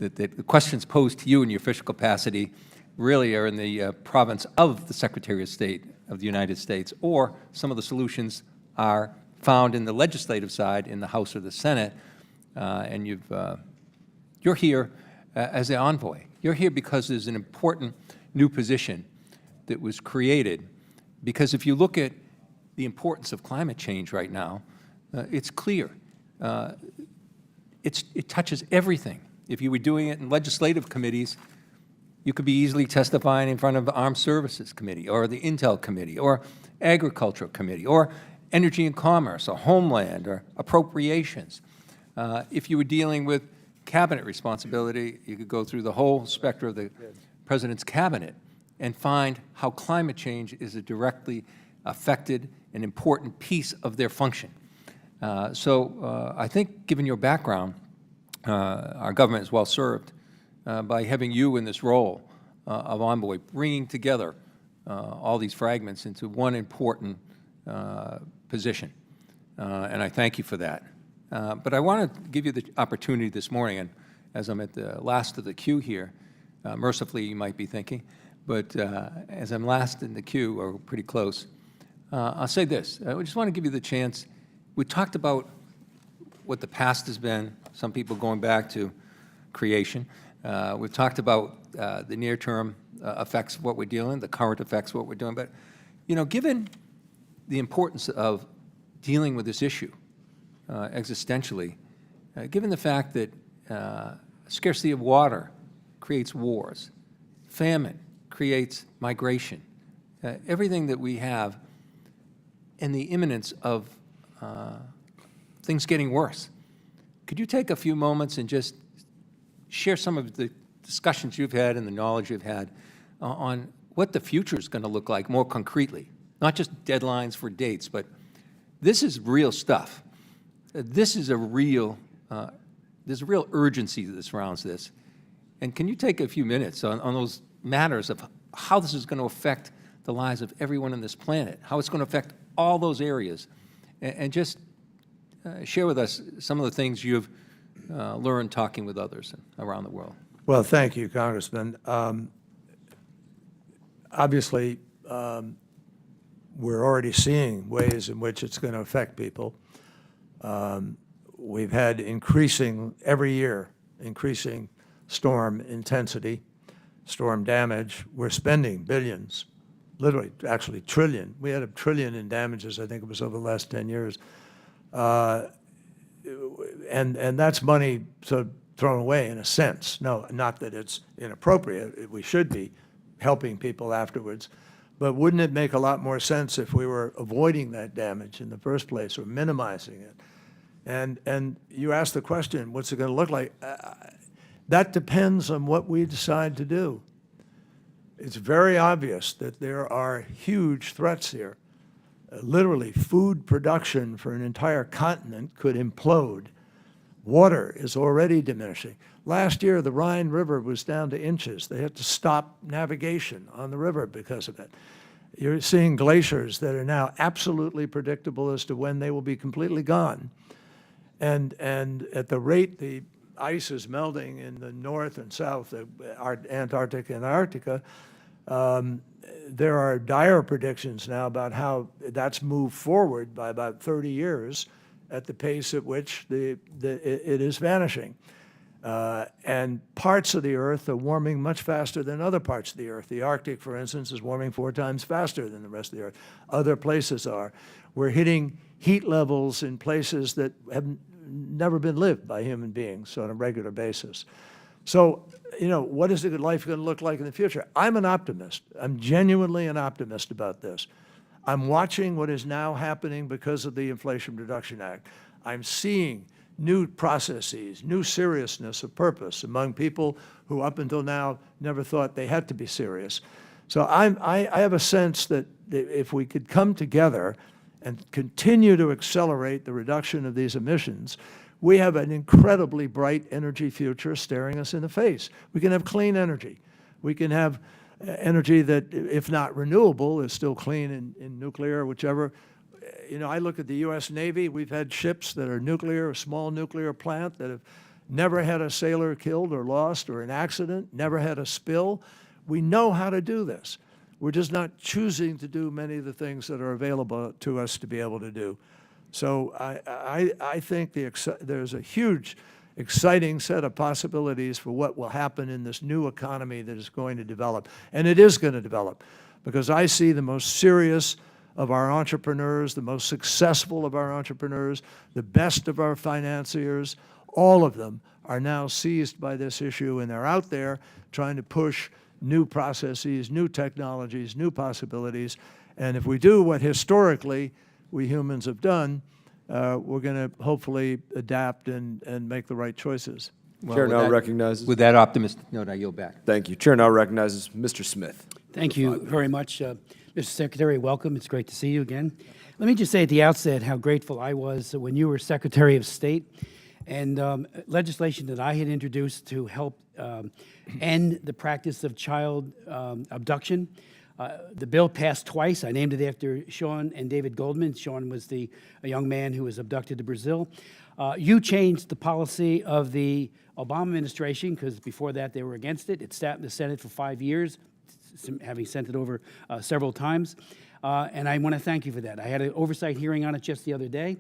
that the questions posed to you in your official capacity really are in the province of the Secretary of State of the United States, or some of the solutions are found in the legislative side in the House or the Senate, and you're here as an envoy. You're here because there's an important new position that was created, because if you look at the importance of climate change right now, it's clear. It touches everything. If you were doing it in legislative committees, you could be easily testifying in front of the Armed Services Committee or the Intel Committee or Agricultural Committee or Energy and Commerce or Homeland or Appropriations. If you were dealing with cabinet responsibility, you could go through the whole spectrum of the President's cabinet and find how climate change is a directly affected and important piece of their function. So I think, given your background, our government is well served by having you in this role of envoy, bringing together all these fragments into one important position. And I thank you for that. But I want to give you the opportunity this morning, and as I'm at the last of the queue here, mercifully you might be thinking, but as I'm last in the queue, or pretty close, I'll say this. I just want to give you the chance. We talked about what the past has been, some people going back to creation. We've talked about the near-term effects of what we're dealing, the current effects of what we're doing. But, you know, given the importance of dealing with this issue existentially, given the fact that scarcity of water creates wars, famine creates migration, everything that we have, and the imminence of things getting worse, could you take a few moments and just share some of the discussions you've had and the knowledge you've had on what the future is going to look like more concretely, not just deadlines for dates, but this is real stuff. This is a real, there's a real urgency that surrounds this. And can you take a few minutes on those matters of how this is going to affect the lives of everyone on this planet, how it's going to affect all those areas, and just share with us some of the things you've learned talking with others around the world. Well, thank you, Congressman. Obviously, we're already seeing ways in which it's going to affect people. We've had every year, increasing storm intensity, storm damage. We're spending billions, literally, actually trillion. We had $1 trillion in damages, I think it was over the last 10 years. And that's money sort of thrown away in a sense. No, not that it's inappropriate. We should be helping people afterwards. But wouldn't it make a lot more sense if we were avoiding that damage in the first place or minimizing it? And you asked the question, what's it going to look like? That depends on what we decide to do. It's very obvious that there are huge threats here. Literally, food production for an entire continent could implode. Water is already diminishing. Last year, the Rhine River was down to inches. They had to stop navigation on the river because of it. You're seeing glaciers that are now absolutely predictable as to when they will be completely gone. And at the rate the ice is melting in the north and south, Antarctica and Arctica, there are dire predictions now about how that's moved forward by about 30 years at the pace at which it is vanishing. And parts of the Earth are warming much faster than other parts of the Earth. The Arctic, for instance, is warming 4 times faster than the rest of the Earth. Other places are. We're hitting heat levels in places that have never been lived by human beings on a regular basis. So, what is life going to look like in the future? I'm an optimist. I'm genuinely an optimist about this. I'm watching what is now happening because of the Inflation Reduction Act. I'm seeing new processes, new seriousness of purpose among people who up until now never thought they had to be serious. So I have a sense that if we could come together and continue to accelerate the reduction of these emissions, we have an incredibly bright energy future staring us in the face. We can have clean energy. We can have energy that, if not renewable, is still clean in nuclear, whichever. I look at the U.S. Navy. We've had ships that are nuclear, a small nuclear plant that have never had a sailor killed or lost or an accident, never had a spill. We know how to do this. We're just not choosing to do many of the things that are available to us to be able to do. So I think there's a huge, exciting set of possibilities for what will happen in this new economy that is going to develop. And it is going to develop, because I see the most serious of our entrepreneurs, the most successful of our entrepreneurs, the best of our financiers, all of them are now seized by this issue, and they're out there trying to push new processes, new technologies, new possibilities. And if we do what historically we humans have done, we're going to hopefully adapt and make the right choices. Chair now recognizes. With that optimistic note, I yield back. Thank you. Chair now recognizes Mr. Smith. Thank you very much. Mr. Secretary, welcome. It's great to see you again. Let me just say at the outset how grateful I was when you were Secretary of State, and legislation that I had introduced to help end the practice of child abduction. The bill passed twice. I named it after Sean and David Goldman. Sean was a young man who was abducted to Brazil. You changed the policy of the Obama administration, because before that they were against it. It sat in the Senate for 5 years, having sent it over several times. And I want to thank you for that. I had an oversight hearing on it just the other day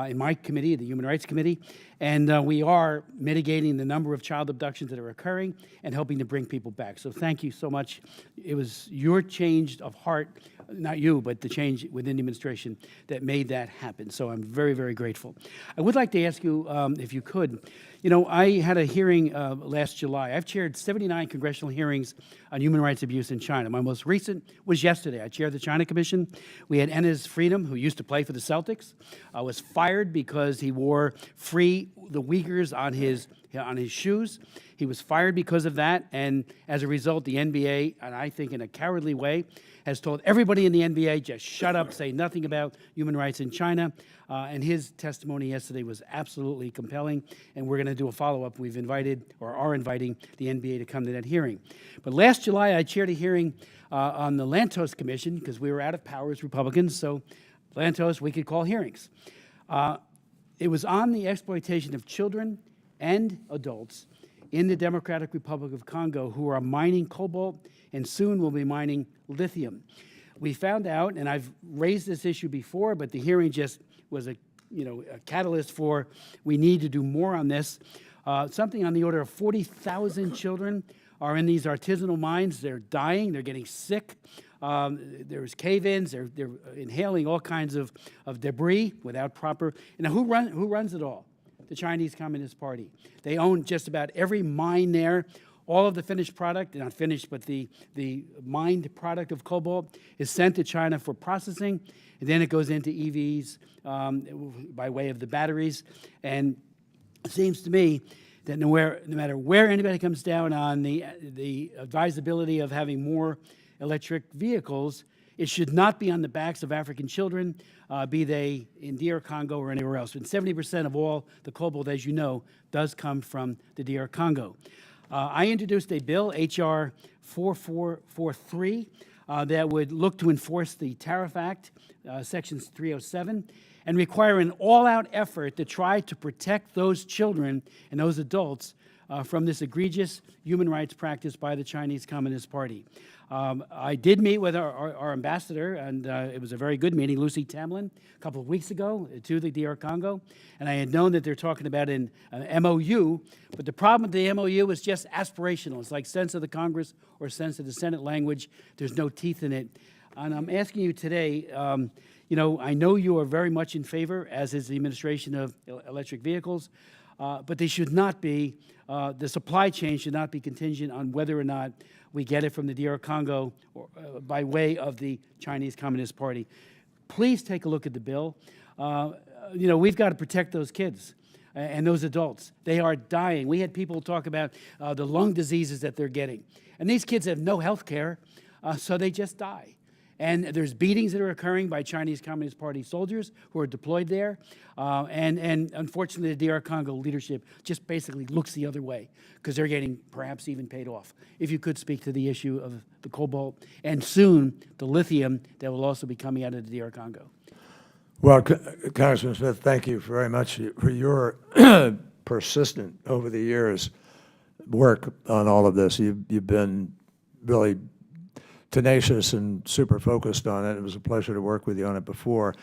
in my committee, the Human Rights Committee, and we are mitigating the number of child abductions that are occurring and helping to bring people back. So thank you so much. It was your change of heart, not you, but the change within the administration that made that happen. So I'm very, very grateful. I would like to ask you, if you could, I had a hearing last July. I've chaired 79 congressional hearings on human rights abuse in China. My most recent was yesterday. I chaired the China Commission. We had Enes Freedom, who used to play for the Celtics, was fired because he wore Free the Uyghurs on his shoes. He was fired because of that, and as a result, the NBA, and I think in a cowardly way, has told everybody in the NBA, just shut up, say nothing about human rights in China. And his testimony yesterday was absolutely compelling, and we're going to do a follow-up. We've invited, or are inviting, the NBA to come to that hearing. But last July, I chaired a hearing on the Lantos Commission, because we were out of power as Republicans, so Lantos, we could call hearings. It was on the exploitation of children and adults in the Democratic Republic of Congo who are mining cobalt and soon will be mining lithium. We found out, and I've raised this issue before, but the hearing just was a catalyst for we need to do more on this. Something on the order of 40,000 children are in these artisanal mines. They're dying. They're getting sick. There's cave-ins. They're inhaling all kinds of debris without proper. Now, who runs it all? The Chinese Communist Party. They own just about every mine there. All of the finished product, not finished, but the mined product of cobalt is sent to China for processing, and then it goes into EVs by way of the batteries. And it seems to me that no matter where anybody comes down on the advisability of having more electric vehicles, it should not be on the backs of African children, be they in DR Congo or anywhere else. And 70% of all the cobalt, as you know, does come from the DR Congo. I introduced a bill, H.R. 4443, that would look to enforce the Tariff Act, Sections 307, and require an all-out effort to try to protect those children and those adults from this egregious human rights practice by the Chinese Communist Party. I did meet with our ambassador, and it was a very good meeting, Lucy Tamlin, a couple of weeks ago to the DR Congo, and I had known that they're talking about an MOU, but the problem with the MOU is just aspirational. It's like sense of the Congress or sense of the Senate language. There's no teeth in it. And I'm asking you today, I know you are very much in favor, as is the administration, of electric vehicles, but they should not be, the supply chain should not be contingent on whether or not we get it from the DR Congo or, by way of the Chinese Communist Party. Please take a look at the bill. We've got to protect those kids and those adults. They are dying. We had people talk about the lung diseases that they're getting. And these kids have no health care, so they just die. And there's beatings that are occurring by Chinese Communist Party soldiers who are deployed there. And unfortunately, the DR Congo leadership just basically looks the other way because they're getting perhaps even paid off. If you could speak to the issue of the cobalt and soon the lithium that will also be coming out of the DR Congo. Well, Congressman Smith, thank you very much for your persistent, over the years, work on all of this. You've been really tenacious and super focused on it. It was a pleasure to work with you on it before.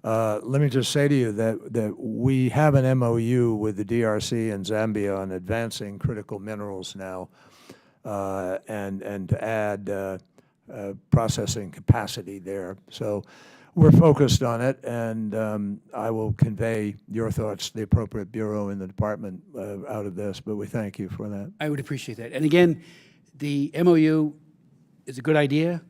Let me just say to you that we have an MOU with the DRC and Zambia on advancing critical minerals now, and to add processing capacity there. So we're focused on it, and I will convey your thoughts to the appropriate bureau in the department out of this, but we thank you for that. I would appreciate that. And again, the MOU is a good idea,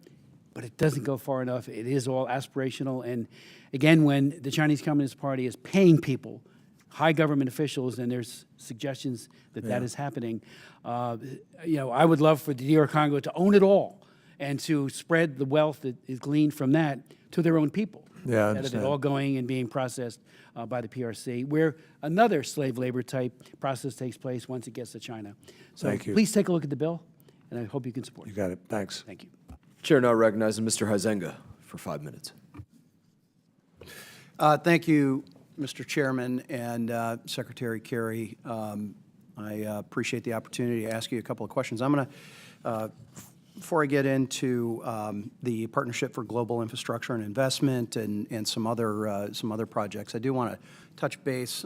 but it doesn't go far enough. It is all aspirational. And again, when the Chinese Communist Party is paying people, high government officials, and there's suggestions that that is happening, I would love for the DR Congo to own it all and to spread the wealth that is gleaned from that to their own people. Yeah, I instead of it all going and being processed by the PRC, where another slave labor type process takes place once it gets to China. So Thank you. Please take a look at the bill, and I hope you can support it. You got it. Thanks. Thank you. Chair now recognizing Mr. Huizenga for 5 minutes. Thank you, Mr. Chairman and Secretary Kerry. I appreciate the opportunity to ask you a couple of questions. I'm going to, before I get into the Partnership for Global Infrastructure and Investment and some other projects, I do want to touch base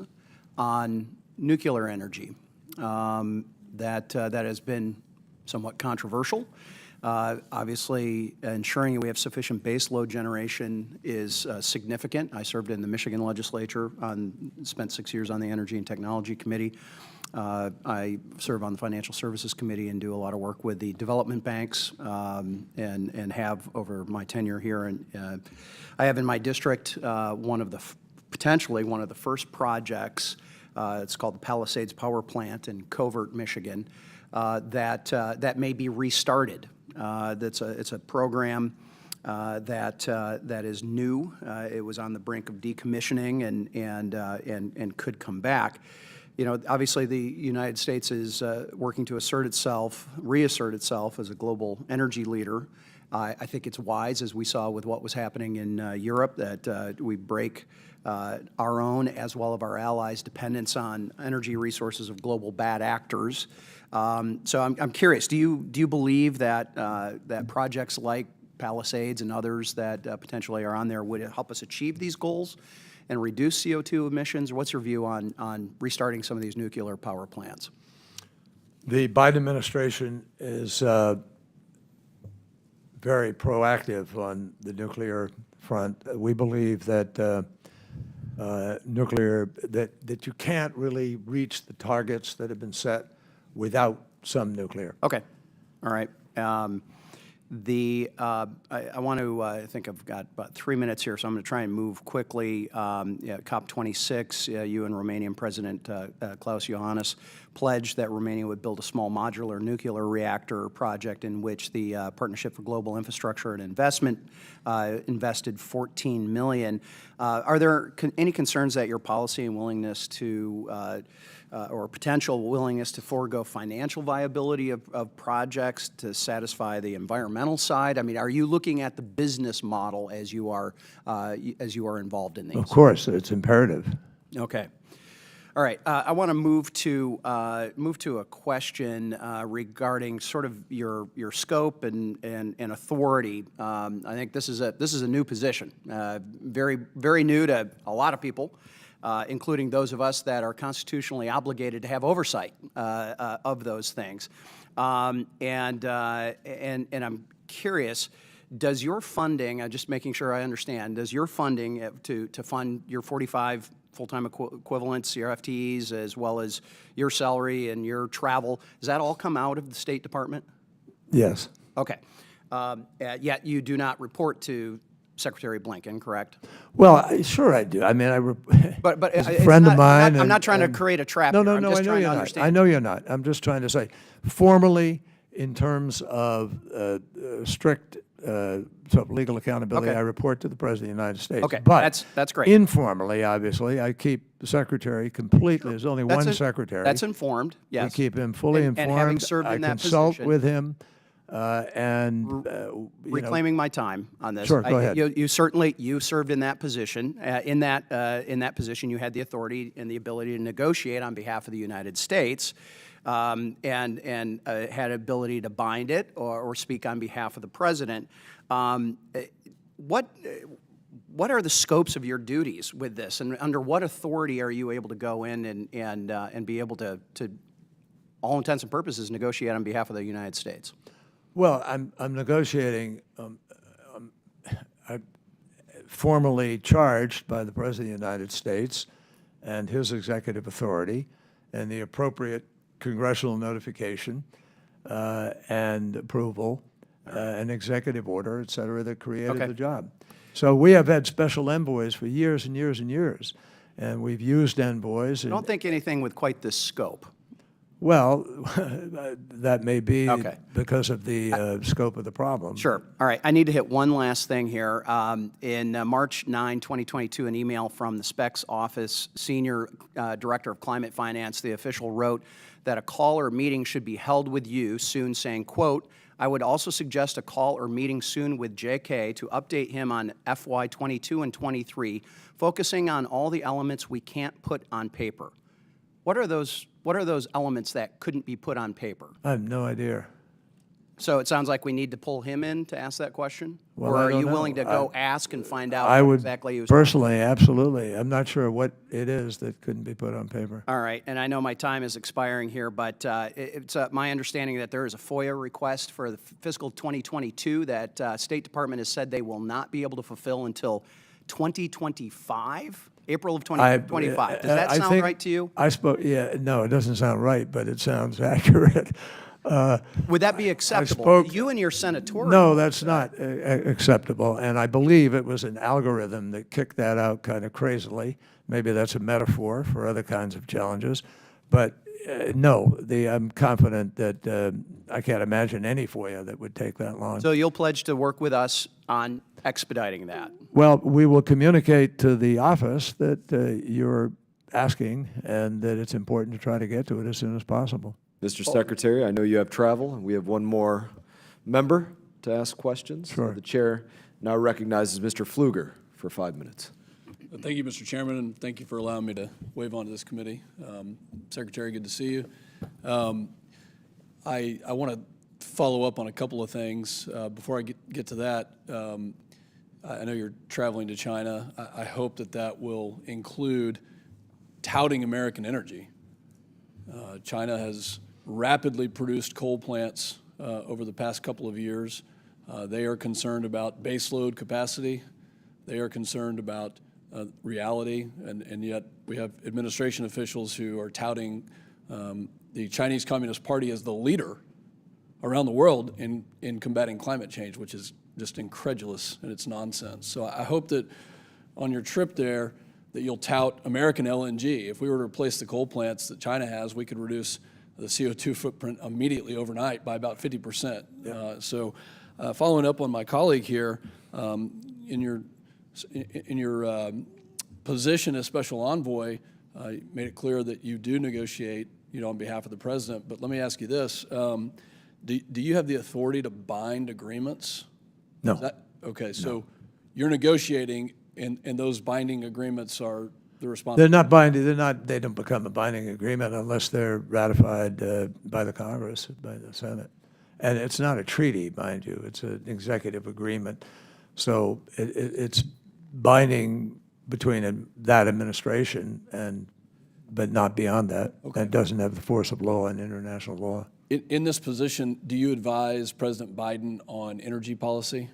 on nuclear energy. That has been somewhat controversial. Obviously, ensuring we have sufficient base load generation is significant. I served in the Michigan legislature, spent 6 years on the Energy and Technology Committee. I serve on the Financial Services Committee and do a lot of work with the development banks and have over my tenure here. And I have in my district potentially one of the first projects. It's called the Palisades Power Plant in Covert, Michigan, that may be restarted. It's a program that is new. It was on the brink of decommissioning and could come back. Obviously the United States is working to reassert itself as a global energy leader. I think it's wise, as we saw with what was happening in Europe, that we break our own as well as our allies' dependence on energy resources of global bad actors. So I'm curious, do you believe that, that projects like Palisades and others that potentially are on there would help us achieve these goals and reduce CO2 emissions? Or what's your view on restarting some of these nuclear power plants? The Biden administration is very proactive on the nuclear front. We believe that nuclear, that you can't really reach the targets that have been set without some nuclear. Okay. All right. I want to, I think I've got about 3 minutes here, so I'm going to try and move quickly. COP26, you and Romanian President Klaus Iohannis pledged that Romania would build a small modular nuclear reactor project in which the Partnership for Global Infrastructure and Investment invested $14 million. Are there any concerns that your policy and willingness to or potential willingness to forego financial viability of projects to satisfy the environmental side? I mean, are you looking at the business model as you are involved in these? Of course, it's imperative. Okay. All right. I want to move to a question regarding sort of your scope and authority. I think this is a new position, very new to a lot of people. Including those of us that are constitutionally obligated to have oversight of those things. And I'm curious, does your funding, just making sure I understand, does your funding to fund your 45 full-time equivalents, your FTEs, as well as your salary and your travel, does that all come out of the State Department? Yes. Okay. Yet you do not report to Secretary Blinken, correct? Well, sure I do. I mean, but as a friend of mine. I'm not trying to create a trap. No, here. no, I'm no, just I know trying you're to not. understand. I know you're not. I'm just trying to say, formally, in terms of strict legal accountability, Okay. I report to the President of the United States. Okay, But that's great. informally, obviously, I keep the Secretary completely. There's only one Secretary. That's informed, yes. We keep him fully informed. And having served in I that consult position, with him. Reclaiming my time on this. Sure, go ahead. You certainly served in that position. In that position, you had the authority and the ability to negotiate on behalf of the United States, and had ability to bind it or speak on behalf of the president. What are the scopes of your duties with this, and under what authority are you able to go in and be able to all intents and purposes negotiate on behalf of the United States? Well, I'm negotiating. I'm formally charged by the President of the United States and his executive authority, and the appropriate congressional notification and approval, an executive order, et cetera, that created the job. So we have had special envoys for years and years and years, and we've used envoys. I don't think anything with quite this scope. Well, that may be because of the scope of the problem. Sure. All right. I need to hit one last thing here. In March 9, 2022, an email from the Specs Office Senior Director of Climate Finance, the official wrote that a call or meeting should be held with you soon, saying, quote, I would also suggest a call or meeting soon with JK to update him on FY 22 and 23, focusing on all the elements we can't put on paper. What are those elements that couldn't be put on paper? I have no idea. So it sounds like we need to pull him in to ask that question? Well, or I are don't you know. willing to go ask and find out I what would exactly he was personally, absolutely. I'm not sure what it is that couldn't be put on paper. All right, and I know my time is expiring here, but it's my understanding that there is a FOIA request for the fiscal 2022 that State Department has said they will not be able to fulfill until 2025? April of 2025. Does that sound right to you? No, it doesn't sound right, but it sounds accurate. Would that be acceptable? You and your senatorial. No, that's not acceptable, and I believe it was an algorithm that kicked that out kind of crazily. Maybe that's a metaphor for other kinds of challenges, but no, I'm confident that I can't imagine any FOIA that would take that long. So you'll pledge to work with us on expediting that? Well, we will communicate to the office that you're asking and that it's important to try to get to it as soon as possible. Mr. Secretary, I know you have travel, and we have one more member to ask questions. Sure. The chair now recognizes Mr. Pfluger for 5 minutes. Thank you, Mr. Chairman, and thank you for allowing me to wave onto this committee. Secretary, good to see you. I want to follow up on a couple of things. Before I get to that, I know you're traveling to China. I hope that will include touting American energy. China has rapidly produced coal plants over the past couple of years. They are concerned about baseload capacity. They are concerned about reality, and yet we have administration officials who are touting the Chinese Communist Party as the leader around the world in combating climate change, which is just incredulous and it's nonsense. So I hope that on your trip there that you'll tout American LNG. If we were to replace the coal plants that China has, we could reduce the CO2 footprint immediately overnight by about 50%. So following up on my colleague here, in your position as special envoy, you made it clear that you do negotiate, on behalf of the president. But let me ask you this: do you have the authority to bind agreements? No. Okay, so you're negotiating, and those binding agreements are the responsibility. They're not binding. They don't become a binding agreement unless they're ratified by the Congress, by the Senate. And it's not a treaty, mind you. It's an executive agreement. So it's binding between that administration but not beyond that. Okay. That doesn't have the force of law and international law. In this position, do you advise President Biden on energy policy?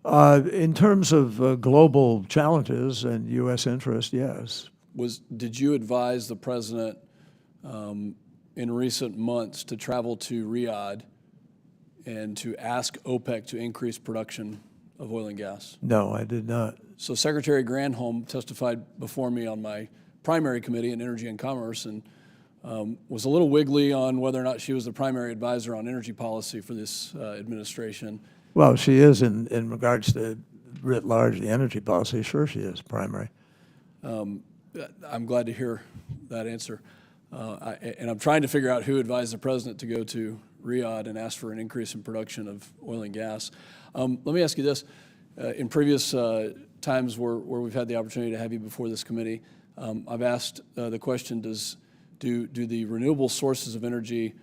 In terms of global challenges and U.S. interest, yes. Did you advise the president in recent months to travel to Riyadh and to ask OPEC to increase production of oil and gas? No, I did not. So Secretary Granholm testified before me on my primary committee in Energy and Commerce, and was a little wiggly on whether or not she was the primary advisor on energy policy for this administration. Well, she is in regards to writ large the energy policy. Sure, she is primary. I'm glad to hear that answer. And I'm trying to figure out who advised the president to go to Riyadh and ask for an increase in production of oil and gas. Let me ask you this. In previous times where we've had the opportunity to have you before this committee, I've asked the question, do the renewable sources of energy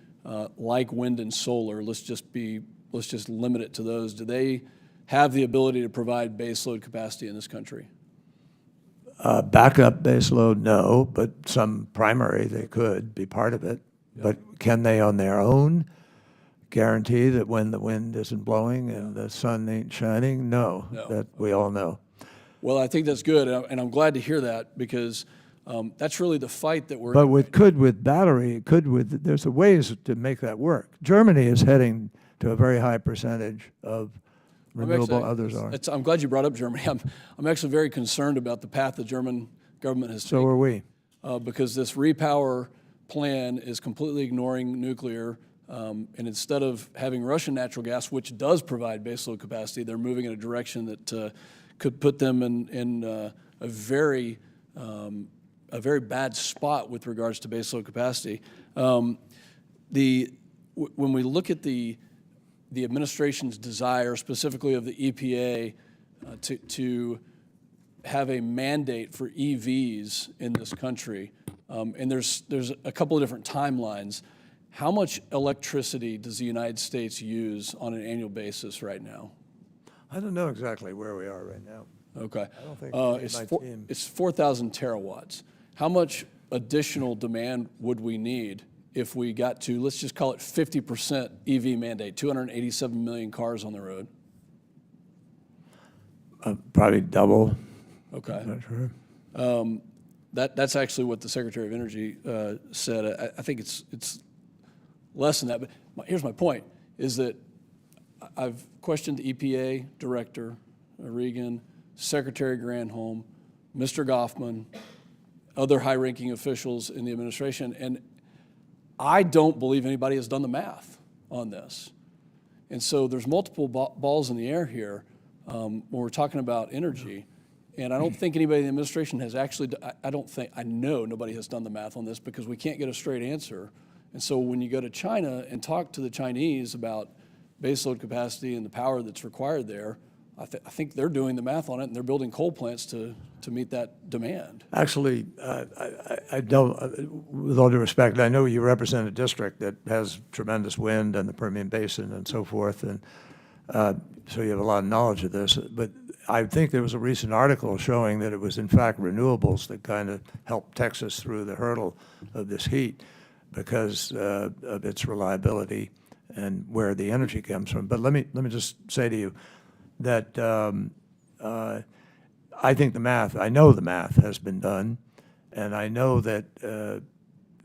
like wind and solar, let's just limit it to those, do they have the ability to provide baseload capacity in this country? Backup baseload, no, but some primary, they could be part of it. Yeah. But can they on their own guarantee that when the wind isn't blowing and the sun ain't shining? No, that we all know. Well, I think that's good, and I'm glad to hear that, because that's really the fight that we're in. But with battery, there's ways to make that work. Germany is heading to a very high percentage of renewable, others are. I'm glad you brought up Germany. I'm actually very concerned about the path the German government has taken. So are we. Because this repower plan is completely ignoring nuclear, and instead of having Russian natural gas, which does provide baseload capacity, they're moving in a direction that could put them in a very bad spot with regards to baseload capacity. When we look at the administration's desire, specifically of the EPA, to have a mandate for EVs in this country, and there's a couple of different timelines. How much electricity does the United States use on an annual basis right now? I don't know exactly where we are right now. Okay. I don't think it's 4,000 terawatts. How much additional demand would we need if we got to, let's just call it 50% EV mandate, 287 million cars on the road? Probably double. Okay. I'm not sure. That's actually what the Secretary of Energy said. I think it's less than that. But here's my point, is that I've questioned the EPA Director, Regan, Secretary Granholm, Mr. Goffman, other high-ranking officials in the administration, and I don't believe anybody has done the math on this. And so there's multiple balls in the air here when we're talking about energy. And I don't think anybody in the administration has actually, I know nobody has done the math on this, because we can't get a straight answer. And so when you go to China and talk to the Chinese about baseload capacity and the power that's required there, I think they're doing the math on it, and they're building coal plants to meet that demand. Actually, I don't, with all due respect, I know you represent a district that has tremendous wind and the Permian Basin and so forth, and so you have a lot of knowledge of this. But I think there was a recent article showing that it was in fact renewables that kind of helped Texas through the hurdle of this heat because of its reliability and where the energy comes from. But let me just say to you that I think I know the math has been done, and I know that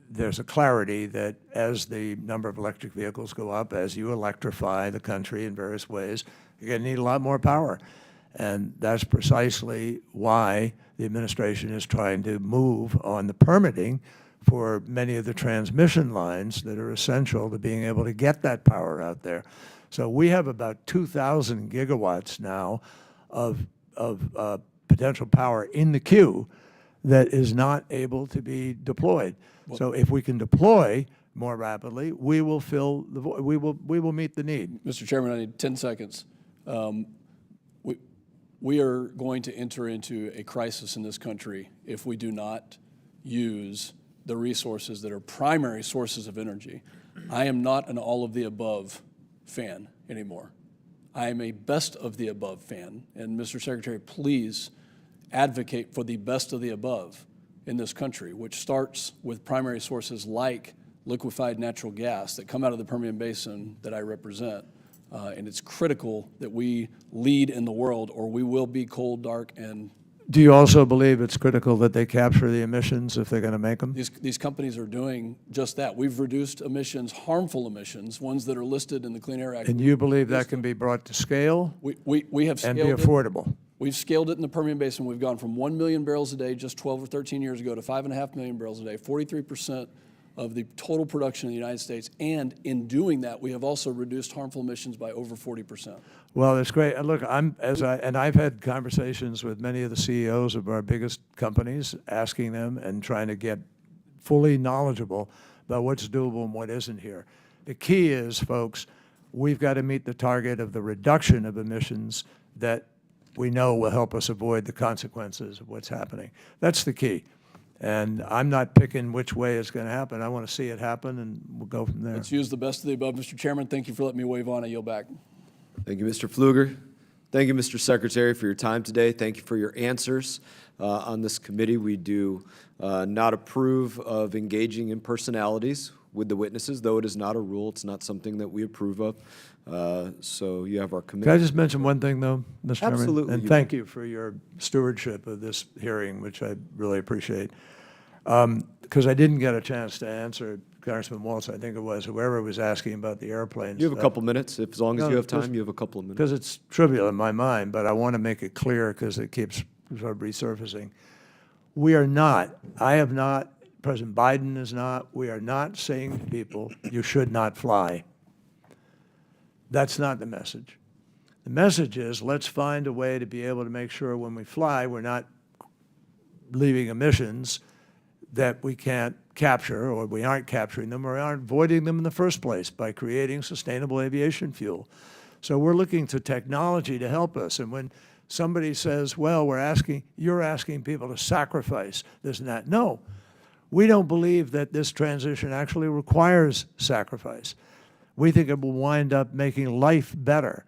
there's a clarity that as the number of electric vehicles go up, as you electrify the country in various ways, you're going to need a lot more power. And that's precisely why the administration is trying to move on the permitting for many of the transmission lines that are essential to being able to get that power out there. So we have about 2,000 gigawatts now of potential power in the queue that is not able to be deployed. So if we can deploy more rapidly, we will fill the void. We will meet the need. Mr. Chairman, I need 10 seconds. We are going to enter into a crisis in this country if we do not use the resources that are primary sources of energy. I am not an all-of-the-above fan anymore. I am a best-of-the-above fan. And Mr. Secretary, please advocate for the best of the above in this country, which starts with primary sources like liquefied natural gas that come out of the Permian Basin that I represent. And it's critical that we lead in the world, or we will be cold, dark, and Do you also believe it's critical that they capture the emissions if they're going to make them? these companies are doing just that. We've reduced emissions, harmful emissions, ones that are listed in the Clean Air Act. And you believe that can be brought to scale We have and scaled be it. affordable? We've scaled it in the Permian Basin. We've gone from 1 million barrels a day just 12 or 13 years ago to 5.5 million barrels a day, 43% of the total production in the United States. And in doing that, we have also reduced harmful emissions by over 40%. Well, it's great. And look, I've had conversations with many of the CEOs of our biggest companies, asking them and trying to get fully knowledgeable about what's doable and what isn't here. The key is, folks, we've got to meet the target of the reduction of emissions that we know will help us avoid the consequences of what's happening. That's the key. And I'm not picking which way it's going to happen. I want to see it happen, and we'll go from there. Let's use the best of the above. Mr. Chairman, thank you for letting me wave on. I yield back. Thank you, Mr. Pfluger. Thank you, Mr. Secretary, for your time today. Thank you for your answers. On this committee, we do not approve of engaging in personalities with the witnesses, though it is not a rule. It's not something that we approve of. So you have our committee. Can I just mention one thing, though, Mr. Chairman? Absolutely. And thank you for your stewardship of this hearing, which I really appreciate. Because I didn't get a chance to answer Congressman Waltz, I think it was, whoever was asking about the airplanes. You have a couple minutes. As long as you have time, you have a couple of minutes. Because it's trivial in my mind, but I want to make it clear because it keeps sort of resurfacing. We are not, I have not, President Biden is not, we are not saying to people, you should not fly. That's not the message. The message is, let's find a way to be able to make sure when we fly, we're not leaving emissions that we can't capture, or we aren't capturing them, or aren't avoiding them in the first place by creating sustainable aviation fuel. So we're looking to technology to help us. And when somebody says, well, you're asking people to sacrifice this and that. No, we don't believe that this transition actually requires sacrifice. We think it will wind up making life better,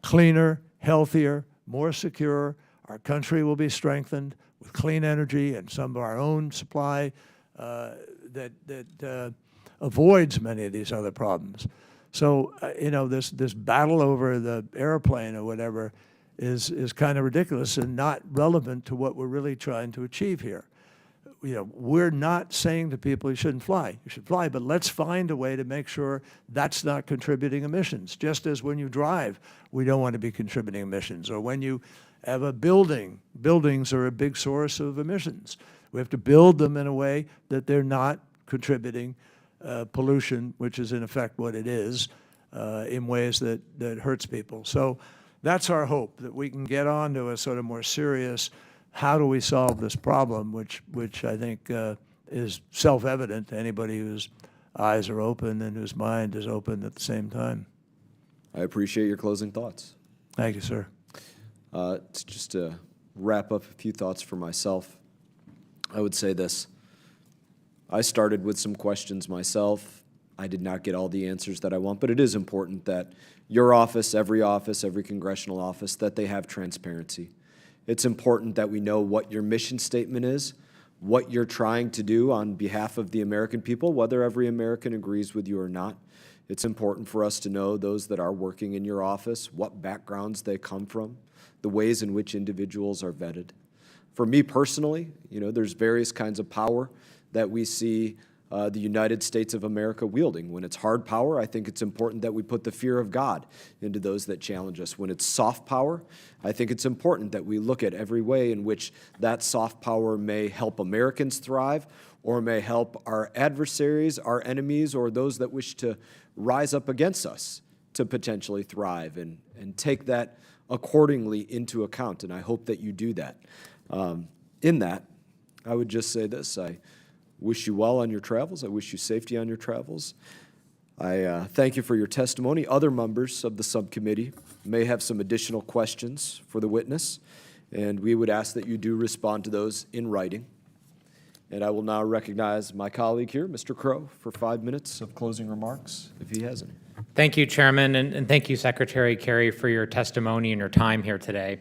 cleaner, healthier, more secure. Our country will be strengthened with clean energy and some of our own supply that avoids many of these other problems. So, this battle over the airplane or whatever is kind of ridiculous and not relevant to what we're really trying to achieve here. We're not saying to people you shouldn't fly. You should fly, but let's find a way to make sure that's not contributing emissions. Just as when you drive, we don't want to be contributing emissions. Or when you have a building, buildings are a big source of emissions. We have to build them in a way that they're not contributing pollution, which is in effect what it is, in ways that hurts people. So that's our hope, that we can get on to a sort of more serious, how do we solve this problem, which I think is self-evident to anybody whose eyes are open and whose mind is open at the same time. I appreciate your closing thoughts. Thank you, sir. Just to wrap up a few thoughts for myself, I would say this. I started with some questions myself. I did not get all the answers that I want, but it is important that your office, every congressional office, that they have transparency. It's important that we know what your mission statement is, what you're trying to do on behalf of the American people, whether every American agrees with you or not. It's important for us to know those that are working in your office, what backgrounds they come from, the ways in which individuals are vetted. For me personally, there's various kinds of power that we see the United States of America wielding. When it's hard power, I think it's important that we put the fear of God into those that challenge us. When it's soft power, I think it's important that we look at every way in which that soft power may help Americans thrive or may help our adversaries, our enemies, or those that wish to rise up against us to potentially thrive, and take that accordingly into account. And I hope that you do that. In that, I would just say this. I wish you well on your travels. I wish you safety on your travels. I thank you for your testimony. Other members of the subcommittee may have some additional questions for the witness, and we would ask that you do respond to those in writing. And I will now recognize my colleague here, Mr. Crow, for 5 minutes of closing remarks, if he has any. Thank you, Chairman, and thank you, Secretary Kerry, for your testimony and your time here today.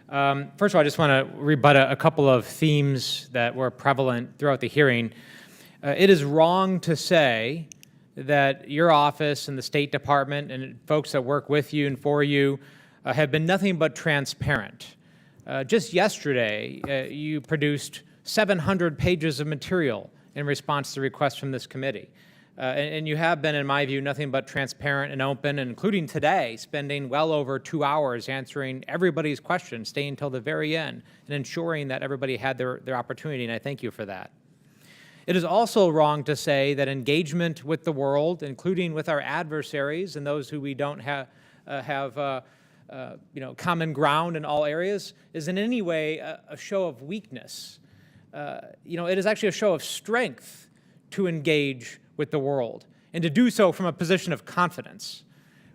First of all, I just want to rebut a couple of themes that were prevalent throughout the hearing. It is wrong to say that your office and the State Department and folks that work with you and for you have been nothing but transparent. Just yesterday, you produced 700 pages of material in response to requests from this committee. And you have been, in my view, nothing but transparent and open, and including today, spending well over 2 hours answering everybody's questions, staying until the very end, and ensuring that everybody had their opportunity, and I thank you for that. It is also wrong to say that engagement with the world, including with our adversaries and those who we don't have common ground in all areas, is in any way a show of weakness. It is actually a show of strength to engage with the world, and to do so from a position of confidence,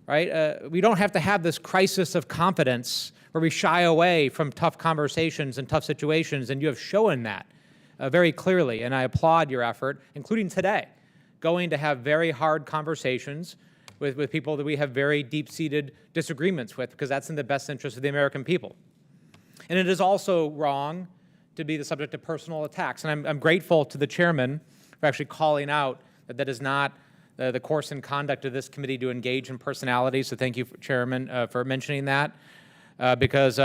right? We don't have to have this crisis of confidence where we shy away from tough conversations and tough situations, and you have shown that very clearly, and I applaud your effort, including today, going to have very hard conversations with people that we have very deep-seated disagreements with, because that's in the best interest of the American people. And it is also wrong to be the subject of personal attacks, and I'm grateful to the chairman for actually calling out that is not the course and conduct of this committee to engage in personalities. So thank you, Chairman, for mentioning that, because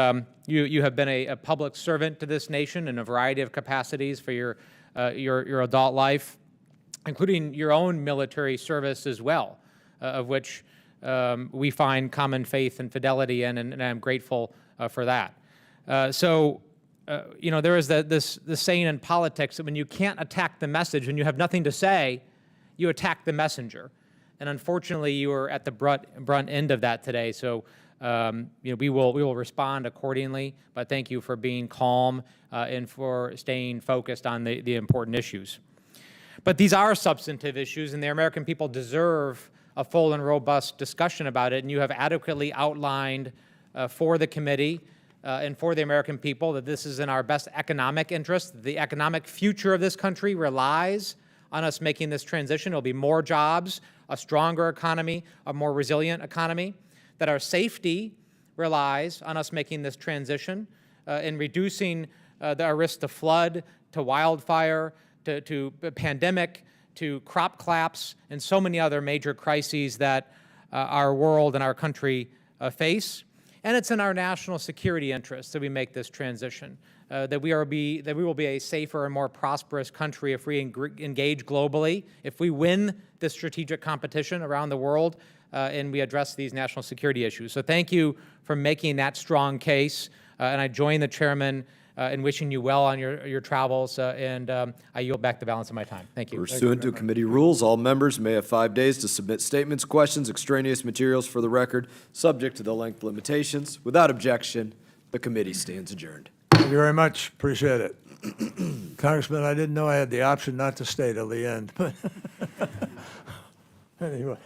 you have been a public servant to this nation in a variety of capacities for your adult life, including your own military service as well, of which we find common faith and fidelity in, and I'm grateful for that. There is this saying in politics that when you can't attack the message, when you have nothing to say, you attack the messenger. And unfortunately, you were at the brunt end of that today. So we will respond accordingly. But thank you for being calm and for staying focused on the important issues. But these are substantive issues, and the American people deserve a full and robust discussion about it. And you have adequately outlined for the committee and for the American people that this is in our best economic interest. The economic future of this country relies on us making this transition. It'll be more jobs, a stronger economy, a more resilient economy. That our safety relies on us making this transition and reducing our risk to flood, to wildfire, to pandemic, to crop collapse, and so many other major crises that our world and our country face. And it's in our national security interest that we make this transition, that we will be a safer and more prosperous country if we engage globally, if we win this strategic competition around the world, and we address these national security issues. So thank you for making that strong case, and I join the chairman in wishing you well on your travels, and I yield back the balance of my time. Thank you. Pursuant to committee rules, all members may have 5 days to submit statements, questions, extraneous materials for the record, subject to the length limitations. Without objection, the committee stands adjourned. Thank you very much. Appreciate it. Congressman, I didn't know I had the option not to stay till the end. But anyway.